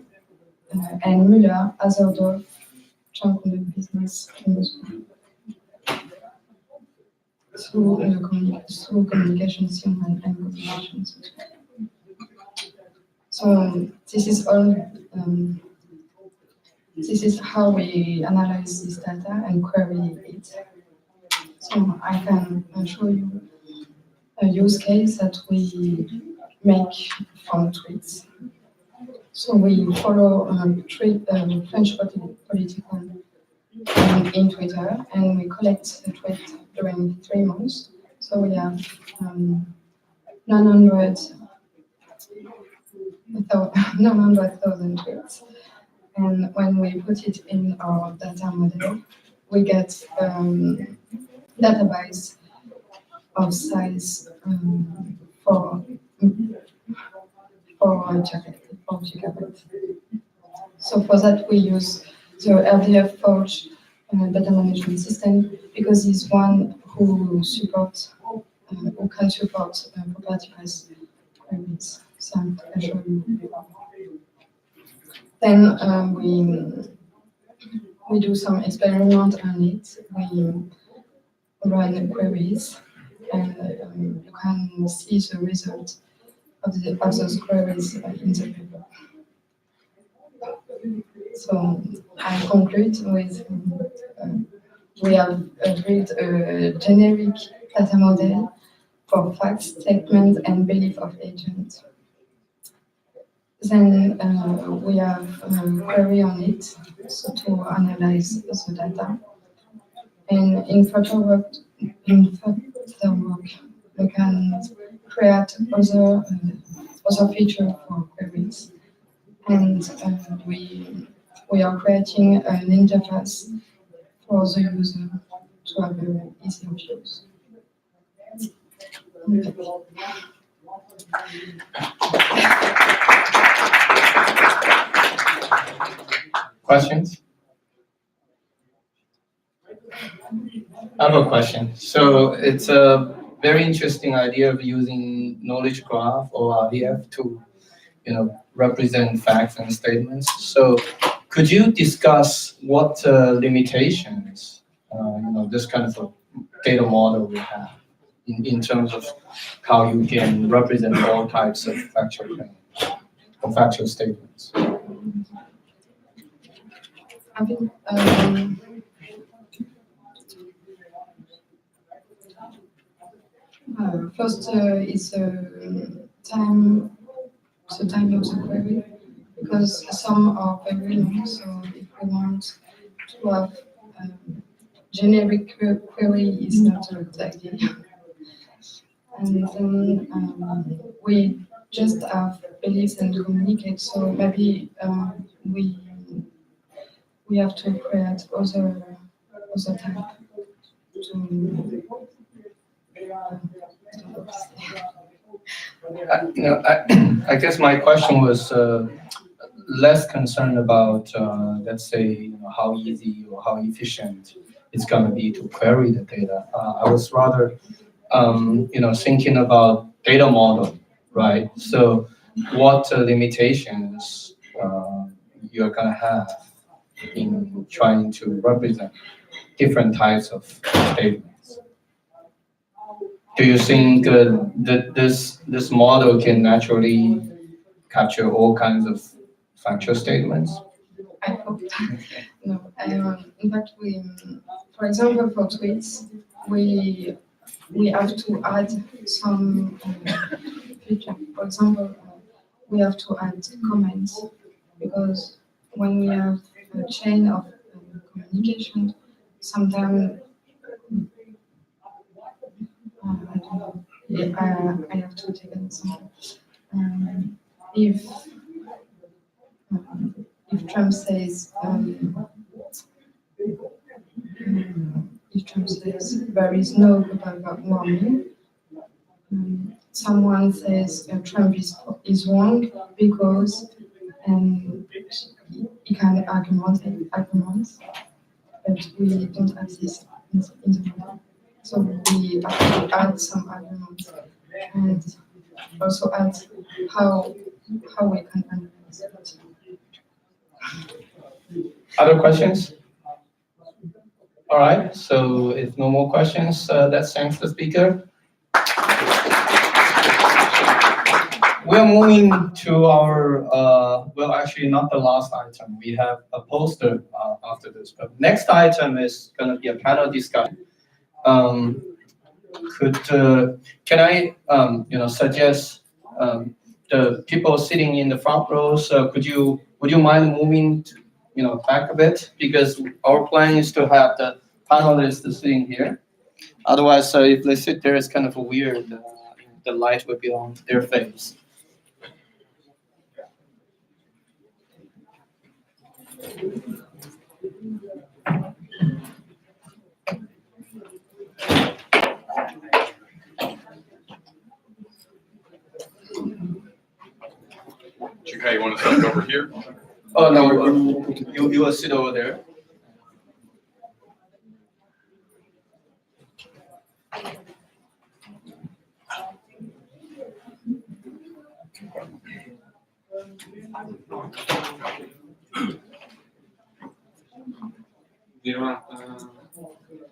N: and Müller as order Trump conduct business in Moscow through communication C1 and communication C2. So this is all. This is how we analyze this data and query it. So I can show you a use case that we make from tweets. So we follow French political in Twitter, and we collect the tweet during 3 months. So we have 900,000 tweets. And when we put it in our data model, we get database of size 4 gigabytes. So for that, we use the RDF Forge data management system because it's one who can support property price queries. So I'll show you. Then we do some experiment on it. We run queries, and you can see the result of those queries in the paper. So I conclude with we have built a generic data model for facts, statement, and belief of agent. Then we have a query on it so to analyze the data. And in further work, we can create other features for queries. And we we are creating an interface for the user to have very easy of use.
P: Questions? I have a question. So it's a very interesting idea of using knowledge graph or RDF to, represent facts and statements. So could you discuss what limitations, this kind of data model will have in terms of how you can represent all types of factual claims or factual statements?
N: I think first is time, the time of the query, because some are very long. So if we want to have generic query, is not a good idea. And then we just have beliefs and communicate. So maybe we have to create other type to.
P: I guess my question was less concerned about, let's say, how easy or how efficient it's going to be to query the data. I was rather, thinking about data model, right? So, what limitations you're going to have in trying to represent different types of statements? Do you think that this model can naturally capture all kinds of factual statements?
N: I hope no. In fact, for example, for tweets, we have to add some feature. For example, we have to add comments because when we have a chain of communication, sometimes I don't know. I have to take an example. If Trump says there is no global warming, someone says Trump is wrong because he can argument, but we don't have this in the model. So we have to add some arguments and also add how we can analyze it.
P: Other questions? All right, so if no more questions, let's thank the speaker. We're moving to our, well, actually not the last item. We have a poster after this, but next item is going to be a panel discussion. Can I, suggest the people sitting in the front rows, would you mind moving, back a bit? Because our plan is to have the panelists sitting here. Otherwise, if they sit there, it's kind of weird. The light would be on their face.
A: Chika, you want to start over here?
P: Oh, no, you will sit over there.
A: Do you want,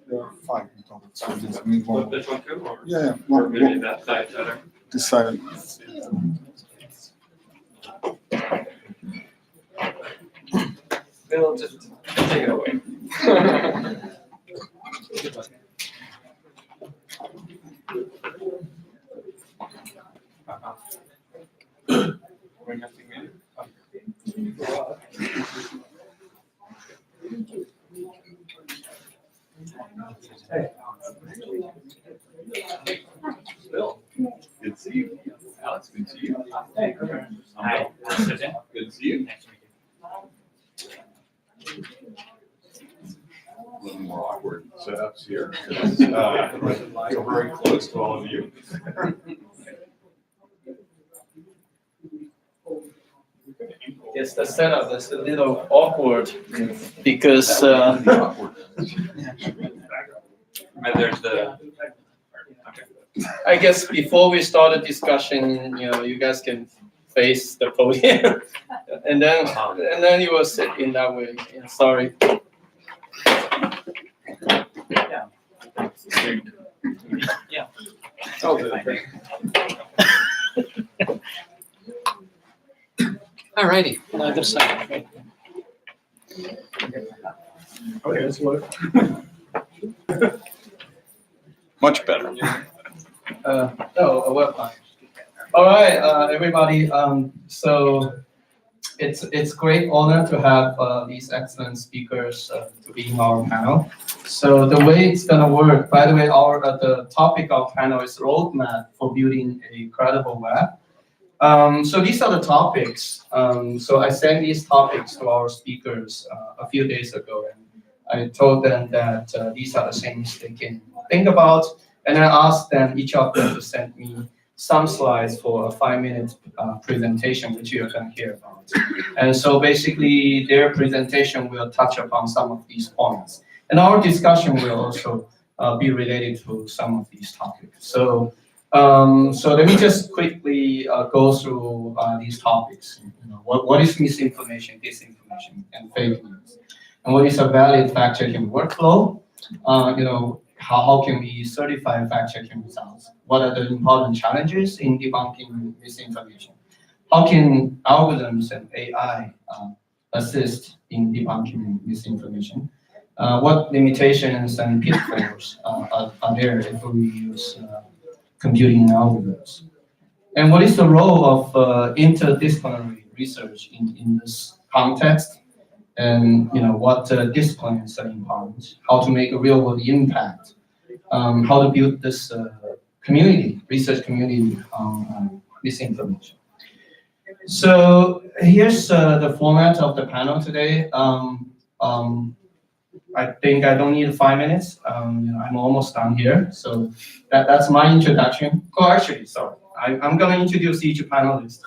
M: There are 5 in total, so just need
A: flip
M: one.
A: this one too? Or
M: Yeah,
A: or maybe that side better?
M: This side.
A: Bill, just take it away. We're nothing in. Bill, good to see you. Alex, good to see you.
F: Hi.
A: Good to see you.
L: Feel very close to all of you.
P: Yes, the setup is a little awkward because
L: And there's the.
P: I guess before we start the discussion, you guys can face the podium, and then you will sit in that way. Yeah, sorry.
F: Yeah.
P: Oh,
E: Alrighty, on either side. Right?
L: Okay, that's what. Much better.
P: Well, all right, everybody. So it's great honor to have these excellent speakers to be in our panel. So the way it's gonna work. By the way, the topic of panel is roadmap for building a credible web. So these are the topics. So I sent these topics to our speakers a few days ago, and I told them that these are the things they can think about, and I asked them, each of them, to send me some slides for a 5-minute presentation, which you're going to hear about. And so basically, their presentation will touch upon some of these points, and our discussion will also be related to some of these topics. So let me just quickly go through these topics. What is misinformation, disinformation, and fake news? And what is a valid fact-checking workflow? How can we certify fact-checking results? What are the important challenges in debunking misinformation? How can algorithms and AI assist in debunking misinformation? What limitations and pitfalls are there if we use computing algorithms? And what is the role of interdisciplinary research in this context? And what disciplines are important? How to make a real-world impact? How to build this research community on misinformation. So here's the format of the panel today. I think I don't need 5 minutes. I'm almost done here. So that's my introduction. Oh, actually, sorry. I'm going to introduce each panelist.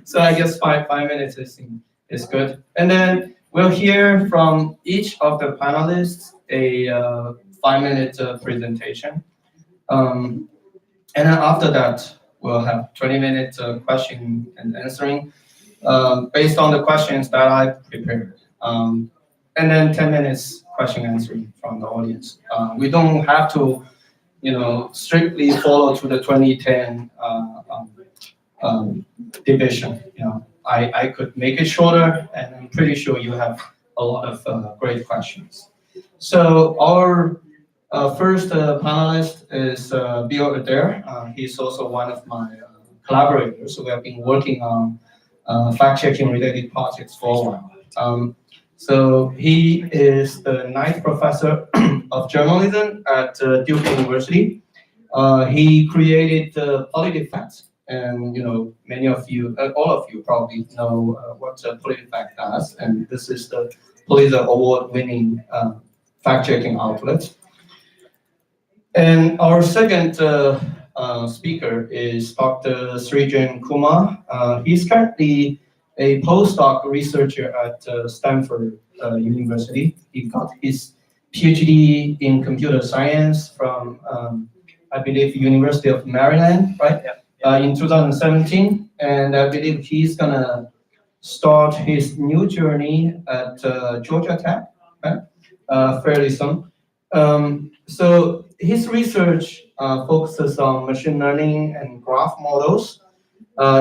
P: So I guess five minutes is good. And then we'll hear from each of the panelists a 5-minute presentation. And then after that, we'll have 20-minute question and answering based on the questions that I prepared. And then 10 minutes question answering from the audience. We don't have to, strictly follow to the 2010 division. I could make it shorter, and I'm pretty sure you have a lot of great questions. So our first panelist is Bill Adair. He's also one of my collaborators. So we have been working on fact-checking related projects for a while. So he is the ninth professor of journalism at Duke University. He created PolitiFact, and many of you, all of you probably know what PolitiFact does, and this is the Pulitzer Award-winning fact-checking outlet. And our second speaker is Dr. Srijan Kumar. He's currently a postdoc researcher at Stanford University. He got his PhD in computer science from, I believe, University of Maryland, right? Yeah. In 2017, and I believe he's gonna start his new journey at Georgia Tech, right? Fairly soon. So his research focuses on machine learning and graph models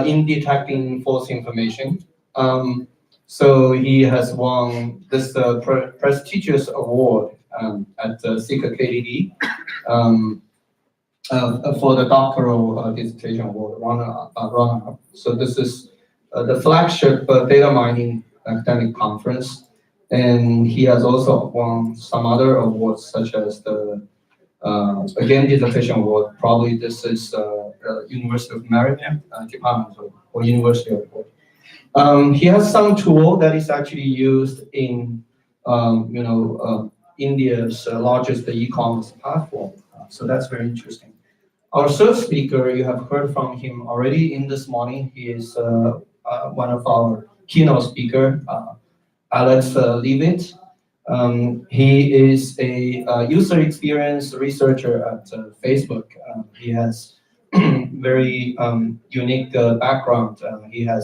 P: in detecting false information. So he has won this prestigious award at CKKDD for the doctoral dissertation award runner-up. So this is the flagship data mining academic conference, and he has also won some other awards, such as the again dissertation award. Probably this is University of Maryland Department or University of. He has some tool that is actually used in India's largest e-commerce platform. So that's very interesting. Our third speaker, you have heard from him already in this morning. He is one of our keynote speaker, Alex Leavitt. He is a user experience researcher at Facebook. He has very unique background. He had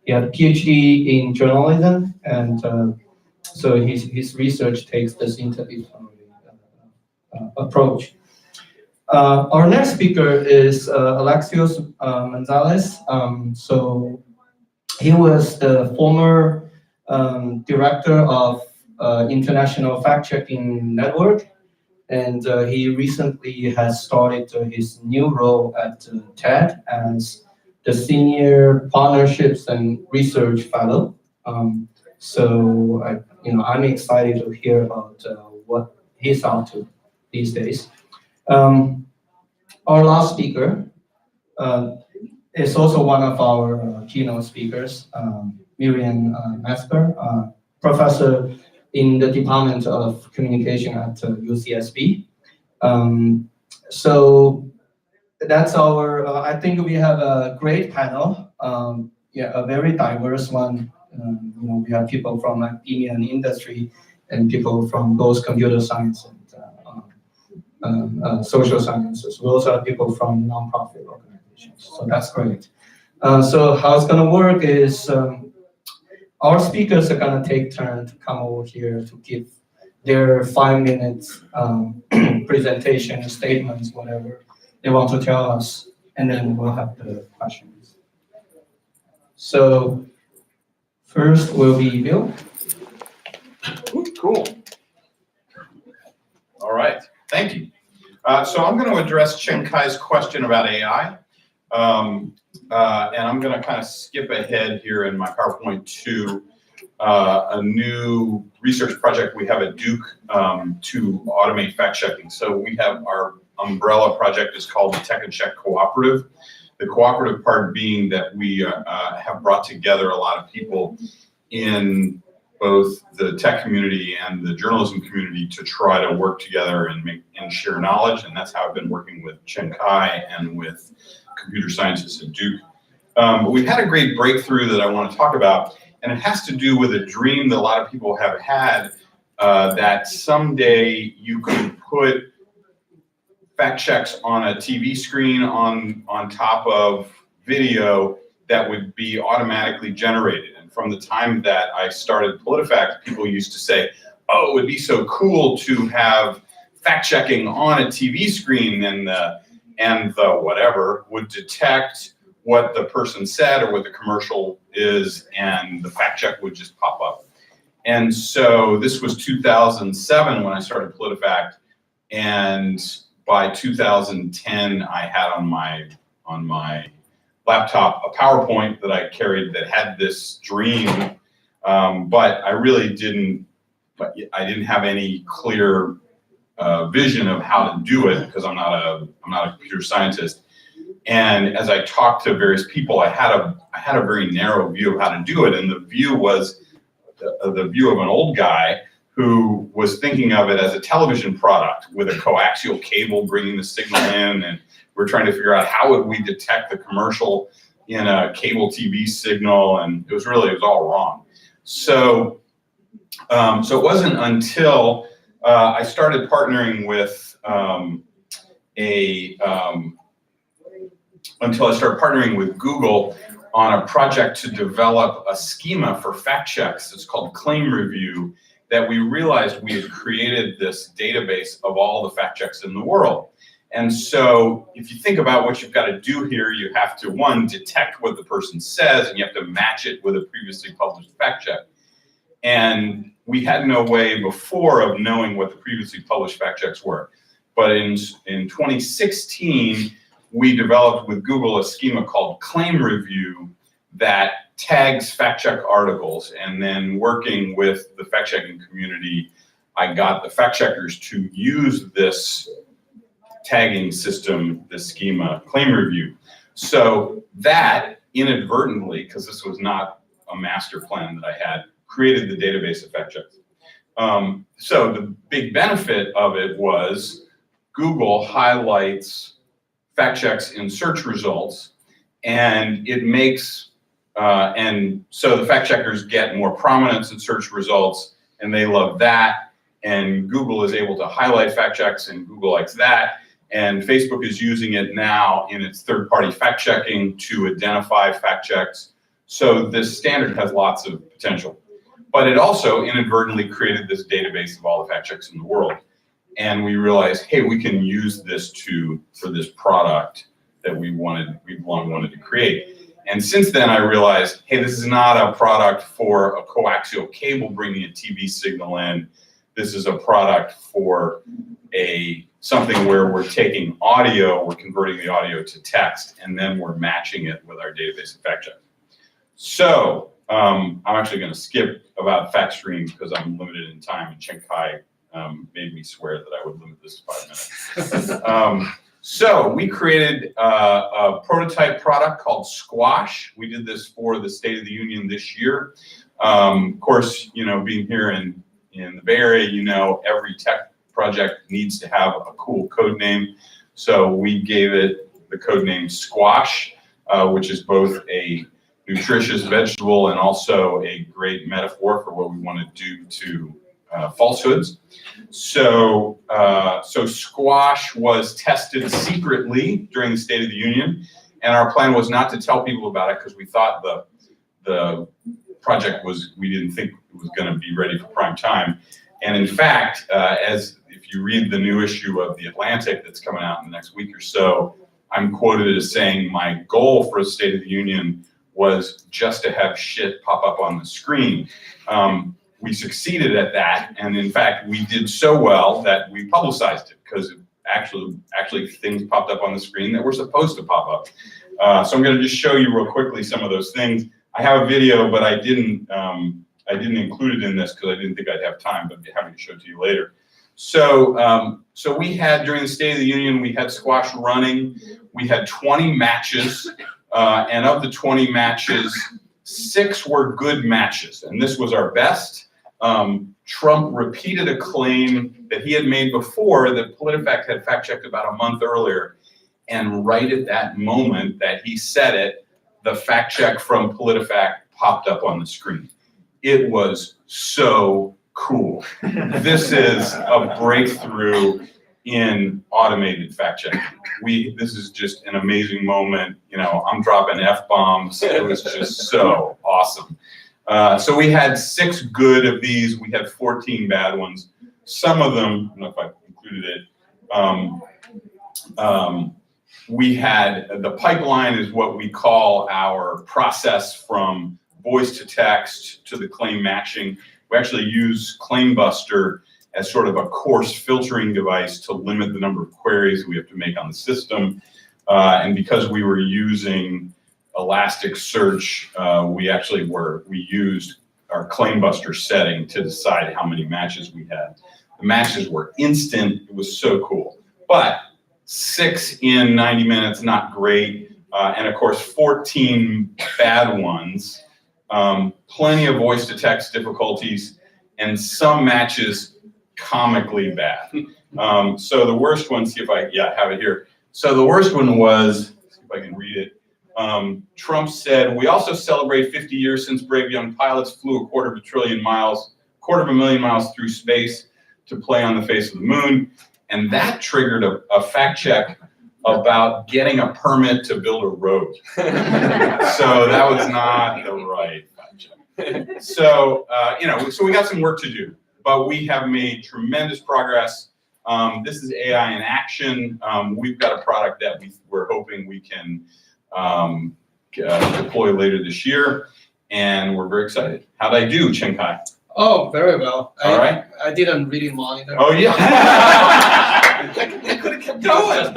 P: a PhD in journalism, and so his research takes this interdisciplinary approach. Our next speaker is Alexios Manzales. So he was the former director of International Fact-Checking Network, and he recently has started his new role at TED as the Senior Partnerships and Research Fellow. So I'm excited to hear about what he's up to these days. Our last speaker is also one of our keynote speakers, Miriam Metzger, professor in the Department of Communication at UCSB. So that's our, I think we have a great panel, a very diverse one. We have people from academia and industry and people from both computer science and social sciences. We also have people from nonprofit organizations, so that's great. So how it's gonna work is our speakers are gonna take turn to come over here to give their 5 minutes presentation, statements, whatever they want to tell us, and then we'll have the questions. So first will be Bill.
Q: Cool. All right, thank you. So I'm going to address Chen Kai's question about AI. And I'm going to kind of skip ahead here in my PowerPoint to a new research project we have at Duke to automate fact checking. So we have our umbrella project is called the Tech and Check Cooperative. The cooperative part being that we have brought together a lot of people in both the tech community and the journalism community to try to work together and share knowledge. And that's how I've been working with Chen Kai and with computer scientists at Duke. But we've had a great breakthrough that I want to talk about, and it has to do with a dream that a lot of people have had, that someday you could put fact checks on a TV screen on top of video that would be automatically generated. And from the time that I started PolitiFact, people used to say, oh, it would be so cool to have fact checking on a TV screen, and the whatever would detect what the person said or what the commercial is, and the fact check would just pop up. And so this was 2007 when I started PolitiFact, and by 2010 I had on my laptop a PowerPoint that I carried that had this dream, but I really didn't have any clear vision of how to do it because I'm not a computer scientist. And as I talked to various people, I had a very narrow view of how to do it, and the view was the view of an old guy who was thinking of it as a television product with a coaxial cable bringing the signal in, and we're trying to figure out how would we detect the commercial in a cable TV signal, and it was all wrong. So, so it wasn't until I started partnering with Google on a project to develop a schema for fact checks. It's called Claim Review, that we realized we had created this database of all the fact checks in the world. And so if you think about what you've got to do here, you have to, one, detect what the person says, and you have to match it with a previously published fact check. And we had no way before of knowing what the previously published fact checks were. But in 2016, we developed with Google a schema called Claim Review that tags fact check articles. And then working with the fact checking community, I got the fact checkers to use this tagging system, this schema, Claim Review. So that inadvertently, because this was not a master plan that I had, created the database of fact checks. So the big benefit of it was Google highlights fact checks in search results, and it makes, and so the fact checkers get more prominence in search results, and they love that. And Google is able to highlight fact checks, and Google likes that. And Facebook is using it now in its third-party fact checking to identify fact checks. So this standard has lots of potential. But it also inadvertently created this database of all the fact checks in the world. And we realized, hey, we can use this for this product that we've long wanted to create. And since then I realized, hey, this is not a product for a coaxial cable bringing a TV signal in. This is a product for something where we're taking audio, we're converting the audio to text, and then we're matching it with our database of fact checks. So I'm actually going to skip about fact stream because I'm limited in time, and Chen Kai made me swear that I would limit this to 5 minutes. So we created a prototype product called Squash. We did this for the State of the Union this year. Of course, being here in the Bay Area, every tech project needs to have a cool code name. So we gave it the code name Squash, which is both a nutritious vegetable and also a great metaphor for what we want to do to falsehoods. So Squash was tested secretly during the State of the Union, and our plan was not to tell people about it because we thought the project we didn't think it was going to be ready for prime time. And in fact, if you read the new issue of The Atlantic that's coming out in the next week or so, I'm quoted as saying my goal for a State of the Union was just to have shit pop up on the screen. We succeeded at that, and in fact, we did so well that we publicized it because actually things popped up on the screen that were supposed to pop up. So I'm going to just show you real quickly some of those things. I have a video, but I didn't include it in this because I didn't think I'd have time, but I'd be happy to show it to you later. So we had, during the State of the Union, we had Squash running. We had 20 matches, and of the 20 matches, 6 were good matches, and this was our best. Trump repeated a claim that he had made before that PolitiFact had fact-checked about a month earlier, and right at that moment that he said it, the fact check from PolitiFact popped up on the screen. It was so cool. This is a breakthrough in automated fact checking. This is just an amazing moment. I'm dropping F-bombs. It was just so awesome. So we had 6 good of these. We had 14 bad ones. Some of them, I don't know if I included it, we had, the pipeline is what we call our process from voice to text to the claim matching. We actually use ClaimBuster as sort of a coarse filtering device to limit the number of queries we have to make on the system. And because we were using Elasticsearch, we used our ClaimBuster setting to decide how many matches we had. The matches were instant. It was so cool. But 6 in 90 minutes, not great. And of course, 14 bad ones. Plenty of voice to text difficulties, and some matches comically bad. So the worst one, see if I have it here. So the worst one was, see if I can read it. Trump said, "We also celebrate 50 years since brave young pilots flew a quarter of a million miles through space to play on the face of the moon." And that triggered a fact check about getting a permit to build a road. So that was not the right fact check. So, so we got some work to do, but we have made tremendous progress. This is AI in action. We've got a product that we're hoping we can deploy later this year, and we're very excited. How'd I do, Chen Kai?
E: Oh, very well.
Q: All right.
E: I didn't really monitor.
Q: Oh, yeah.
E: I could have kept going.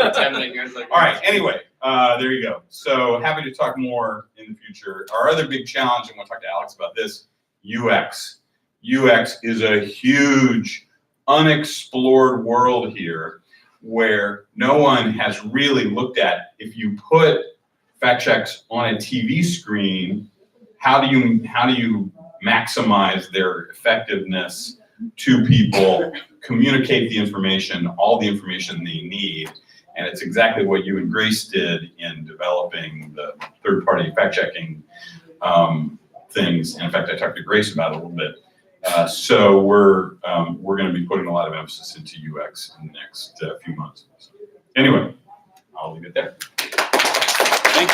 Q: All right, anyway, there you go. So happy to talk more in the future. Our other big challenge, and we'll talk to Alex about this, UX. UX is a huge unexplored world here where no one has really looked at. If you put fact checks on a TV screen, how do you maximize their effectiveness to people, communicate the information, all the information they need. And it's exactly what you and Grace did in developing the third-party fact-checking things. And in fact, I talked to Grace about it a little bit. So we're going to be putting a lot of emphasis into UX in the next few months. So anyway, I'll leave it there.
E: Thanks.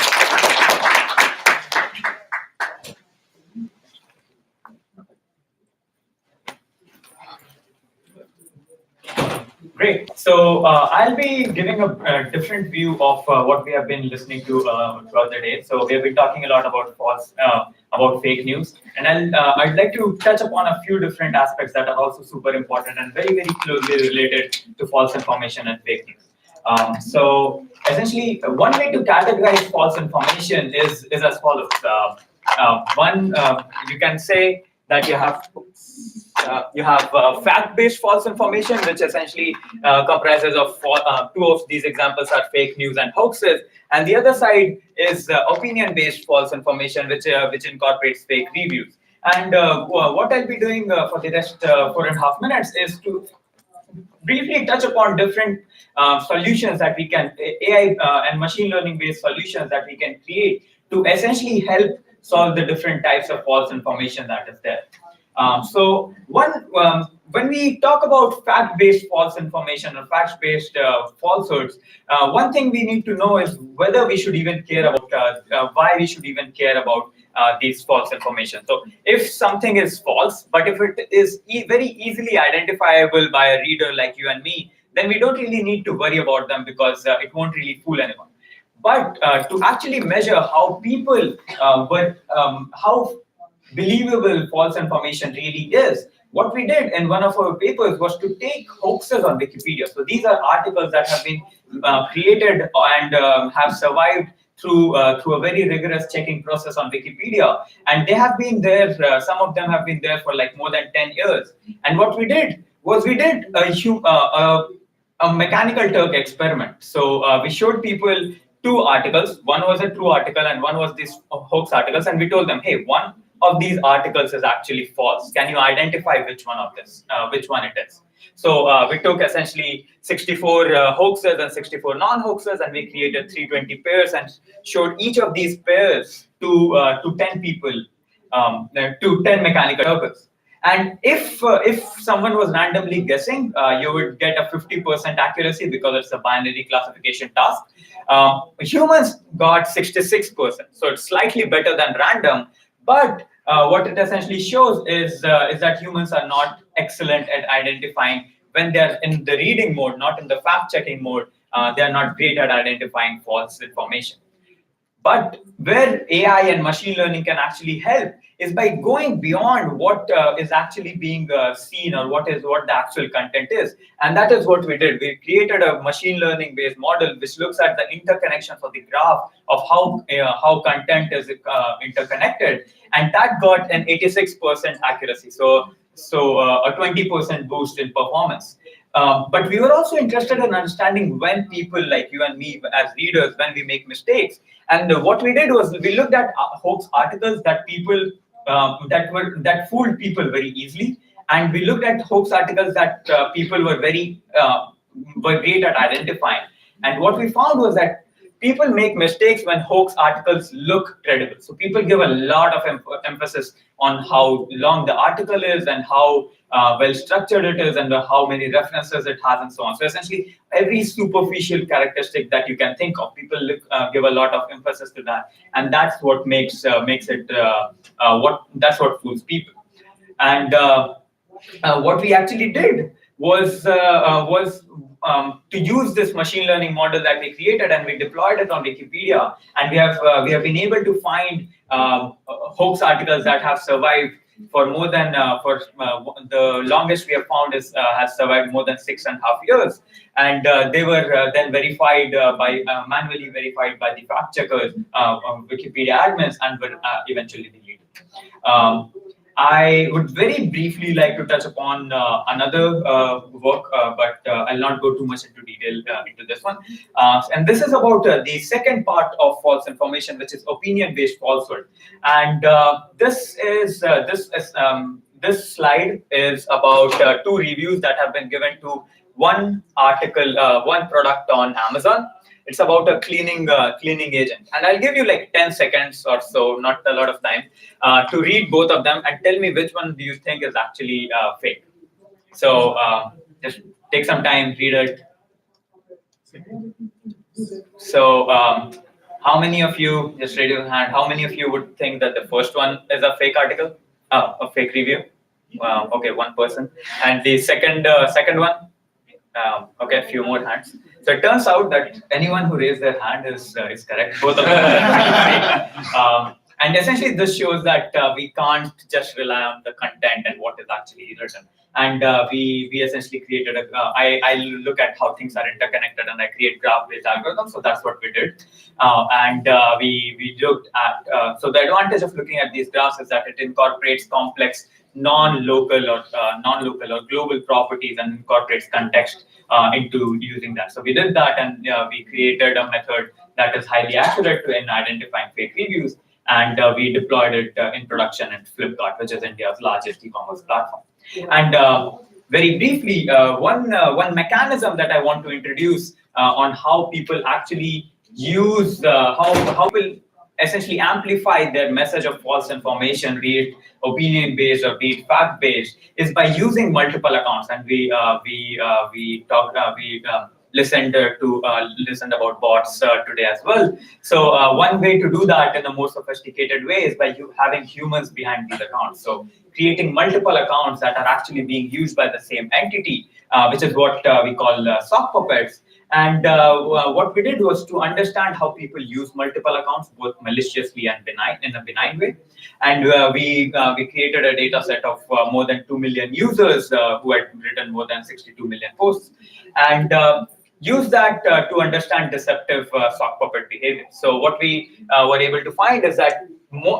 F: Great. So I'll be giving a different view of what we have been listening to throughout the day. So we have been talking a lot about about fake news, and I'd like to touch upon a few different aspects that are also super important and very, very closely related to false information and fake news. So essentially, one way to categorize false information is as follows. You can say that you have fact-based false information, which essentially comprises of two of these examples are fake news and hoaxes, and the other side is opinion-based false information, which incorporates fake reviews. And what I'll be doing for the next 4.5 minutes is to briefly touch upon different solutions that we can, AI and machine learning-based solutions that we can create to essentially help solve the different types of false information that is there. When we talk about fact-based false information or fact-based falsehoods, one thing we need to know is whether we should even care about, why we should even care about these false information. So if something is false, but if it is very easily identifiable by a reader like you and me, then we don't really need to worry about them because it won't really fool anyone. But to actually measure how people, how believable false information really is, what we did in one of our papers was to take hoaxes on Wikipedia. So these are articles that have been created and have survived through a very rigorous checking process on Wikipedia, and they have been there. Some of them have been there for like more than 10 years. And what we did was we did a mechanical Turk experiment. So we showed people two articles. One was a true article, and one was these hoax articles. And we told them, hey, one of these articles is actually false. Can you identify which one it is? So we took essentially 64 hoaxes and 64 non-hoaxes, and we created 320 pairs and showed each of these pairs to 10 people, to 10 mechanical Turks. And if someone was randomly guessing, you would get a 50% accuracy because it's a binary classification task. Humans got 66%, so it's slightly better than random. But what it essentially shows is that humans are not excellent at identifying when they're in the reading mode, not in the fact-checking mode. They're not great at identifying false information. But where AI and machine learning can actually help is by going beyond what is actually being seen or what the actual content is. And that is what we did. We created a machine learning based model which looks at the interconnections of the graph of how content is interconnected, and that got an 86% accuracy. So a 20% boost in performance. But we were also interested in understanding when people like you and me as readers, when we make mistakes. And what we did was we looked at hoax articles that people that fooled people very easily, and we looked at hoax articles that people were great at identifying. And what we found was that people make mistakes when hoax articles look credible. So people give a lot of emphasis on how long the article is and how well structured it is and how many references it has and so on. So essentially, every superficial characteristic that you can think of, people give a lot of emphasis to that, and that's what makes it that's what fools people. And what we actually did was to use this machine learning model that we created, and we deployed it on Wikipedia, and we have been able to find hoax articles that have survived for more than the longest we have found has survived more than 6.5 years, and they were then verified manually verified by the fact checkers, Wikipedia admins, and were eventually deleted. I would very briefly like to touch upon another work, but I'll not go too much into detail into this one. And this is about the second part of false information, which is opinion-based falsehood. And this this slide is about 2 reviews that have been given to one article, one product on Amazon. It's about a cleaning agent, and I'll give you like 10 seconds or so, not a lot of time, to read both of them and tell me which one do you think is actually fake. So just take some time, read it. So how many of you, just raise your hand, how many of you would think that the first one is a fake article, a fake review? Okay, one person. And the second one? Okay, a few more hands. So it turns out that anyone who raised their hand is correct. Both of them are fake. And essentially, this shows that we can't just rely on the content and what is actually written. And we essentially created I look at how things are interconnected and I create graph-based algorithms. So that's what we did. And we looked at, so the advantage of looking at these graphs is that it incorporates complex non-local or global properties and incorporates context into using that. So we did that, and we created a method that is highly accurate in identifying fake reviews. And we deployed it in production at Flipkart, which is India's largest e-commerce platform. And very briefly, one mechanism that I want to introduce on how people actually use, how people essentially amplify their message of false information, be it opinion-based or be it fact-based, is by using multiple accounts. And we listened about bots today as well. So one way to do that in a more sophisticated way is by having humans behind these accounts. So creating multiple accounts that are actually being used by the same entity, which is what we call sock puppets. And what we did was to understand how people use multiple accounts, both maliciously and in a benign way. And we created a data set of more than 2 million users who had written more than 62 million posts. And use that to understand deceptive sock puppet behavior. So what we were able to find is that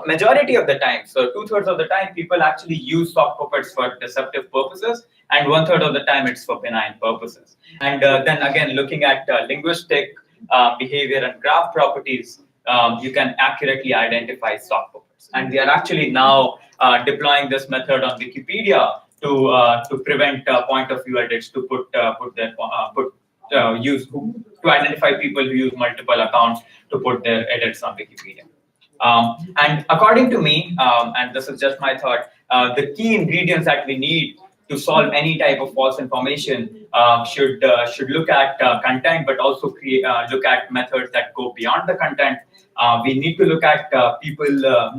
F: majority of the time, so 2/3 of the time, people actually use sock puppets for deceptive purposes, and 1/3 of the time it's for benign purposes. And then again, looking at linguistic behavior and graph properties, you can accurately identify sock puppets. And we are actually now deploying this method on Wikipedia to prevent point of view edits, to to identify people who use multiple accounts to put their edits on Wikipedia. And according to me, and this is just my thought, the key ingredients that we need to solve any type of false information should look at content, but also look at methods that go beyond the content. We need to look at people,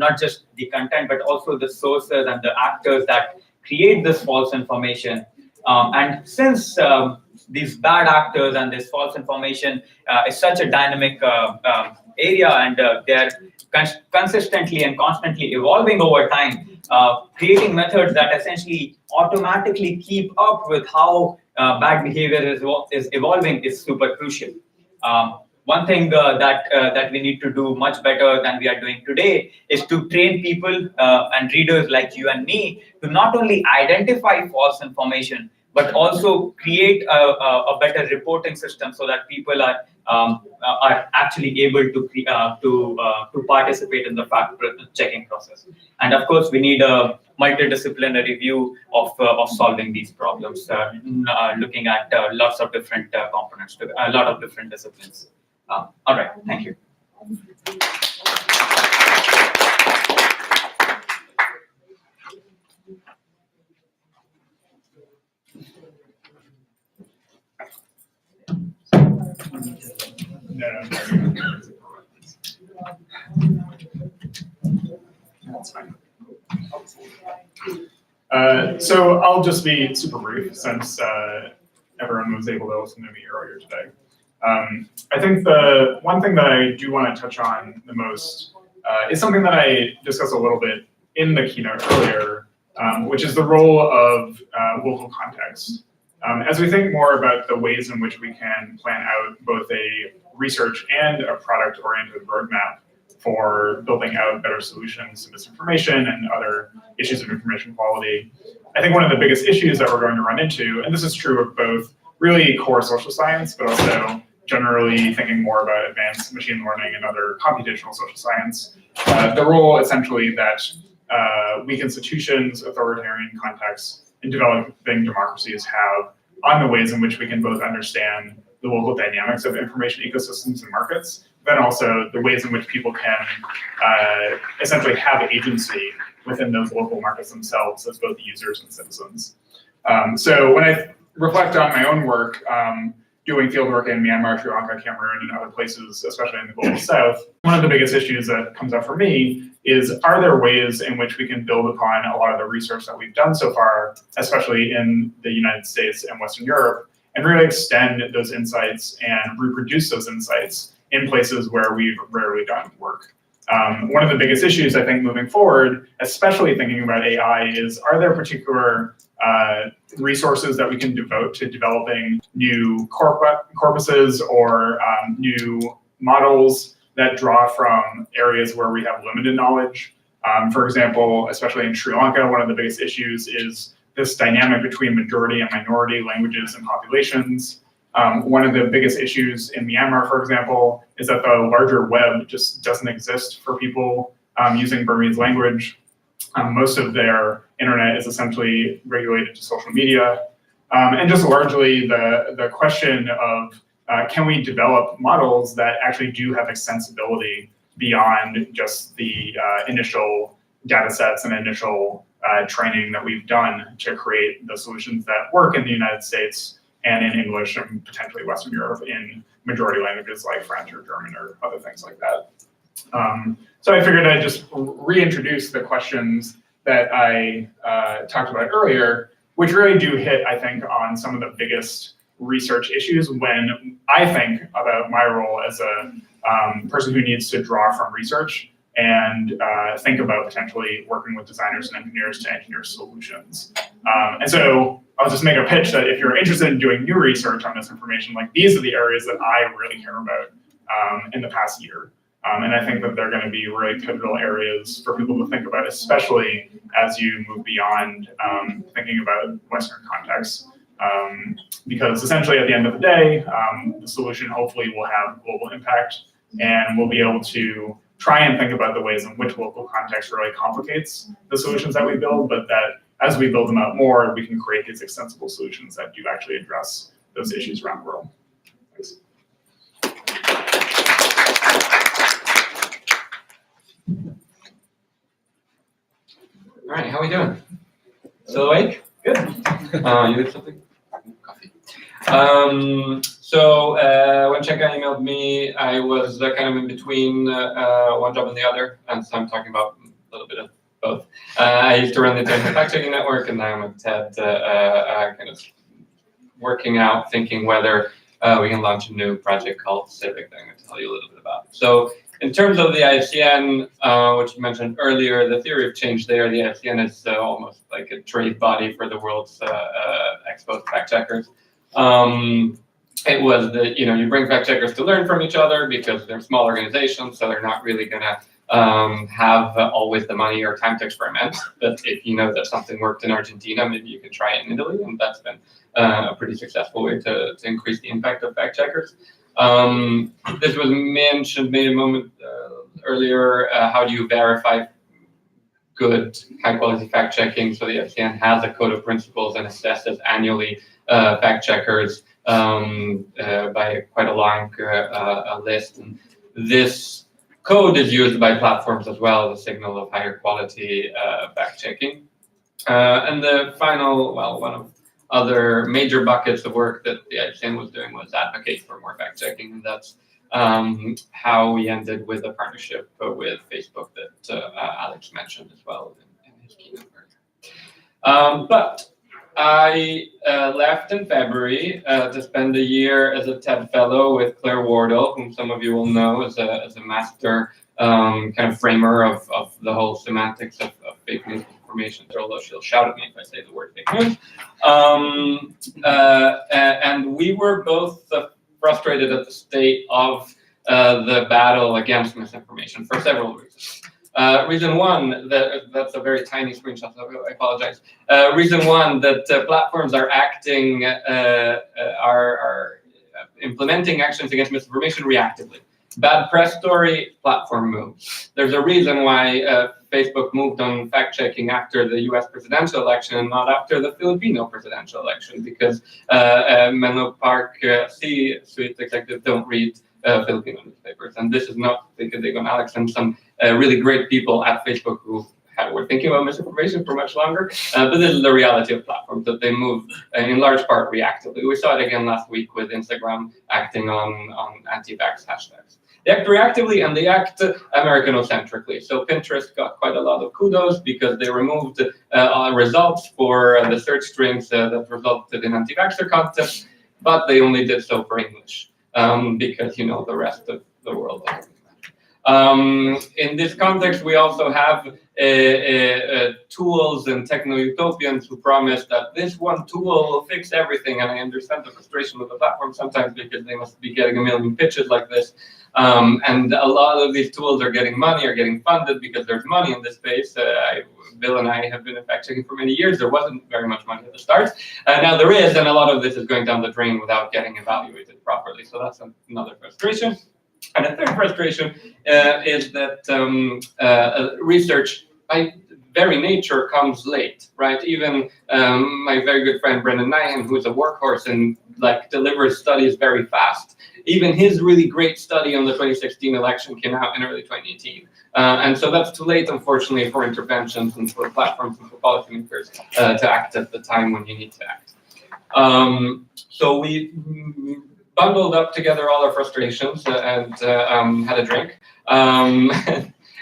F: not just the content, but also the sources and the actors that create this false information. And since these bad actors and this false information is such a dynamic area, and they're consistently and constantly evolving over time, creating methods that essentially automatically keep up with how bad behavior is evolving is super crucial. One thing that we need to do much better than we are doing today is to train people and readers like you and me to not only identify false information, but also create a better reporting system so that people are actually able to participate in the fact-checking process. And of course, we need a multidisciplinary view of solving these problems, looking at lots of different components, a lot of different disciplines. All right, thank you.
A: That's fine. So I'll just be super brief since everyone was able to listen to me earlier today. I think the one thing that I do want to touch on the most is something that I discussed a little bit in the keynote earlier, which is the role of local context. As we think more about the ways in which we can plan out both a research and a product-oriented roadmap for building out better solutions to misinformation and other issues of information quality, I think one of the biggest issues that we're going to run into, and this is true of both really core social science, but also generally thinking more about advanced machine learning and other computational social science, the role essentially that weak institutions, authoritarian contexts, and developing democracies have on the ways in which we can both understand the local dynamics of information ecosystems and markets, then also the ways in which people can essentially have agency within those local markets themselves as both users and citizens. So when I reflect on my own work, doing field work in Myanmar, Sri Lanka, Cameroon, and other places, especially in the global south, one of the biggest issues that comes up for me is, are there ways in which we can build upon a lot of the research that we've done so far, especially in the United States and Western Europe, and really extend those insights and reproduce those insights in places where we've rarely done work. One of the biggest issues, I think, moving forward, especially thinking about AI, is, are there particular resources that we can devote to developing new corpuses or new models that draw from areas where we have limited knowledge? For example, especially in Sri Lanka, one of the biggest issues is this dynamic between majority and minority languages and populations. One of the biggest issues in Myanmar, for example, is that the larger web just doesn't exist for people using Burmese language. Most of their internet is essentially regulated to social media. And just largely the question of, can we develop models that actually do have extensibility beyond just the initial data sets and initial training that we've done to create the solutions that work in the United States and in English and potentially Western Europe in majority languages like French or German or other things like that. So I figured I'd just reintroduce the questions that I talked about earlier, which really do hit, I think, on some of the biggest research issues when I think about my role as a person who needs to draw from research and think about potentially working with designers and engineers to engineer solutions. And so I'll just make a pitch that if you're interested in doing new research on this information, like these are the areas that I really care about in the past year. And I think that they're going to be really pivotal areas for people to think about, especially as you move beyond thinking about Western contexts. Because essentially at the end of the day, the solution hopefully will have global impact, and we'll be able to try and think about the ways in which local context really complicates the solutions that we build, but that as we build them out more, we can create these extensible solutions that do actually address those issues around the world. Thanks.
L: All right, how are we doing? Still awake? Good. You did something? Coffee. So when Chenka emailed me, I was kind of in between one job and the other, and so I'm talking about a little bit of both. I used to run the International Fact Checking Network, and now I'm at TED, kind of working out, thinking whether we can launch a new project called Civic that I'm going to tell you a little bit about. So in terms of the IFCN, which you mentioned earlier, the theory of change there, the IFCN is almost like a trade body for the world's exposed fact checkers. It was that, you bring fact checkers to learn from each other because they're small organizations, so they're not really going to have always the money or time to experiment. But if you know that something worked in Argentina, maybe you can try it in Italy, and that's been a pretty successful way to increase the impact of fact checkers. This was mentioned maybe a moment earlier. How do you verify good, high-quality fact-checking? So the IFCN has a code of principles and assesses annually fact-checkers by quite a long list. And this code is used by platforms as well as a signal of higher quality fact-checking. And the final, one of other major buckets of work that the IFCN was doing was advocate for more fact-checking, and that's how we ended with a partnership with Facebook that Alex mentioned as well in his keynote earlier. But I left in February to spend a year as a TED Fellow with Claire Wardle, whom some of you will know as a master kind of framer of the whole semantics of fake news information, although she'll shout at me if I say the word fake news. And we were both frustrated at the state of the battle against misinformation for several reasons. Reason one, that's a very tiny screenshot, so I apologize. Reason one, that platforms are acting, are implementing actions against misinformation reactively. Bad press story, platform moves. There's a reason why Facebook moved on fact-checking after the US presidential election and not after the Filipino presidential election, because Menlo Park C-suite executives don't read Filipino newspapers. And this is not because they on Alex and some really great people at Facebook who were thinking about misinformation for much longer, but this is the reality of platforms, that they move in large part reactively. We saw it again last week with Instagram acting on anti-vax hashtags. They act reactively and they act Americanocentrically. So Pinterest got quite a lot of kudos because they removed results for the search strings that resulted in anti-vaxxer content, but they only did so for English because, the rest of the world doesn't. In this context, we also have tools and techno-utopians who promise that this one tool will fix everything. And I understand the frustration with the platform sometimes because they must be getting a million pitches like this. And a lot of these tools are getting money, are getting funded because there's money in this space. Bill and I have been fact-checking for many years. There wasn't very much money at the start. Now there is, and a lot of this is going down the drain without getting evaluated properly. So that's another frustration. And a third frustration is that research, by very nature, comes late, right? Even my very good friend Brendan Nyhan, who is a workhorse and delivers studies very fast, even his really great study on the 2016 election came out in early 2018. And so that's too late, unfortunately, for interventions and for platforms and for policymakers to act at the time when you need to act. So we bundled up together all our frustrations and had a drink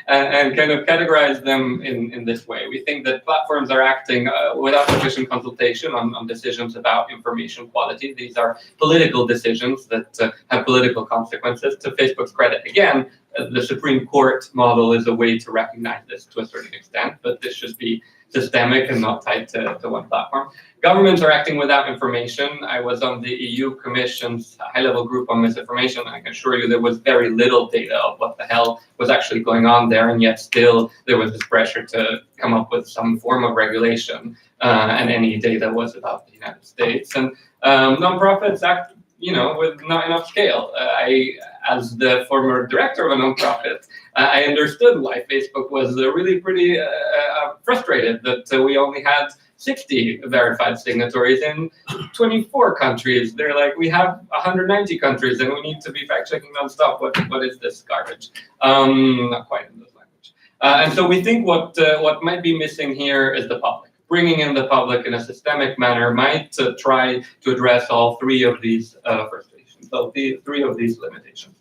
L: and kind of categorized them in this way. We think that platforms are acting without sufficient consultation on decisions about information quality. These are political decisions that have political consequences. To Facebook's credit, again, the Supreme Court model is a way to recognize this to a certain extent, but this should be systemic and not tied to one platform. Governments are acting without information. I was on the EU Commission's high-level group on misinformation, and I can assure you there was very little data of what the hell was actually going on there, and yet still there was this pressure to come up with some form of regulation, and any data was about the United States. And nonprofits act, with not enough scale. As the former director of a nonprofit, I understood why Facebook was really pretty frustrated that we only had 60 verified signatories in 24 countries. They're like, we have 190 countries and we need to be fact-checking nonstop. What is this garbage? Not quite in this language. And so we think what might be missing here is the public. Bringing in the public in a systemic manner might try to address all three of these frustrations, so the three of these limitations.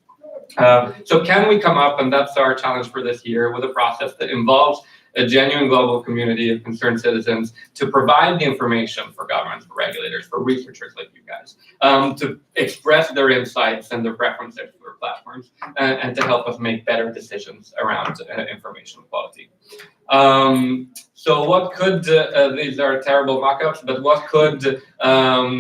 L: So can we come up, and that's our challenge for this year, with a process that involves a genuine global community of concerned citizens to provide the information for governments, for regulators, for researchers like you guys, to express their insights and their preferences for platforms, and to help us make better decisions around information quality. So what could, these are terrible mock-ups, but what could,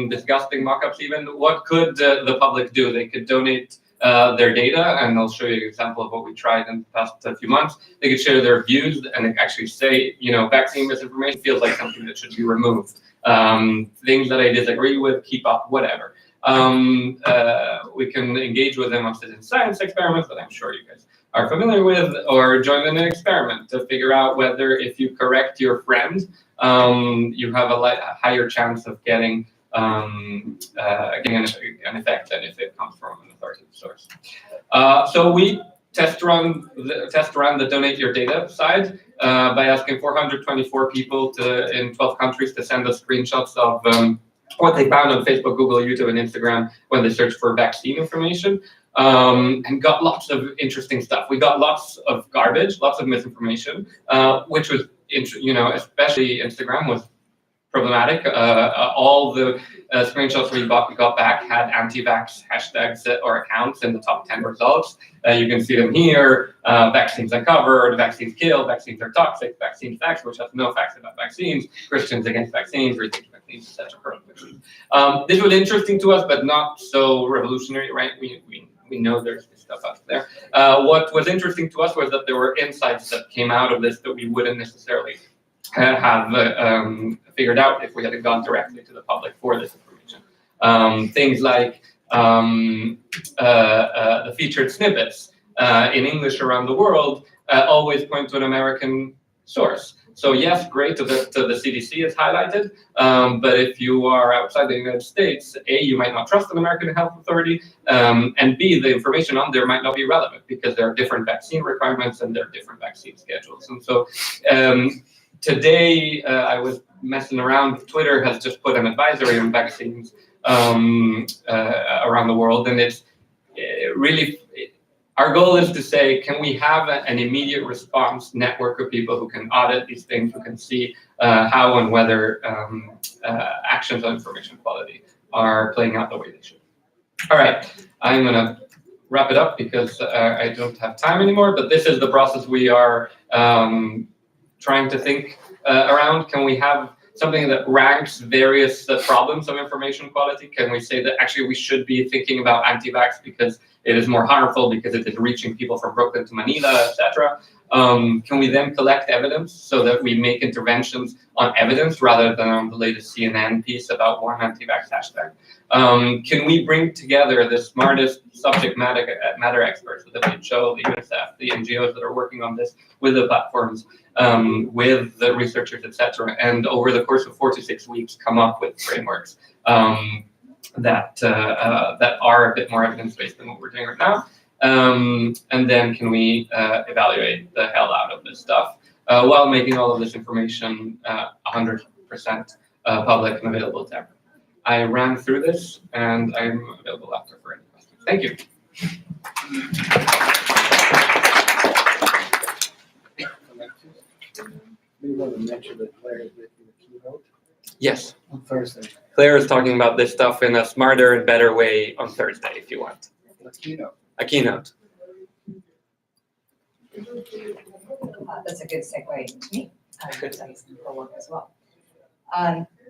L: disgusting mock-ups even, what could the public do? They could donate their data, and I'll show you an example of what we tried in the past few months. They could share their views and actually say, vaccine misinformation feels like something that should be removed. Things that I disagree with, keep up, whatever. We can engage with them on citizen science experiments that I'm sure you guys are familiar with, or join in an experiment to figure out whether if you correct your friend, you have a higher chance of getting an effect than if it comes from an authoritative source. So we test run the donate your data side by asking 424 people in 12 countries to send us screenshots of what they found on Facebook, Google, YouTube, and Instagram when they searched for vaccine information, and got lots of interesting stuff. We got lots of garbage, lots of misinformation, which was, especially Instagram was problematic. All the screenshots we got back had anti-vax hashtags or accounts in the top 10 results. You can see them here. Vaccines uncovered, vaccines kill, vaccines are toxic, vaccine facts, which has no facts about vaccines, Christians against vaccines, research vaccines, etc. This was interesting to us, but not so revolutionary, right? We know there's this stuff out there. What was interesting to us was that there were insights that came out of this that we wouldn't necessarily have figured out if we had gone directly to the public for this information. Things like
R: the featured snippets in English around the world always point to an American source. So yes, great that the CDC is highlighted, but if you are outside the United States, A, you might not trust an American health authority, and B, the information on there might not be relevant because there are different vaccine requirements and there are different vaccine schedules. And so today I was messing around, Twitter has just put an advisory on vaccines around the world, and it's really, our goal is to say, can we have an immediate response network of people who can audit these things, who can see how and whether actions on information quality are playing out the way they should. All right, I'm gonna wrap it up because I don't have time anymore, but this is the process we are trying to think around. Can we have something that ranks various problems of information quality? Can we say that actually we should be thinking about anti-vax because it is more harmful, because it is reaching people from Brooklyn to Manila, etc.? Can we then collect evidence so that we make interventions on evidence rather than on the latest CNN piece about one anti-vax hashtag? Can we bring together the smartest subject matter experts, the WHO, the UNICEF, the NGOs that are working on this, with the platforms, with the researchers, etc., and over the course of 4 to 6 weeks come up with frameworks that are a bit more evidence-based than what we're doing right now? And then can we evaluate the hell out of this stuff while making all of this information 100% public and available to everyone? I ran through this, and I'm available after for any questions. Thank you.
C: You want to mention that Claire is making a keynote
R: Yes.
C: on Thursday.
R: Claire is talking about this stuff in a smarter and better way on Thursday, if you want.
C: A keynote.
R: A keynote.
S: That's a good segue to me, because I use for work as well.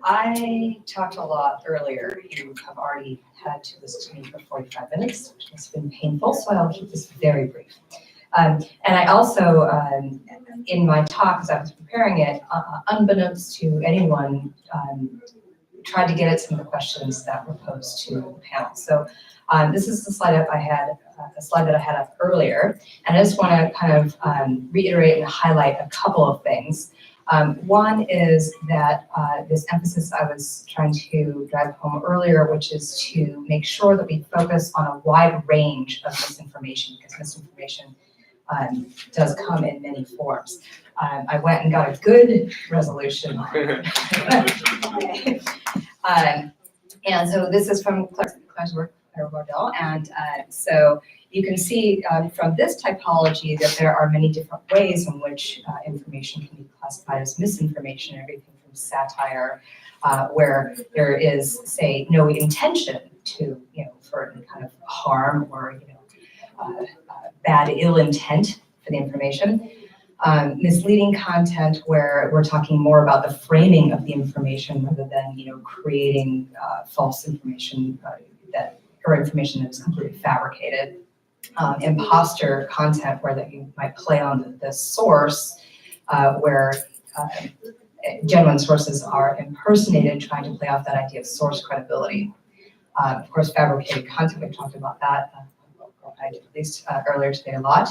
S: I talked a lot earlier. You have already had to listen to me for 45 minutes, which has been painful, so I'll keep this very brief. And I also, in my talk, as I was preparing it, unbeknownst to anyone, tried to get at some of the questions that were posed to the panel. So this is the slide up I had, a slide that I had up earlier, and I just want to kind of reiterate and highlight a couple of things. One is that this emphasis I was trying to drive home earlier, which is to make sure that we focus on a wide range of misinformation, because misinformation does come in many forms. I went and got a good resolution. And so this is from Claire's work, Claire Wardell, and so you can see from this typology that there are many different ways in which information can be classified as misinformation, everything from satire, where there is, say, no intention to, for any kind of harm or, bad ill intent for the information. Misleading content, where we're talking more about the framing of the information rather than, creating false information or information that is completely fabricated. Imposter content, where that you might play on the source, where genuine sources are impersonated, trying to play off that idea of source credibility. Of course, fabricated content, we've talked about that, I did at least earlier today a lot.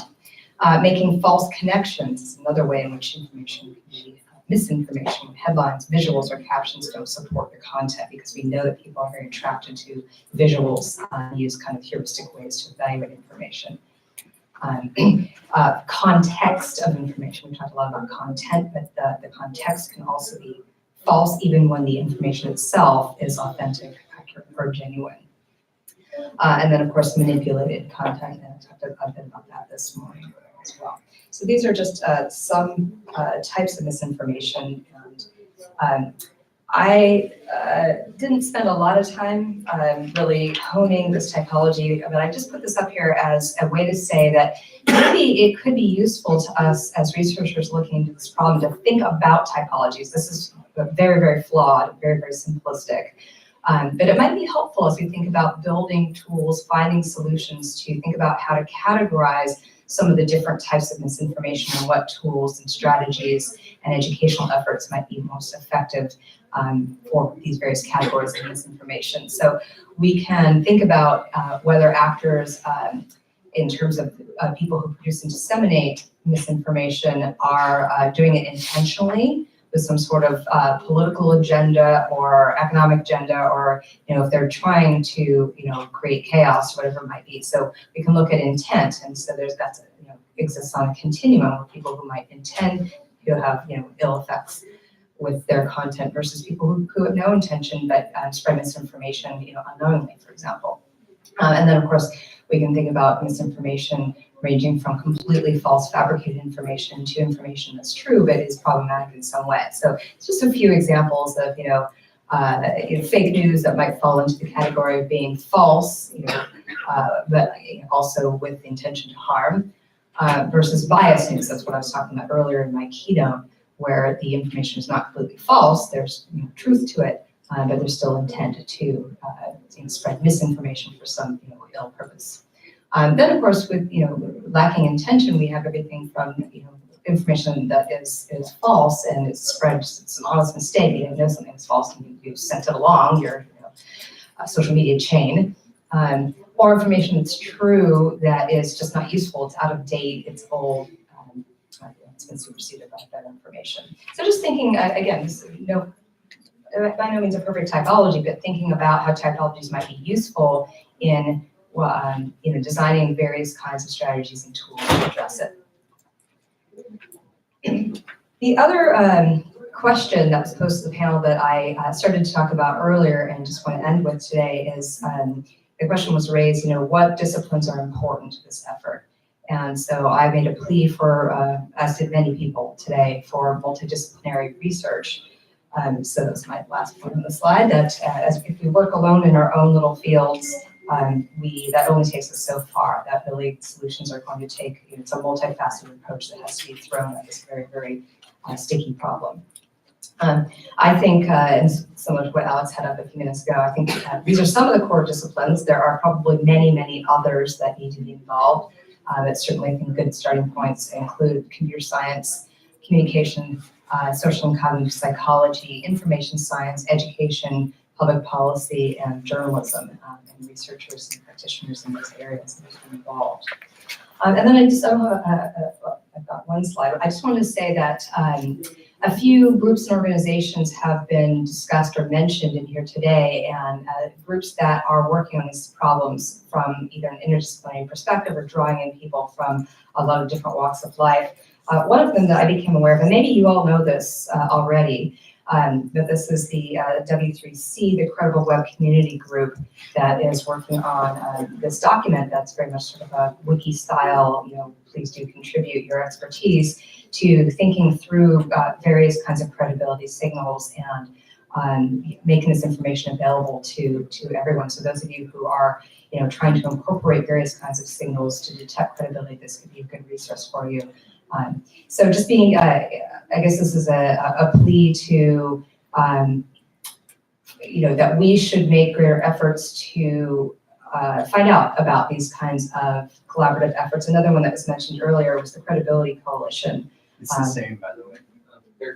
S: Making false connections is another way in which information can be misinformation. Headlines, visuals, or captions don't support the content, because we know that people are very attracted to visuals and use kind of heuristic ways to evaluate information. Context of information, we talked a lot about content, but the context can also be false even when the information itself is authentic, accurate, or genuine. And then, of course, manipulated content, and I talked a bit about that this morning as well. So these are just some types of misinformation, and I didn't spend a lot of time really honing this typology, but I just put this up here as a way to say that maybe it could be useful to us as researchers looking into this problem to think about typologies. This is very, very flawed, very, very simplistic. But it might be helpful as we think about building tools, finding solutions, to think about how to categorize some of the different types of misinformation and what tools and strategies and educational efforts might be most effective for these various categories of misinformation. So we can think about whether actors, in terms of people who produce and disseminate misinformation, are doing it intentionally with some sort of political agenda or economic agenda, or if they're trying to create chaos or whatever it might be. So we can look at intent, and so that exists on a continuum of people who might intend to have ill effects with their content versus people who have no intention but spread misinformation unknowingly, for example. And then of course we can think about misinformation ranging from completely false, fabricated information to information that's true but is problematic in some way. So it's just a few examples of fake news that might fall into the category of being false, but also with the intention to harm, versus biased news. That's what I was talking about earlier in my keynote, where the information is not completely false. There's truth to it, but there's still intent to spread misinformation for some ill purpose. Then, of course, with lacking intention, we have everything from information that is false and it's spread. It's an honest mistake. You know something is false and you sent it along your social media chain, or information that's true that is just not useful. It's out of date. It's old. It's been superseded by better information. So just thinking again, by no means a perfect typology, but thinking about how typologies might be useful in designing various kinds of strategies and tools to address it. The other question that was posed to the panel that I started to talk about earlier and just want to end with today is the question was raised, what disciplines are important to this effort? And so I made a plea for, as did many people today, for multidisciplinary research. So that's my last point on the slide, that if we work alone in our own little fields, that only takes us so far. That really solutions are going to take, it's a multifaceted approach that has to be thrown at this very, very sticky problem. I think, and similar to what Alex had up a few minutes ago, I think these are some of the core disciplines. There are probably many, many others that need to be involved. But certainly I think good starting points include computer science, communication, social and cognitive psychology, information science, education, public policy, and journalism, and researchers and practitioners in those areas that are involved. And then I've got one slide. I just wanted to say that a few groups and organizations have been discussed or mentioned in here today, and groups that are working on these problems from either an interdisciplinary perspective or drawing in people from a lot of different walks of life. One of them that I became aware of, and maybe you all know this already, but this is the W3C, the Credible Web Community Group, that is working on this document that's very much sort of a wiki style, please do contribute your expertise to thinking through various kinds of credibility signals and making this information available to everyone. So those of you who are trying to incorporate various kinds of signals to detect credibility, this could be a good resource for you. So just being, I guess this is a plea to, that we should make greater efforts to find out about these kinds of collaborative efforts. Another one that was mentioned earlier was the Credibility Coalition.
C: It's the same, by the way.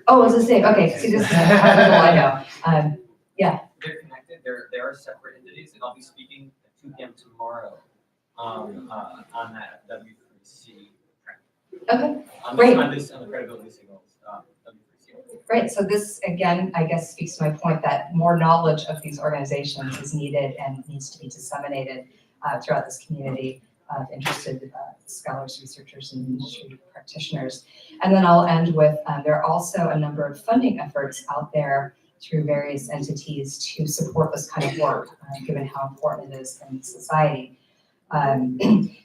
S: Oh, it's the same. Okay, see, this is I know. Yeah.
F: They're connected. They are separate entities, and I'll be speaking at 2 p.m. tomorrow on that W3C.
S: Okay, great.
F: On the credibility signals. W3C.
S: Great. So this again, I guess, speaks to my point that more knowledge of these organizations is needed and needs to be disseminated throughout this community of interested scholars, researchers, and industry practitioners. And then I'll end with, there are also a number of funding efforts out there through various entities to support this kind of work, given how important it is in society.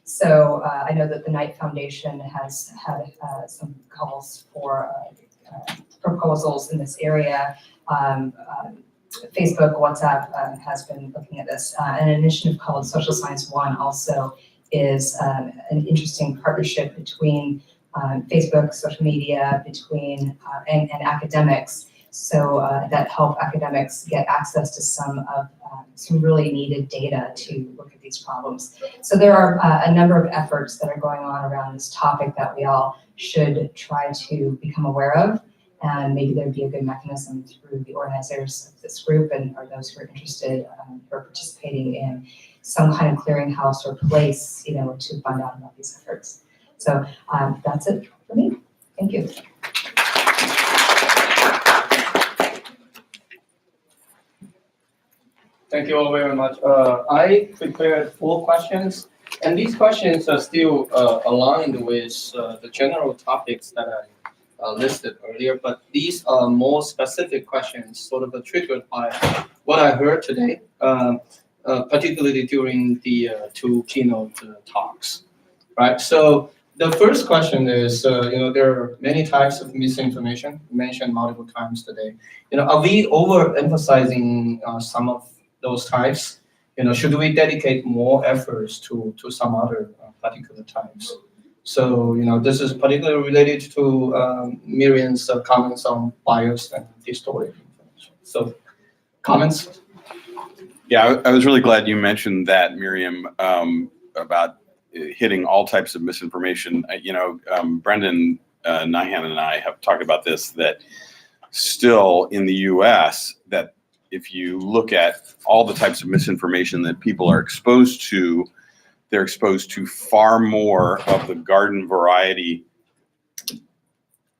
S: So I know that the Knight Foundation has had some calls for proposals in this area. Facebook, WhatsApp has been looking at this. An initiative called Social Science One also is an interesting partnership between Facebook, social media, between and academics, so that help academics get access to some really needed data to look at these problems. So there are a number of efforts that are going on around this topic that we all should try to become aware of And maybe there'd be a good mechanism through the organizers of this group and or those who are interested or participating in some kind of clearinghouse or place, to find out about these efforts. So that's it for me. Thank you.
P: Thank you all very much. I prepared 4 questions, and these questions are still aligned with the general topics that I listed earlier, but these are more specific questions, sort of triggered by what I heard today, particularly during the 2 keynote talks, right? So the first question is, there are many types of misinformation mentioned multiple times today. Are we overemphasizing some of those types? Should we dedicate more efforts to some other particular types? So, this is particularly related to Miriam's comments on bias and distorted information. So, comments?
Q: Yeah, I was really glad you mentioned that, Miriam, about hitting all types of misinformation. Brendan Nyhan and I have talked about this, that still in the US, that if you look at all the types of misinformation that people are exposed to, they're exposed to far more of the garden variety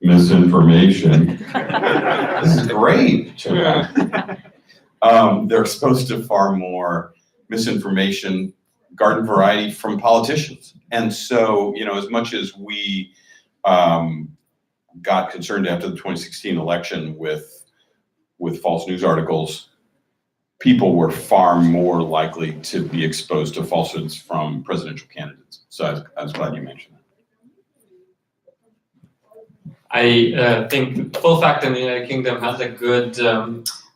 Q: misinformation. This is great. They're exposed to far more misinformation, garden variety from politicians. And so, as much as we got concerned after the 2016 election with false news articles, people were far more likely to be exposed to falsehoods from presidential candidates. So I was glad you mentioned that.
R: I think Full Fact in the United Kingdom has a good,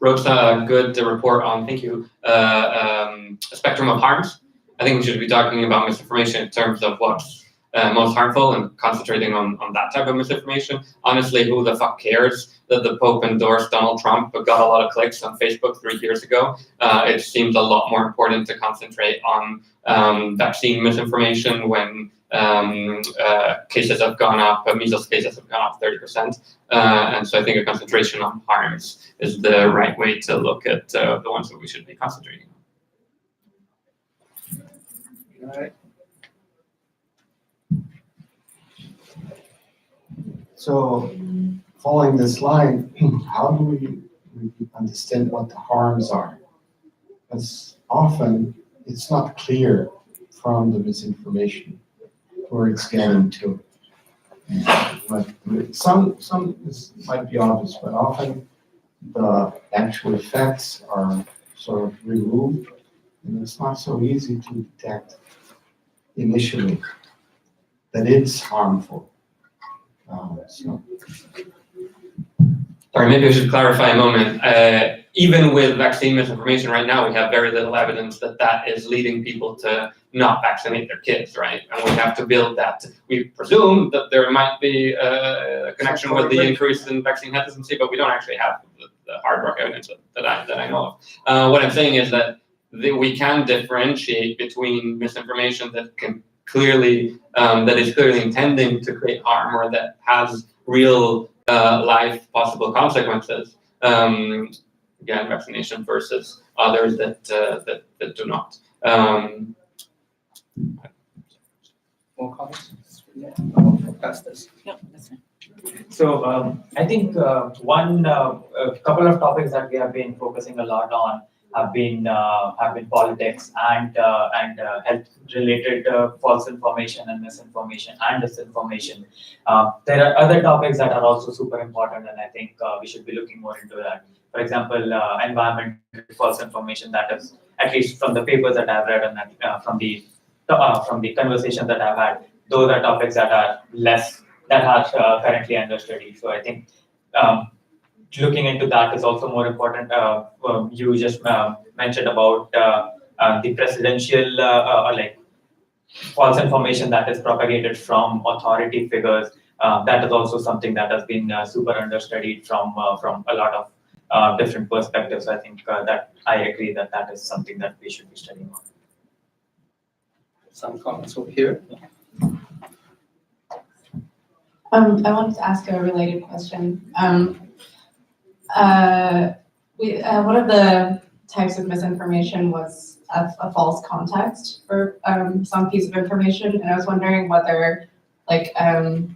R: wrote a good report on, thank you, a spectrum of harms. I think we should be talking about misinformation in terms of what's most harmful and concentrating on that type of misinformation. Honestly, who the fuck cares that the Pope endorsed Donald Trump but got a lot of clicks on Facebook 3 years ago? It seems a lot more important to concentrate on vaccine misinformation when cases have gone up, measles cases have gone up 30%. And so I think a concentration on harms is the right way to look at the ones that we should be concentrating on.
P: All right.
C: So, following this line, how do we understand what the harms are? Because often it's not clear from the misinformation where it's getting to. But some might be obvious, but often the actual effects are sort of removed, and it's not so easy to detect initially that it's harmful.
R: Sorry, maybe I should clarify a moment. Even with vaccine misinformation right now, we have very little evidence that that is leading people to not vaccinate their kids, right? And we have to build that. We presume that there might be a connection with the increase in vaccine hesitancy, but we don't actually have the hard rock evidence that I know of. What I'm saying is that we can differentiate between misinformation that can clearly that is clearly intending to create harm or that has real life possible consequences. Again, vaccination versus others that do not.
P: More comments? Yeah. Pass this.
F: So I think a couple of topics that we have been focusing a lot on have been politics and health-related false information and misinformation and disinformation. There are other topics that are also super important, and I think we should be looking more into that. For example, environmental false information, that is, at least from the papers that I've read and from the conversations that I've had, those are topics that are currently under study. So I think looking into that is also more important. You just mentioned about the presidential or like false information that is propagated from authority figures. That is also something that has been super understudied from a lot of different perspectives. I think that I agree that that is something that we should be studying on.
P: Some comments over here.
T: I wanted to ask a related question. One of the types of misinformation was a false context for some piece of information, and I was wondering whether like a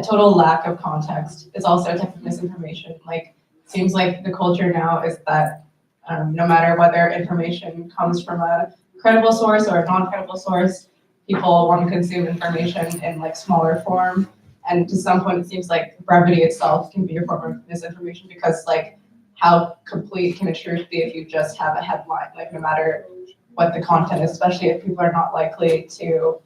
T: total lack of context is also a type of misinformation. Like, seems like the culture now is that no matter whether information comes from a credible source or a non-credible source, people want to consume information in like smaller form. And to some point, it seems like brevity itself can be a form of misinformation because like, how complete can a truth be if you just have a headline? Like, no matter what the content is, especially if people are not likely to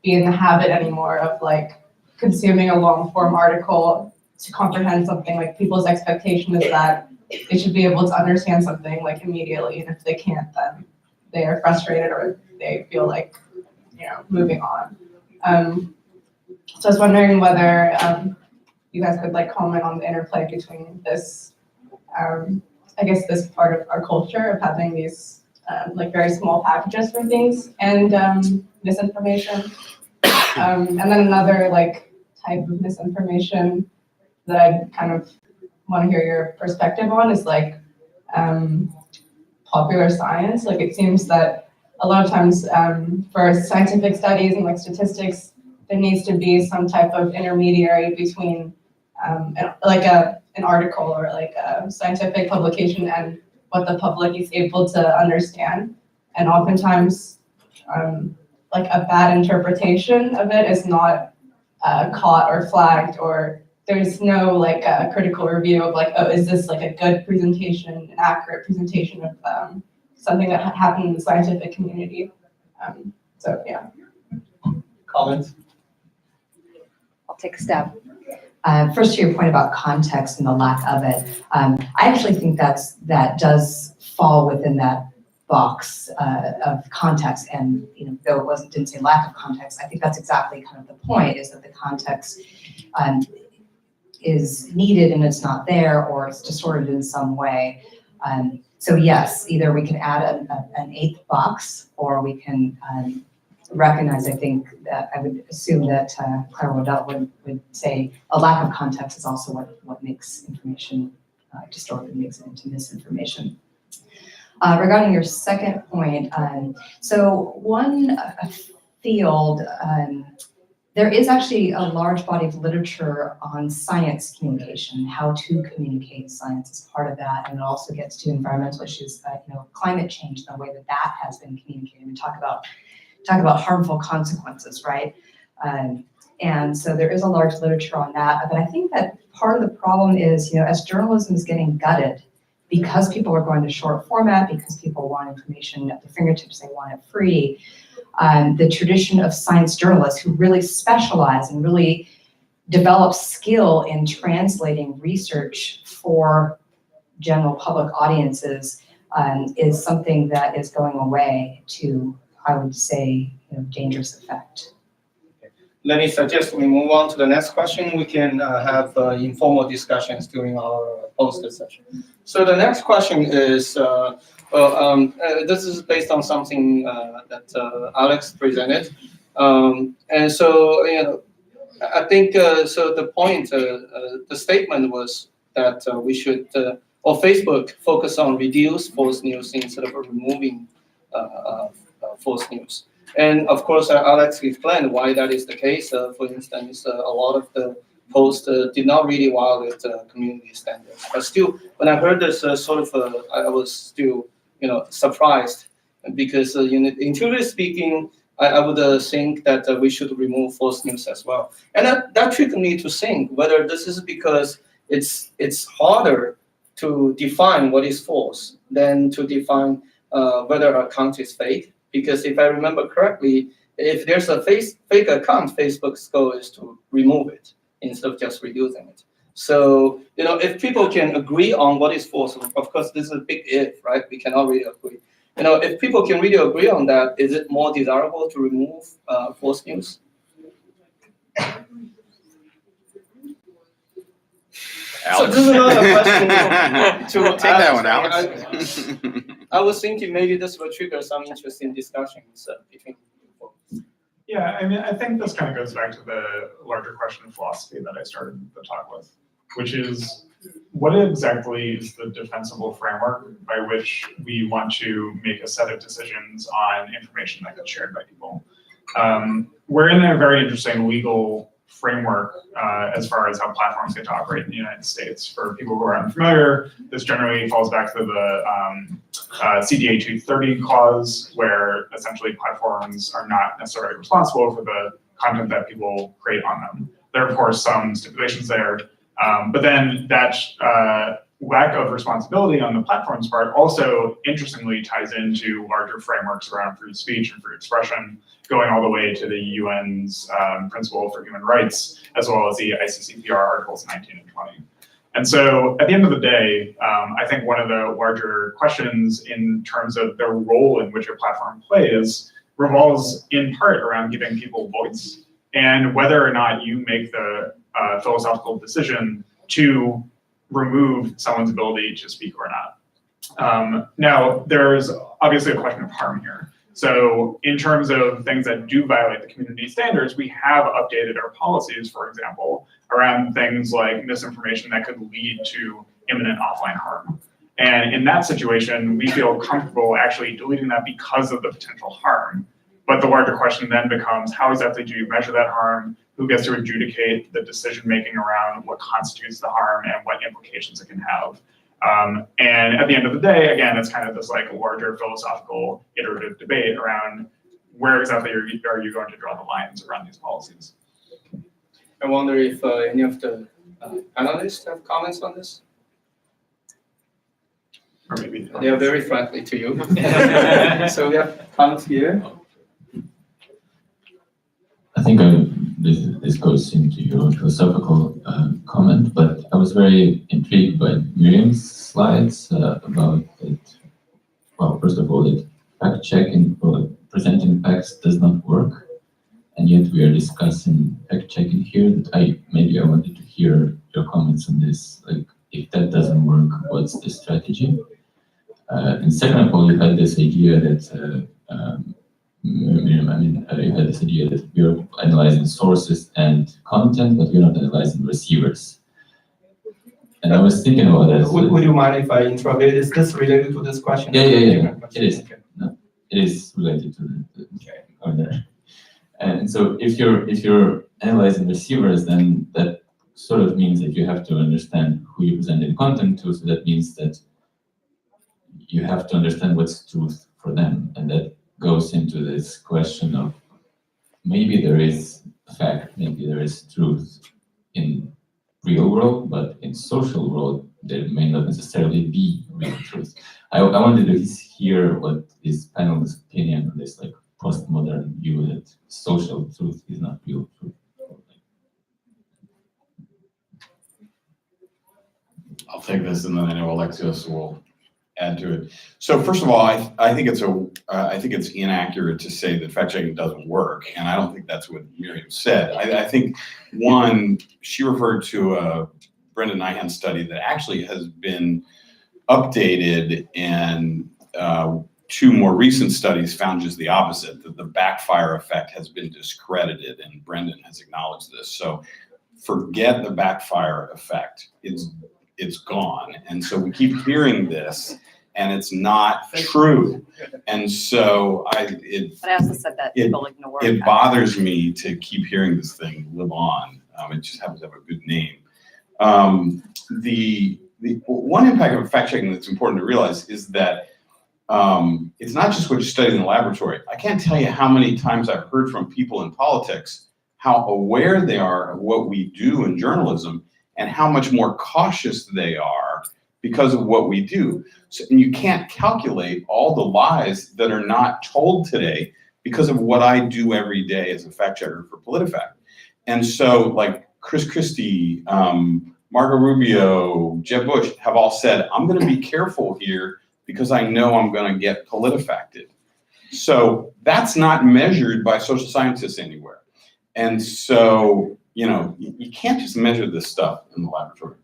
T: be in the habit anymore of like consuming a long form article to comprehend something. Like, people's expectation is that they should be able to understand something like immediately, and if they can't, then they are frustrated or they feel like, you know, moving on. So I was wondering whether you guys could like comment on the interplay between this, I guess this part of our culture of having these like very small packages for things and misinformation. And then another like type of misinformation that I kind of want to hear your perspective on is like popular science. Like, it seems that a lot of times for scientific studies and like statistics, there needs to be some type of intermediary between an article or like a scientific publication and what the public is able to understand. And oftentimes, like a bad interpretation of it is not caught or flagged, or there's no like critical review of like, oh, is this like a good presentation, an accurate presentation of something that happened in the scientific community. So yeah.
P: Comments?
S: I'll take a stab. First, to your point about context and the lack of it, I actually think that does fall within that box of context. And though it didn't say lack of context, I think that's exactly kind of the point, is that the context is needed and it's not there, or it's distorted in some way. So yes, either we can add an eighth box, or we can recognize, I think, that I would assume that Claire Waddell would say a lack of context is also what makes information distorted, makes it into misinformation. Regarding your second point, so one field, there is actually a large body of literature on science communication, how to communicate science is part of that, and it also gets to environmental issues, climate change, the way that has been communicated. We talk about harmful consequences, right? And so there is a large literature on that, but I think that part of the problem is, as journalism is getting gutted, because people are going to short format, because people want information at their fingertips, they want it free. The tradition of science journalists who really specialize and really develop skill in translating research for general public audiences is something that is going away to, I would say, dangerous effect.
P: Let me suggest we move on to the next question. We can have informal discussions during our poster session. So the next question is, this is based on something that Alex presented. And so, I think, so the point, the statement was that we should, or Facebook, focus on reduce false news instead of removing false news. And of course, Alex explained why that is the case. For instance, a lot of the posts did not really violate community standards. But still, when I heard this, I was still, surprised, because intuitively speaking, I would think that we should remove false news as well. And that triggered me to think whether this is because it's harder to define what is false than to define whether an account is fake. Because if I remember correctly, if there's a fake account, Facebook's goal is to remove it instead of just reducing it. So, if people can agree on what is false, of course, this is a big if, right? We cannot really agree. If people can really agree on that, is it more desirable to remove false news? So this is another question to
Q: take that one, Alex.
P: I was thinking maybe this will trigger some interesting discussions between people.
A: Yeah, I mean, I think this kind of goes back to the larger question of philosophy that I started the talk with, which is what exactly is the defensible framework by which we want to make a set of decisions on information that gets shared by people? We're in a very interesting legal framework as far as how platforms get to operate in the United States. For people who are unfamiliar, this generally falls back to the CDA 230 clause, where essentially platforms are not necessarily responsible for the content that people create on them. There are, of course, some stipulations there, but then that lack of responsibility on the platform's part also interestingly ties into larger frameworks around free speech and free expression, going all the way to the UN's Principle for Human Rights, as well as the ICCPR Articles 19 and 20. And so at the end of the day, I think one of the larger questions in terms of the role in which a platform plays revolves in part around giving people voice and whether or not you make the philosophical decision to remove someone's ability to speak or not. Now, there's obviously a question of harm here. So in terms of things that do violate the community standards, we have updated our policies, for example, around things like misinformation that could lead to imminent offline harm. And in that situation, we feel comfortable actually deleting that because of the potential harm. But the larger question then becomes, how exactly do you measure that harm? Who gets to adjudicate the decision-making around what constitutes the harm and what implications it can have? And at the end of the day, again, it's kind of this like larger philosophical iterative debate around where exactly are you going to draw the lines around these policies?
P: I wonder if any of the analysts have comments on this?
A: Or maybe
P: they are very friendly to you. So we have comments here.
D: I think this goes into your philosophical comment, but I was very intrigued by Miriam's slides about it. Well, first of all, that fact-checking or presenting facts does not work, and yet we are discussing fact-checking here. That maybe I wanted to hear your comments on this. Like, if that doesn't work, what's the strategy? And second of all, you had this idea that you had this idea that we're analyzing sources and content, but we're not analyzing receivers. And I was thinking about that.
P: Would you mind if I interrupt? Is this related to this question?
D: Yeah. It is. Okay. No, it is related to the And so if you're analyzing receivers, then that sort of means that you have to understand who you're presenting content to. So that means that you have to understand what's truth for them, and that goes into this question of maybe there is fact, maybe there is truth in real world, but in social world there may not necessarily be real truth. I wanted to hear what this panel's opinion on this like postmodern view that social truth is not real truth.
Q: I'll take this, and then I know Alexios will add to it. So first of all, I think it's inaccurate to say that fact checking doesn't work, and I don't think that's what Miriam said. I think one, she referred to a Brendan Nyhan study that actually has been updated, and two more recent studies found just the opposite, that the backfire effect has been discredited, and Brendan has acknowledged this. So forget the backfire effect. It's gone. And so we keep hearing this, and it's not true. And so
S: But I also said that people ignore
Q: it bothers me to keep hearing this thing live on. It just happens to have a good name. The one impact of fact checking that's important to realize is that it's not just what you study in the laboratory. I can't tell you how many times I've heard from people in politics how aware they are of what we do in journalism and how much more cautious they are because of what we do. So, and you can't calculate all the lies that are not told today because of what I do every day as a fact checker for PolitiFact. And so like Chris Christie, Marco Rubio, Jeb Bush have all said, I'm gonna be careful here because I know I'm gonna get PolitiFacted. So that's not measured by social scientists anywhere. And so, you know, you can't just measure this stuff in the laboratory.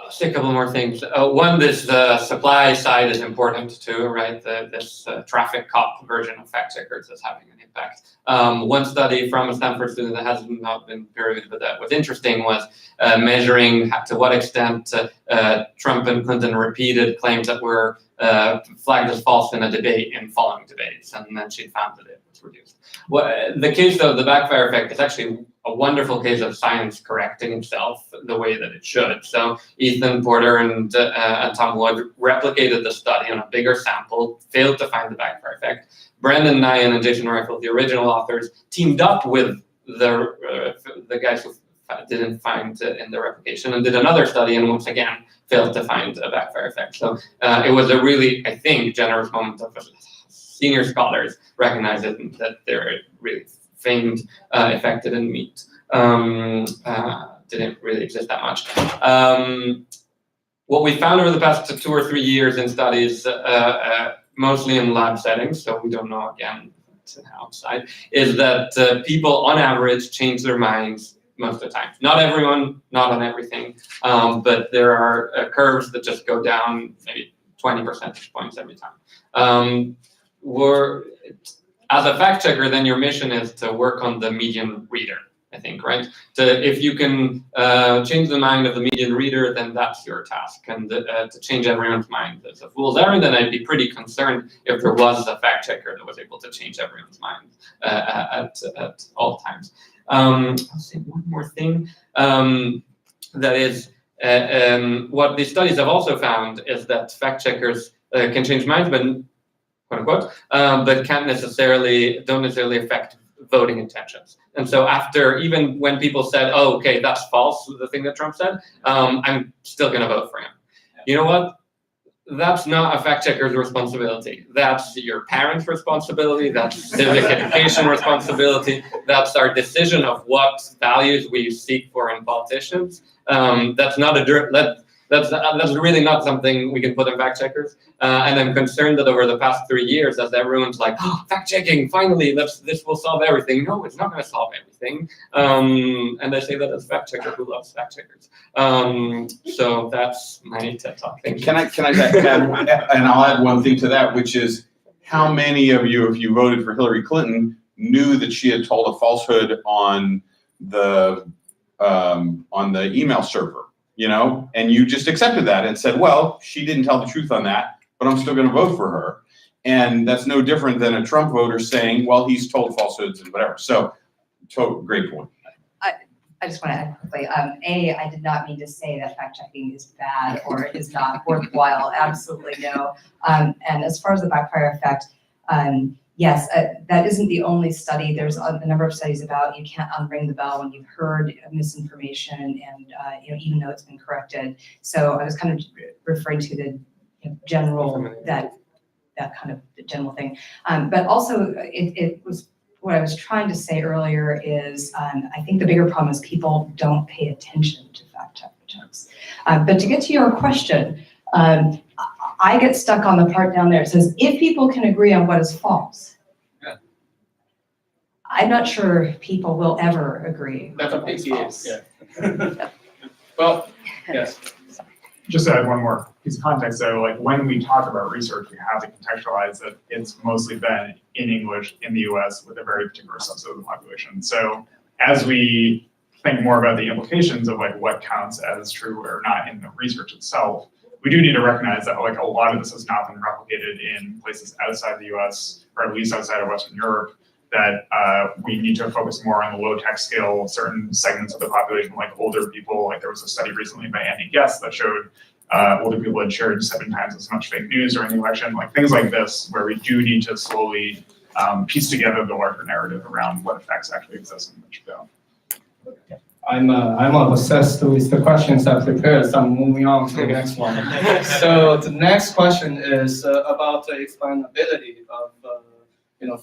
R: I'll say a couple more things. One, this supply side is important too, right? This traffic cop version of fact checkers is having an impact. One study from a Stanford student that has not been peer-reviewed, but that was interesting, was measuring to what extent Trump and Clinton repeated claims that were flagged as false in a debate in following debates, and then she found that it was reduced. The case of the backfire effect is actually a wonderful case of science correcting itself the way that it should. So Ethan Porter and Tom Wood replicated the study on a bigger sample, failed to find the backfire effect. Brandon Nyan and Jason Reifel, the original authors, teamed up with the guys who didn't find in the replication and did another study, and once again failed to find a backfire effect. So it was a really, I think, generous moment of senior scholars recognizing that they're really famed effect didn't meet, didn't really exist that much. What we found over the past 2 or 3 years in studies, mostly in lab settings, so we don't know again outside, is that people on average change their minds most of the time. Not everyone, not on everything, but there are curves that just go down maybe 20 percentage points every time. As a fact checker, then your mission is to work on the median reader, I think, right? If you can change the mind of the median reader, then that's your task. And to change everyone's mind is a fool's errand, and I'd be pretty concerned if there was a fact checker that was able to change everyone's mind at all times. I'll say one more thing. That is, what these studies have also found is that fact checkers can change minds, but quote unquote, but don't necessarily affect voting intentions. And so after, even when people said, oh, okay, that's false, the thing that Trump said, I'm still gonna vote for him. You know what? That's not a fact checker's responsibility. That's your parents' responsibility. That's civic education responsibility. That's our decision of what values we seek for in politicians. That's not that's really not something we can put in fact checkers. And I'm concerned that over the past 3 years, as everyone's like, oh, fact checking, finally, this will solve everything. No, it's not going to solve everything. And I say that as a fact checker who loves fact checkers. So that's my TED Talk. Thank you.
Q: Can I add, and I'll add one thing to that, which is how many of you, if you voted for Hillary Clinton, knew that she had told a falsehood on the email server? You know, and you just accepted that and said, well, she didn't tell the truth on that, but I'm still going to vote for her. And that's no different than a Trump voter saying, well, he's told falsehoods and whatever. So, great point.
S: I just want to add quickly, I did not mean to say that fact checking is bad or is not worthwhile. Absolutely no. And as far as the backfire effect, yes, that isn't the only study. There's a number of studies about you can't unring the bell when you've heard misinformation, and even though it's been corrected. So I was kind of referring to the general that kind of general thing. But also, it was what I was trying to say earlier is I think the bigger problem is people don't pay attention to fact checks. But to get to your question. I get stuck on the part down there. It says, if people can agree on what is false.
H: Yeah.
S: I'm not sure people will ever agree.
H: That's a
S: on what's
H: big
S: false.
H: yeah. Well, yes.
A: Just to add one more piece of context, though, like when we talk about research, we have to contextualize that it's mostly been in English in the US with a very particular subset of the population. So as we think more about the implications of like what counts as true or not in the research itself, we do need to recognize that like a lot of this has not been replicated in places outside the US, or at least outside of Western Europe, that we need to focus more on the low tech scale, certain segments of the population, like older people. Like there was a study recently by Andy Guest that showed older people had shared 7 times as much fake news during the election, like things like this, where we do need to slowly piece together the larger narrative around what effects actually exist and which don't.
P: I'm obsessed with the questions I prepared, so I'm moving on to the next one. So the next question is about the explainability of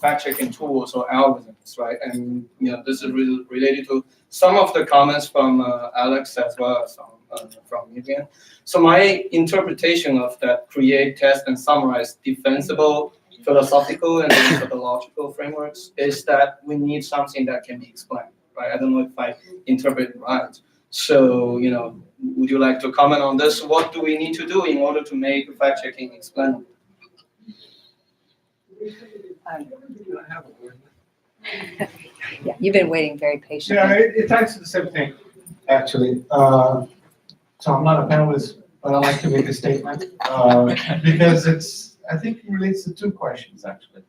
P: fact-checking tools or algorithms, right? And this is related to some of the comments from Alex as well as from Vivian. So my interpretation of that create, test, and summarize defensible philosophical and methodological frameworks is that we need something that can be explained. Right? I don't know if I interpret it right. So, would you like to comment on this? What do we need to do in order to make fact-checking explainable?
S: Yeah, you've been waiting very patiently.
C: Yeah, it's actually the same thing, actually. So I'm not a panelist, but I'd like to make a statement, because I think it relates to two questions, actually.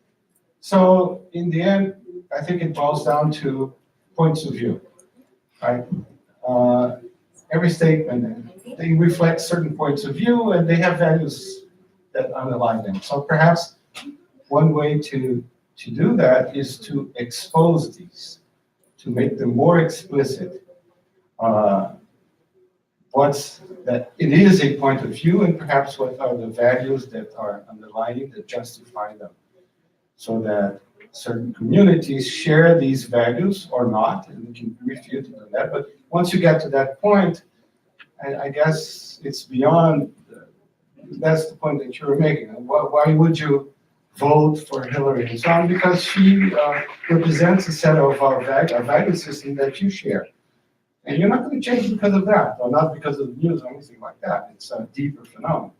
C: So in the end, I think it boils down to points of view, right? Every statement, they reflect certain points of view, and they have values that underlie them. So perhaps one way to do that is to expose these, to make them more explicit. What's that it is a point of view, and perhaps what are the values that are underlying that justify them, so that certain communities share these values or not, and we can refute it on that. But once you get to that point, I guess it's beyond. That's the point that you were making. Why would you vote for Hillary and so on? Because she represents a set of a value system that you share. And you're not going to change because of that, or not because of the news or anything like that. It's a deeper phenomenon.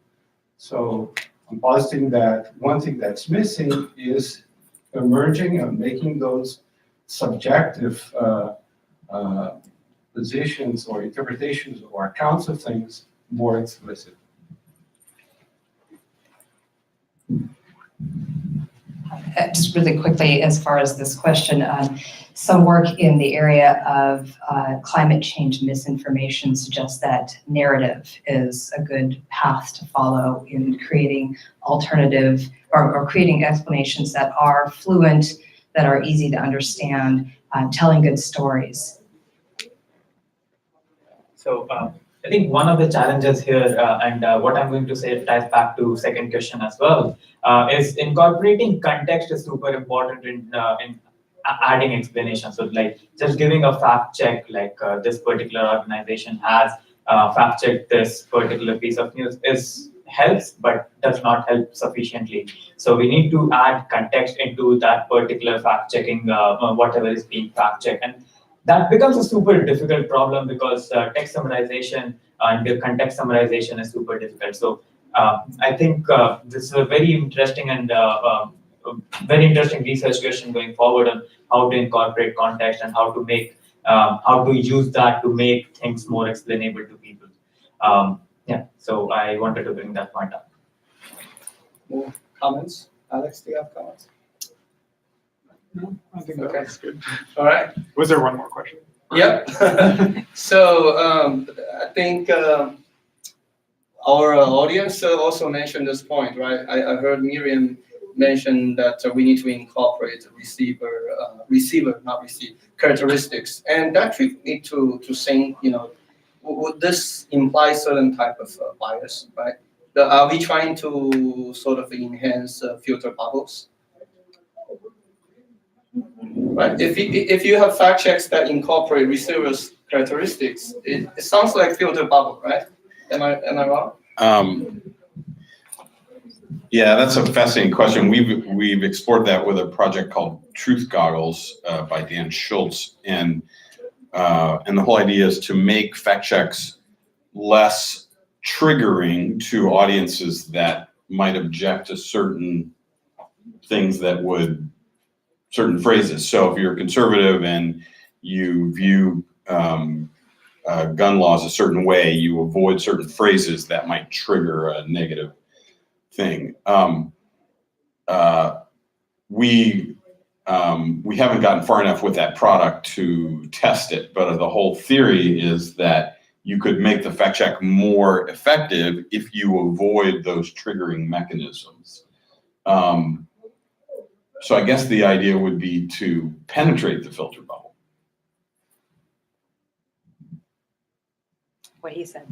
C: So I'm positing that one thing that's missing is emerging and making those subjective positions or interpretations or accounts of things more explicit.
S: Just really quickly, as far as this question, some work in the area of climate change misinformation suggests that narrative is a good path to follow in creating alternative or creating explanations that are fluent, that are easy to understand, telling good stories.
F: So I think one of the challenges here, and what I'm going to say ties back to second question as well, is incorporating context is super important in adding explanation. So like just giving a fact check, like this particular organization has fact checked this particular piece of news helps, but does not help sufficiently. So we need to add context into that particular fact checking, whatever is being fact checked. And that becomes a super difficult problem because text summarization and the context summarization is super difficult. So I think this is a very interesting and very interesting research question going forward on how to incorporate context and how to make how to use that to make things more explainable to people. Yeah, so I wanted to bring that point up.
P: More comments? Alex, do you have comments?
A: No, I think that's good.
P: All right.
A: Was there one more question?
P: Yep. So I think our audience also mentioned this point, right? I heard Miriam mention that we need to incorporate receiver, not receive, characteristics. And that we need to think, would this imply certain type of bias, right? Are we trying to sort of enhance filter bubbles? Right. If you have fact checks that incorporate receivers' characteristics, it sounds like filter bubble, right? Am I wrong?
Q: Yeah, that's a fascinating question. We've explored that with a project called Truth Goggles by Dan Schultz, and the whole idea is to make fact checks less triggering to audiences that might object to certain things that would. Certain phrases. So if you're conservative and you view gun laws a certain way, you avoid certain phrases that might trigger a negative thing. We haven't gotten far enough with that product to test it, but the whole theory is that you could make the fact check more effective if you avoid those triggering mechanisms. So I guess the idea would be to penetrate the filter bubble.
S: What he said.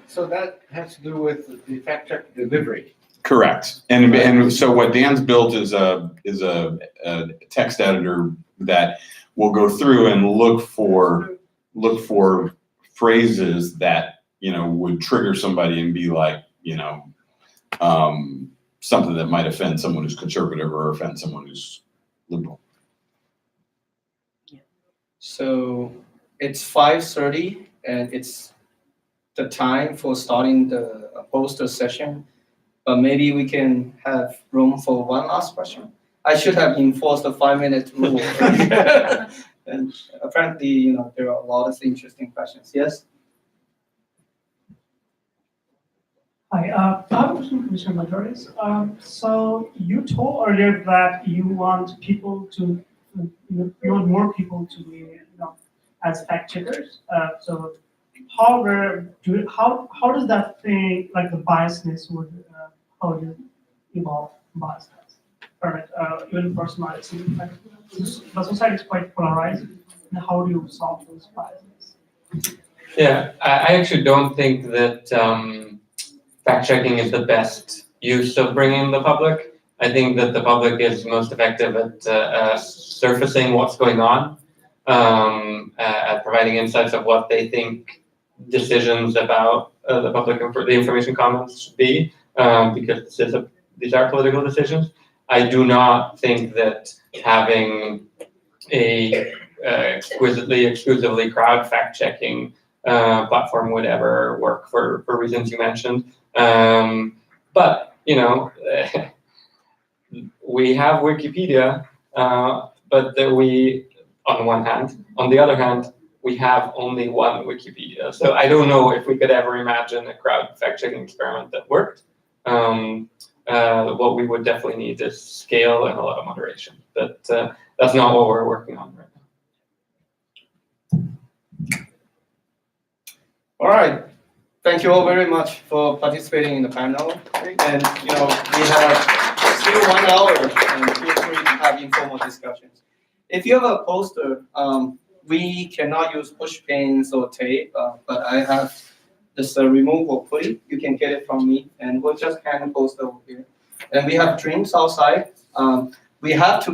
M: So that has to do with the fact check delivery.
Q: Correct. And so what Dan's built is a text editor that will go through and look for phrases that would trigger somebody and be like something that might offend someone who's conservative or offend someone who's liberal.
P: So it's 5:30 and it's the time for starting the poster session. But maybe we can have room for one last question. I should have enforced the 5-minute rule. And apparently, there are a lot of interesting questions. Yes?
U: Hi, I have a question for Mr. Majoris. So you told earlier that you want people to, you want more people to be, as fact checkers. So however, how does that thing, like the biasness would, how you evolve biasness? Or even personality, like the society is quite polarized. And how do you solve those biases?
R: Yeah, I actually don't think that fact checking is the best use of bringing the public. I think that the public is most effective at surfacing what's going on, at providing insights of what they think decisions about the information commons should be, because these are political decisions. I do not think that having a exclusively crowd fact checking platform would ever work for reasons you mentioned. But we have Wikipedia, but we, on the one hand, on the other hand, we have only one Wikipedia. So I don't know if we could ever imagine a crowd fact-checking experiment that worked. What we would definitely need is scale and a lot of moderation. But that's not what we're working on right now.
P: All right. Thank you all very much for participating in the panel. And we have still 1 hour, and feel free to have informal discussions. If you have a poster, we cannot use push pins or tape, but I have this removable pulley. You can get it from me, and we'll just hand post over here. And we have drinks outside. We have to